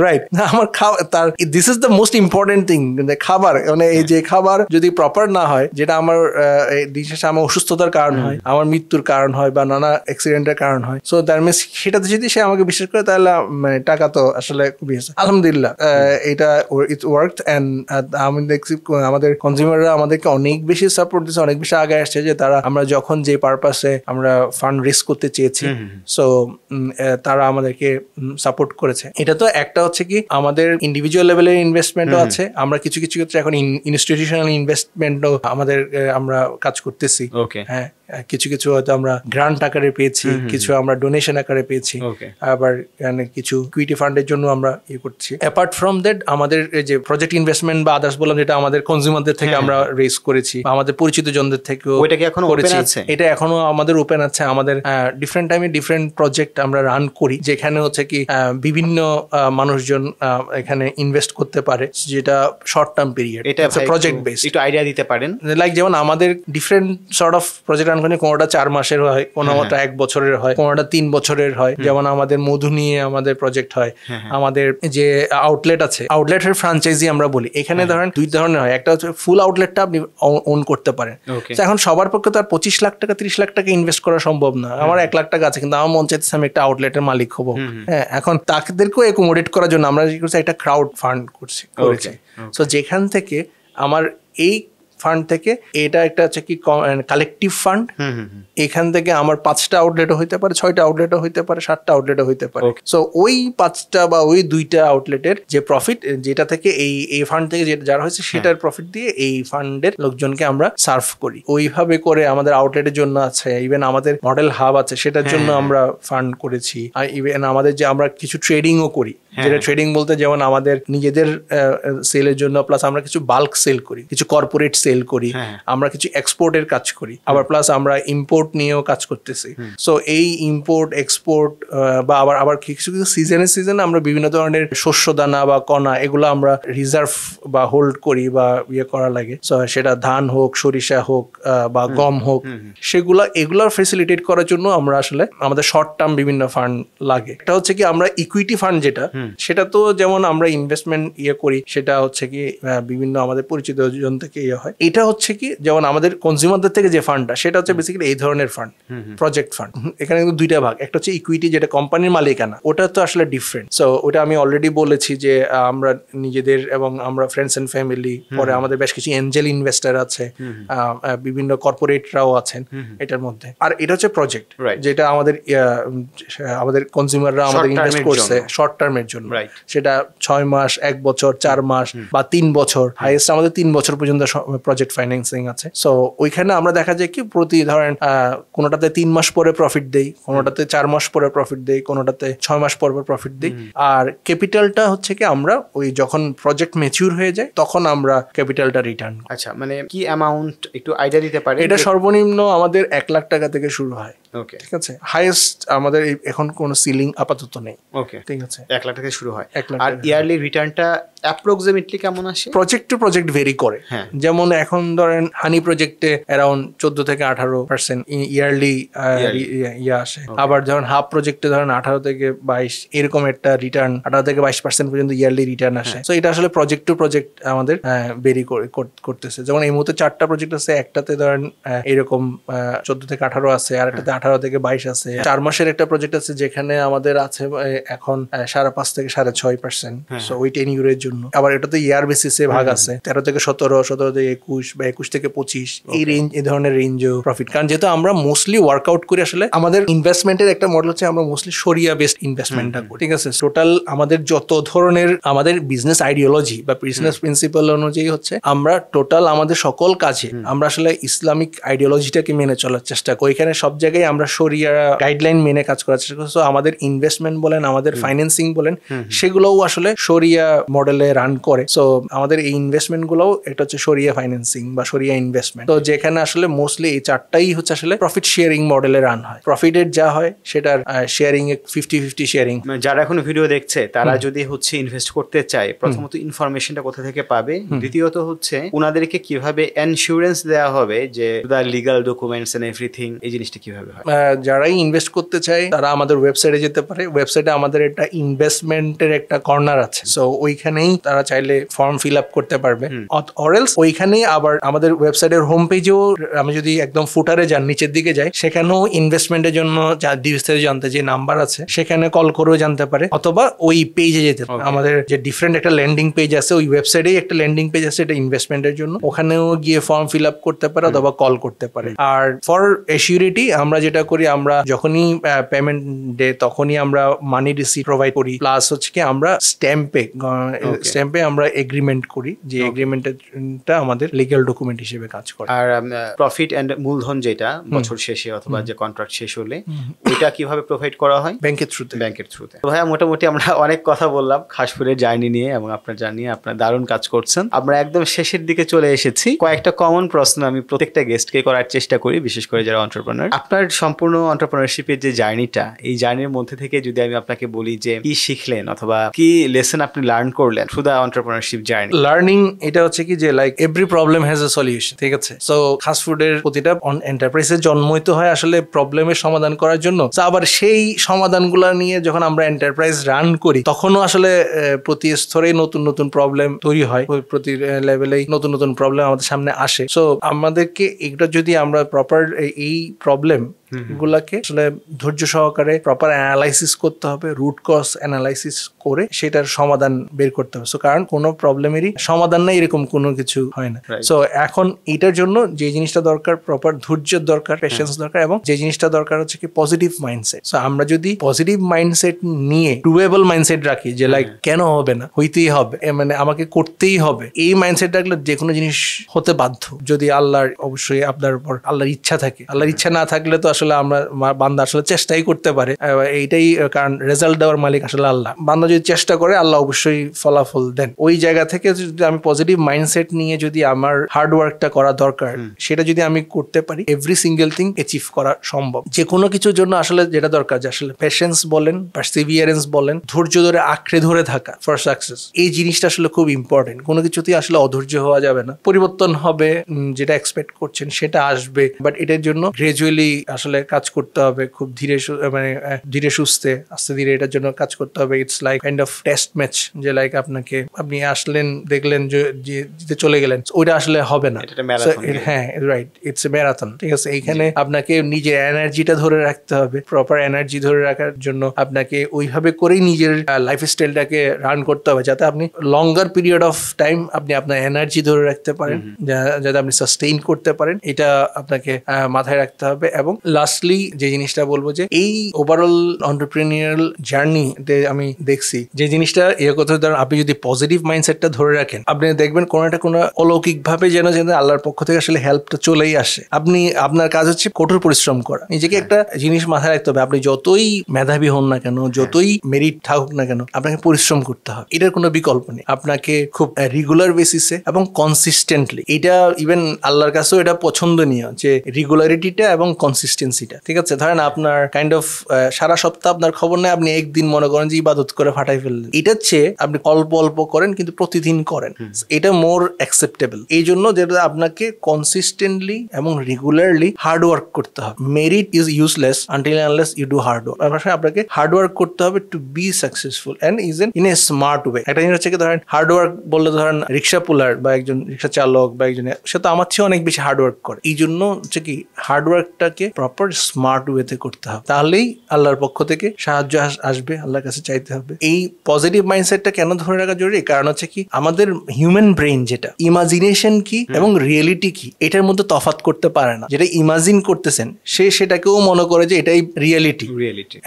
রাইট। আমার তার this is the most important thing, খাবার, মানে এই যে খাবার যদি প্রপার না হয়, যেটা আমার দিন শেষে আমার অসুস্থতার কারণ হয়, আমার মৃত্যুর কারণ হয় বা নানা অ্যাক্সিডেন্টের কারণ হয়, সো দ্যাট মিনস সেটাতে যদি সে আমাকে বিশ্বাস করে তাহলে মানে টাকা তো আসলে খুবই আলহামদুলিল্লাহ এটা ইট ওয়ার্কড। এন্ড আমি দেখছি আমাদের কনজিউমাররা আমাদেরকে অনেক বেশি সাপোর্ট দিচ্ছে, অনেক বেশি আগে আসছে, যে তারা আমরা যখন যে পারপাসে আমরা ফান্ড রেজ করতে চেয়েছি, সো তারা আমাদেরকে সাপোর্ট করেছে। এটা তো একটা হচ্ছে কি আমাদের ইন্ডিভিজুয়াল লেভেলের ইনভেস্টমেন্টও আছে, আমরা কিছু কিছু ক্ষেত্রে এখন ইনস্টিটিউশনাল ইনভেস্টমেন্টও আমরা কাজ করতেছি। হ্যাঁ, কিছু কিছু হয়তো আমরা গ্রান্ট আকারে পেয়েছি, কিছু আমরা ডোনেশন আকারে পেয়েছি, আবার কিছু ইকুইটি ফান্ডের জন্য আমরা ইয়ে করছি। অ্যাপার্ট ফ্রম দ্যাট আমাদের যে প্রজেক্ট ইনভেস্টমেন্ট বা আদার্স বললাম, যেটা আমাদের কনজিউমারদের থেকে আমরা রেজ করেছি, আমাদের পরিচিত জনদের থেকেও করেছি, এটা এখনো আমাদের ওপেন আছে। আমাদের ডিফারেন্ট টাইমে ডিফারেন্ট প্রজেক্ট আমরা রান করি, যেখানে হচ্ছে কি বিভিন্ন মানুষজন এখানে ইনভেস্ট করতে পারে, যেটা short term period, project based. একটু আইডিয়া দিতে পারেন? লাইক যেমন আমাদের different sort of project run করি, কোনোটা 4 মাসের হয়, কোনোটা 1 বছরের হয়, কোনোটা 3 বছরের হয়। যেমন আমাদের মধু নিয়ে আমাদের প্রজেক্ট হয়, আমাদের যে আউটলেট আছে, আউটলেটের ফ্র্যাঞ্চাইজি আমরা বলি, এখানে ধরেন 2 ধরনের হয়। একটা হচ্ছে ফুল আউটলেটটা আপনি ওন করতে পারেন। এখন সবার পক্ষে তো আর 25 লাখ টাকা 30 লাখ টাকা ইনভেস্ট করা সম্ভব না। আমার 1 লাখ টাকা আছে, কিন্তু আমার মন চাইতেছে আমি একটা আউটলেটের মালিক হবো। হ্যাঁ, এখন তাদেরকেও অ্যাকোমোডেট করার জন্য আমরা কি করছি, একটা ক্রাউড ফান্ড করেছি। সো যেখান থেকে আমার এই ফান্ড থেকে, এটা একটা হচ্ছে কি কালেকটিভ ফান্ড, এখান থেকে আমার 5টা আউটলেটও হইতে পারে, 6টা আউটলেটও হইতে পারে, 7টা আউটলেটও হইতে পারে। সো ওই 5টা বা ওই 2টা আউটলেটের যে প্রফিট, যেটা থেকে এই ফান্ড থেকে যারা হয়েছে সেটার প্রফিট দিয়ে এই ফান্ডের লোকজনকে আমরা সার্ভ করি। ওইভাবে করে আমাদের আউটলেটের জন্য আছে, ইভেন আমাদের মডেল হাব আছে, সেটার জন্য আমরা ফান্ড করেছি। আর ইভেন আমাদের যে আমরা কিছু ট্রেডিংও করি, যেটা ট্রেডিং বলতে যেমন আমাদের নিজেদের সেলের জন্য, প্লাস আমরা কিছু বাল্ক সেল করি, কিছু কর্পোরেট সেল করি, আমরা কিছু এক্সপোর্টের কাজ করি, আবার প্লাস আমরা ইম্পোর্ট নিয়েও কাজ করতেছি। সো এই ইম্পোর্ট এক্সপোর্ট বা আবার কিছু কিছু সিজনে আমরা বিভিন্ন ধরনের শস্য দানা বা কণা, এগুলো আমরা রিজার্ভ বা হোল্ড করি বা ইয়ে করা লাগে। সো সেটা ধান হোক, সরিষা হোক বা গম হোক, এগুলার ফেসিলিটেট করার জন্য আমরা আসলে আমাদের শর্ট টার্ম বিভিন্ন ফান্ড লাগে। এটা হচ্ছে কি আমরা ইকুইটি ফান্ড যেটা, সেটা তো যেমন আমরা ইনভেস্টমেন্ট ইয়ে করি, সেটা হচ্ছে কি বিভিন্ন আমাদের পরিচিত জন থেকে ইয়ে হয়। এটা হচ্ছে কি যেমন আমাদের কনজিউমারদের থেকে যে ফান্ডটা, সেটা হচ্ছে বেসিক্যালি এই ধরনের ফান্ড, প্রজেক্ট ফান্ড। এখানে কিন্তু 2টা ভাগ, একটা হচ্ছে ইকুইটি, যেটা কোম্পানির মালিকানা, ওটা তো আসলে ডিফারেন্ট। সো ওটা আমি অলরেডি বলেছি যে আমরা নিজেদের এবং আমরা ফ্রেন্ডস এন্ড ফ্যামিলি, পরে আমাদের বেশ কিছু এঞ্জেল ইনভেস্টর আছে, বিভিন্ন কর্পোরেটরাও আছেন এটার মধ্যে। আর এটা হচ্ছে প্রজেক্ট, যেটা আমাদের কনজিউমাররা আমাদের ইনভেস্ট করছে শর্ট টার্মের জন্য, সেটা 6 মাস, 1 বছর, 4 মাস বা 3 বছর, হাইয়েস্ট আমাদের 3 বছর পর্যন্ত প্রজেক্ট ফাইন্যান্সিং আছে। সো ওইখানে আমরা দেখা যায় কি প্রতি ধরেন কোনোটাতে 3 মাস পরে প্রফিট দেই, কোনোটাতে 4 মাস পরে প্রফিট দেই, কোনোটাতে 6 মাস পর প্রফিট দেই। আর ক্যাপিটালটা হচ্ছে কি আমরা ওই যখন প্রজেক্ট ম্যাচিউর হয়ে যায় তখন আমরা ক্যাপিটালটা রিটার্ন। আচ্ছা, মানে কি অ্যামাউন্ট একটু আইডিয়া দিতে পারেন? এটা সর্বনিম্ন আমাদের 1 লাখ টাকা থেকে শুরু হয়। ওকে, ঠিক আছে। হাইয়েস্ট আমাদের এখন কোনো সিলিং আপাতত নেই। ওকে, ঠিক আছে, 1 লাখ থেকে শুরু হয়। আর ইয়ারলি রিটার্নটা অ্যাপ্রক্সিমেটলি কেমন আসে? প্রজেক্ট টু প্রজেক্ট ভেরি করে। যেমন এখন ধরেন হানি প্রজেক্টে অ্যারাউন্ড 14 থেকে 18% ইয়ারলি ইয়ে আসে। আবার ধরেন হাফ প্রজেক্টে ধরেন 18 থেকে 22 এরকম একটা রিটার্ন, 18 থেকে 22% পর্যন্ত ইয়ারলি রিটার্ন আসে। তো এটা আসলে প্রজেক্ট টু প্রজেক্ট আমাদের ভেরি করতেছে। যেমন এই মুহূর্তে 4টা প্রজেক্ট আছে, একটাতে ধরেন এরকম 14 থেকে 18 আছে, আর একটাতে 18 থেকে 22 আছে। 4 মাসের একটা প্রজেক্ট আছে যেখানে আমাদের আছে এখন 5.5 থেকে 6.5%। সো ওই 10 ইউরোর জন্য। আবার এটাতে ইয়ার বেসিসে ভাগ আছে, 13 থেকে 17, 17 থেকে 21 বা 21 থেকে 25, এই রেঞ্জ, এই ধরনের রেঞ্জও প্রফিট। কারণ যেহেতু আমরা মোস্টলি ওয়ার্কআউট করি, আসলে আমাদের ইনভেস্টমেন্টের একটা মডেল হচ্ছে আমরা মোস্টলি শরিয়া বেসড ইনভেস্টমেন্টটা করি, ঠিক আছে। টোটাল আমাদের যত ধরনের আমাদের বিজনেস আইডিওলজি বা বিজনেস প্রিন্সিপাল অনুযায়ী হচ্ছে আমরা টোটাল আমাদের সকল কাজে আমরা আসলে ইসলামিক আইডিওলজিটাকে মেনে চলার চেষ্টা করি। ওইখানে সব জায়গায় আমরা শরিয়া গাইডলাইন মেনে কাজ করার চেষ্টা করি। সো আমাদের ইনভেস্টমেন্ট বলেন, আমাদের ফাইন্যান্সিং বলেন, সেগুলোও আসলে শরিয়া মডেলে রান করে। সো আমাদের এই ইনভেস্টমেন্ট গুলোও এটা হচ্ছে শরিয়া ফাইন্যান্সিং বা শরিয়া ইনভেস্টমেন্ট। তো যেখানে আসলে মোস্টলি এই 4টাই হচ্ছে আসলে প্রফিট শেয়ারিং মডেলে রান হয়। প্রফিটের যা হয় সেটার শেয়ারিং 50-50 শেয়ারিং। যারা এখন ভিডিও দেখছে তারা যদি হচ্ছে ইনভেস্ট করতে চায়, প্রথমত ইনফরমেশনটা কোথা থেকে পাবে, দ্বিতীয়ত হচ্ছে ওনাদেরকে কিভাবে ইন্স্যুরেন্স দেওয়া হবে, যে লিগাল ডকুমেন্টস এন্ড এভরিথিং, এই জিনিসটা কিভাবে হবে? হয়? যারাই ইনভেস্ট করতে চায় তারা আমাদের ওয়েবসাইটে যেতে পারে। ওয়েবসাইটে আমাদের একটা ইনভেস্টমেন্টের একটা কর্নার আছে, সো ওইখানেই তারা চাইলে ফর্ম ফিল আপ করতে পারবে। অরেলস ওইখানেই আবার আমাদের ওয়েবসাইটের হোম পেজেও আমি যদি একদম ফুটারে যান, নিচের দিকে যাই, সেখানেও ইনভেস্টমেন্টের জন্য বিস্তারিত জানতে যে নাম্বার আছে সেখানে কল করেও জানতে পারে, অথবা ওই পেজে যেতে পারে। আমাদের যে ডিফারেন্ট একটা ল্যান্ডিং পেজ আছে, ওই ওয়েবসাইটেই একটা ল্যান্ডিং পেজ আছে এটা ইনভেস্টমেন্টের জন্য, ওখানেও গিয়ে ফর্ম ফিল আপ করতে পারে অথবা কল করতে পারে। আর ফর এসিউরিটি আমরা যেটা করি, আমরা যখনই পেমেন্ট ডে তখনই আমরা মানি রিসিপ্ট প্রোভাইড করি, প্লাস হচ্ছে কি আমরা স্ট্যাম্পে আমরা এগ্রিমেন্ট করি, যে এগ্রিমেন্টটা আমাদের লিগ্যাল ডকুমেন্ট হিসেবে কাজ করে। আর প্রফিট এন্ড মূলধন যেটা বছর শেষে অথবা যে কন্ট্রাক্ট শেষ হলে ওইটা কিভাবে প্রোভাইড করা হয়? ব্যাংকের থ্রুতে। ভাইয়া মোটামুটি আমরা অনেক কথা বললাম খাসপুরের জার্নি নিয়ে এবং আপনার জার্নি, আপনার দারুণ কাজ করছেন। আমরা একদম শেষের দিকে চলে এসেছি। কয়েকটা কমন প্রশ্ন আমি প্রত্যেকটা গেস্টকে করার চেষ্টা করি, বিশেষ করে যারা এন্টারপ্রেনার। আপনার সম্পূর্ণ এন্টারপ্রেনারশিপের যে জার্নিটা, এই জার্নির মধ্যে থেকে যদি আমি আপনাকে বলি যে কি শিখলেন অথবা কি লেসন আপনি লার্ন করলেন through the entrepreneurship journey? Learning এটা হচ্ছে কি যে like every problem has a solution, ঠিক আছে? সো ফাস্টফুডের প্রতিটা এন্টারপ্রাইজে জন্মই তো হয় আসলে প্রবলেমের সমাধান করার জন্য। আবার সেই সমাধানগুলো নিয়ে যখন আমরা এন্টারপ্রাইজ রান করি, তখনও আসলে প্রতি স্তরে নতুন নতুন প্রবলেম তৈরি হয়, প্রতি লেভেলেই নতুন নতুন প্রবলেম আমাদের সামনে আসে। সো আমাদেরকে এগুলো যদি আমরা প্রপার এই প্রবলেম গুলাকে আসলে ধৈর্য সহকারে প্রপার অ্যানালাইসিস করতে হবে, রুট কজ অ্যানালাইসিস করে সেটার সমাধান বের করতে হবে। সো কারণ কোনো প্রবলেমেরই সমাধান নাই এরকম কোনো কিছু হয় না। সো এখন এটার জন্য যে জিনিসটা দরকার, প্রপার ধৈর্যের দরকার, পেশেন্স দরকার, এবং যে জিনিসটা দরকার হচ্ছে কি পজিটিভ মাইন্ডসেট। সো আমরা যদি পজিটিভ মাইন্ডসেট নিয়ে ডুয়েবল মাইন্ডসেট রাখি, যে লাইক কেন হবে না, হইতেই হবে, মানে আমাকে করতেই হবে, এই মাইন্ডসেট রাখলে যে কোনো জিনিস হতে বাধ্য, যদি আল্লাহর অবশ্যই আপনার উপর আল্লাহর ইচ্ছা থাকে। আল্লাহর ইচ্ছা না থাকলে তো আসলে আমরা বান্দা আসলে চেষ্টাই করতে পারে, এইটাই কারণ রেজাল্ট দেওয়ার মালিক আসলে আল্লাহ। বান্দা যদি চেষ্টা করে আল্লাহ অবশ্যই ফলাফল দেন। ওই জায়গা থেকে যদি আমি পজিটিভ মাইন্ডসেট নিয়ে যদি আমার হার্ড ওয়ার্কটা করা দরকার সেটা যদি আমি করতে পারি, এভরি সিঙ্গেল থিং অ্যাচিভ করা সম্ভব। যে কোনো কিছুর জন্য আসলে যেটা দরকার, যে আসলে পেশেন্স বলেন, পারসিভিয়ারেন্স বলেন, ধৈর্য ধরে আঁকড়ে ধরে থাকা ফর সাকসেস, এই জিনিসটা আসলে খুব ইম্পর্টেন্ট। কোনো কিছুতেই আসলে অধৈর্য হওয়া যাবে না। পরিবর্তন হবে, যেটা এক্সপেক্ট করছেন সেটা আসবে, বাট এটার জন্য গ্রাজুয়ালি আসলে কাজ করতে হবে, খুব ধীরে সুস্থে আস্তে ধীরে এটার জন্য কাজ করতে হবে। It's like kind of test match, যে লাইক আপনি আসলেন, দেখলেন যে চলে গেলেন, ওইটা আসলে হবে না। হ্যাঁ, রাইট, ইটস এ ম্যারাথন, ঠিক আছে? এইখানে আপনাকে নিজের এনার্জিটা ধরে রাখতে হবে। প্রপার এনার্জি ধরে রাখার জন্য আপনাকে ওইভাবে করেই নিজের লাইফ স্টাইলটাকে রান করতে হবে, যাতে আপনি লঙ্গার পিরিয়ড অফ টাইম আপনি আপনার এনার্জি ধরে রাখতে পারেন, যাতে আপনি সাস্টেইন করতে পারেন। এটা আপনাকে মাথায় রাখতে হবে। এবং লাস্টলি যে জিনিসটা বলবো, যে এই ওভারঅল এন্টারপ্রেনিউরিয়াল জার্নিতে আমি দেখছি যে জিনিসটা কথা, ধরেন আপনি যদি পজিটিভ মাইন্ডসেটটা ধরে রাখেন, আপনি দেখবেন কোনো অলৌকিক ভাবে যেন আল্লাহর পক্ষ থেকে আসলে হেল্পটা চলেই আসে। আপনার কাজ হচ্ছে কঠোর পরিশ্রম করা। নিজেকে একটা জিনিস মাথায় রাখতে হবে, আপনি যতই মেধাবী হন না কেন, যতই মেরিট থাকুক না কেন, আপনাকে পরিশ্রম করতে হবে। এটার কোনো বিকল্প নেই। আপনাকে খুব রেগুলার বেসিসে এবং কনসিস্টেন্টলি, এটা ইভেন আল্লাহর কাছেও এটা পছন্দনীয়, যে রেগুলারিটিটা এবং কনসিস্টেন্সিটা, ঠিক আছে? ধরেন আপনার কাইন্ড অফ সারা সপ্তাহ আপনার খবর নেই, আপনি একদিন মনে করেন যে ইবাদত করে ফাটাই ফেললেন, এটার চেয়ে আপনি অল্প অল্প করেন কিন্তু প্রতিদিন করেন, এটা মোর অ্যাকসেপ্টেবল। এই জন্য যেটা আপনাকে কনসিস্টেন্টলি এবং রেগুলারলি হার্ড ওয়ার্ক করতে হবে। Merit is useless until unless you do hard work. আপনাকে হার্ড ওয়ার্ক করতে হবে to be successful and in a smart way. একটা জিনিস হচ্ছে কি, ধরেন হার্ড ওয়ার্ক বললে, ধরেন রিক্সা পুলার বা একজন রিক্সা চালক বা একজন, সে তো আমার চেয়ে অনেক বেশি হার্ড ওয়ার্ক করে। এই জন্য হচ্ছে কি, হার্ড ওয়ার্কটাকে প্রপার স্মার্ট ওয়েতে করতে হবে, তাহলেই আল্লাহর পক্ষ থেকে সাহায্য আসবে। আল্লাহর কাছে চাইতে হবে। এই পজিটিভ মাইন্ডসেটটা কেন ধরে রাখা জরুরি? কারণ হচ্ছে কি, আমাদের হিউম্যান ব্রেইন যেটা ইমাজিনেশন কি এবং রিয়েলিটি কি, এটার মধ্যে তফাৎ করতে পারে না। যেটা ইমাজিন করতেছেন সেটাকেও মনে করে যে এটাই রিয়েলিটি।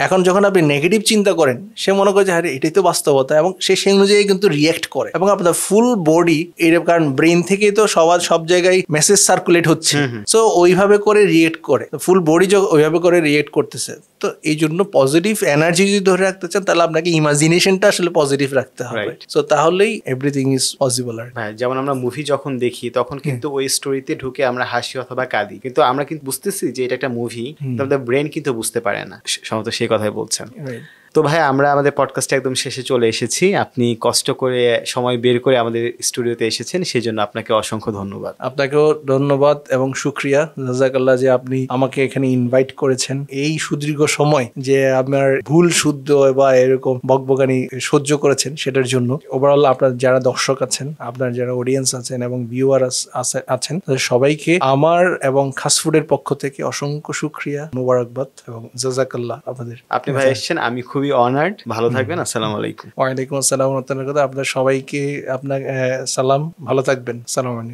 এখন যখন আপনি নেগেটিভ চিন্তা করেন, সে মনে করে যে আরে এটাই তো বাস্তবতা, এবং সেই অনুযায়ী কিন্তু রিয়েক্ট করে। এবং আপনার ফুল বডি, কারণ ব্রেইন থেকেই তো সব জায়গায় মেসেজ সার্কুলেট হচ্ছে, সো ওইভাবে করে রিয়েক্ট করে, ফুল বডি ওইভাবে করে রিয়েক্ট করতেছে। তো এই জন্য পজিটিভ এনার্জি যদি ধরে রাখতে চান, তাহলে আপনাকে ইমাজিনেশনটা আসলে পজিটিভ রাখতে হবে। সো তাহলেই এভরিথিং ইজ পসিবল। যেমন আমরা মুভি যখন দেখি, তখন কিন্তু ওই স্টোরিতে ঢুকে আমরা হাসি অথবা কাঁদি, কিন্তু আমরা কিন্তু বুঝতেছি যে এটা একটা মুভি, আমাদের ব্রেন কিন্তু বুঝতে পারে না। সম্ভবত সেই কথাই বলছেন। তো ভাই আমরা আমাদের পডকাস্টে একদম শেষে চলে এসেছি। আপনি কষ্ট করে সময় বের করে আমাদের স্টুডিওতে এসেছেন, সেই জন্য আপনাকে অসংখ্য ধন্যবাদ। আপনাকেও ধন্যবাদ এবং শুক্রিয়া, জাযাকাল্লাহ, যে আপনি আমাকে এখানে ইনভাইট করেছেন। এই সুদীর্ঘ সময় যে আপনার ভুল শুদ্ধ বা এরকম বকবকানি সহ্য করেছেন সেটার জন্য। ওভারঅল আপনার যারা দর্শক আছেন, আপনার যারা অডিয়েন্স আছেন এবং ভিউয়ার আছেন, তাদের সবাইকে আমার এবং খাস ফুডের পক্ষ থেকে অসংখ্য শুক্রিয়া, মুবারকবাদ এবং জাযাকাল্লাহ আপনাদের। আপনি ভাই এসেছেন, আমি খুবই অনার্ড। ভালো থাকবেন। আসসালামু আলাইকুম। ওয়ালাইকুম আসসালাম ওয়া রাহমাতুল্লাহি ওয়া বারাকাতুহু। আপনার সবাইকে আপনার সালাম, ভালো থাকবেন। সালাম আলাইকুম।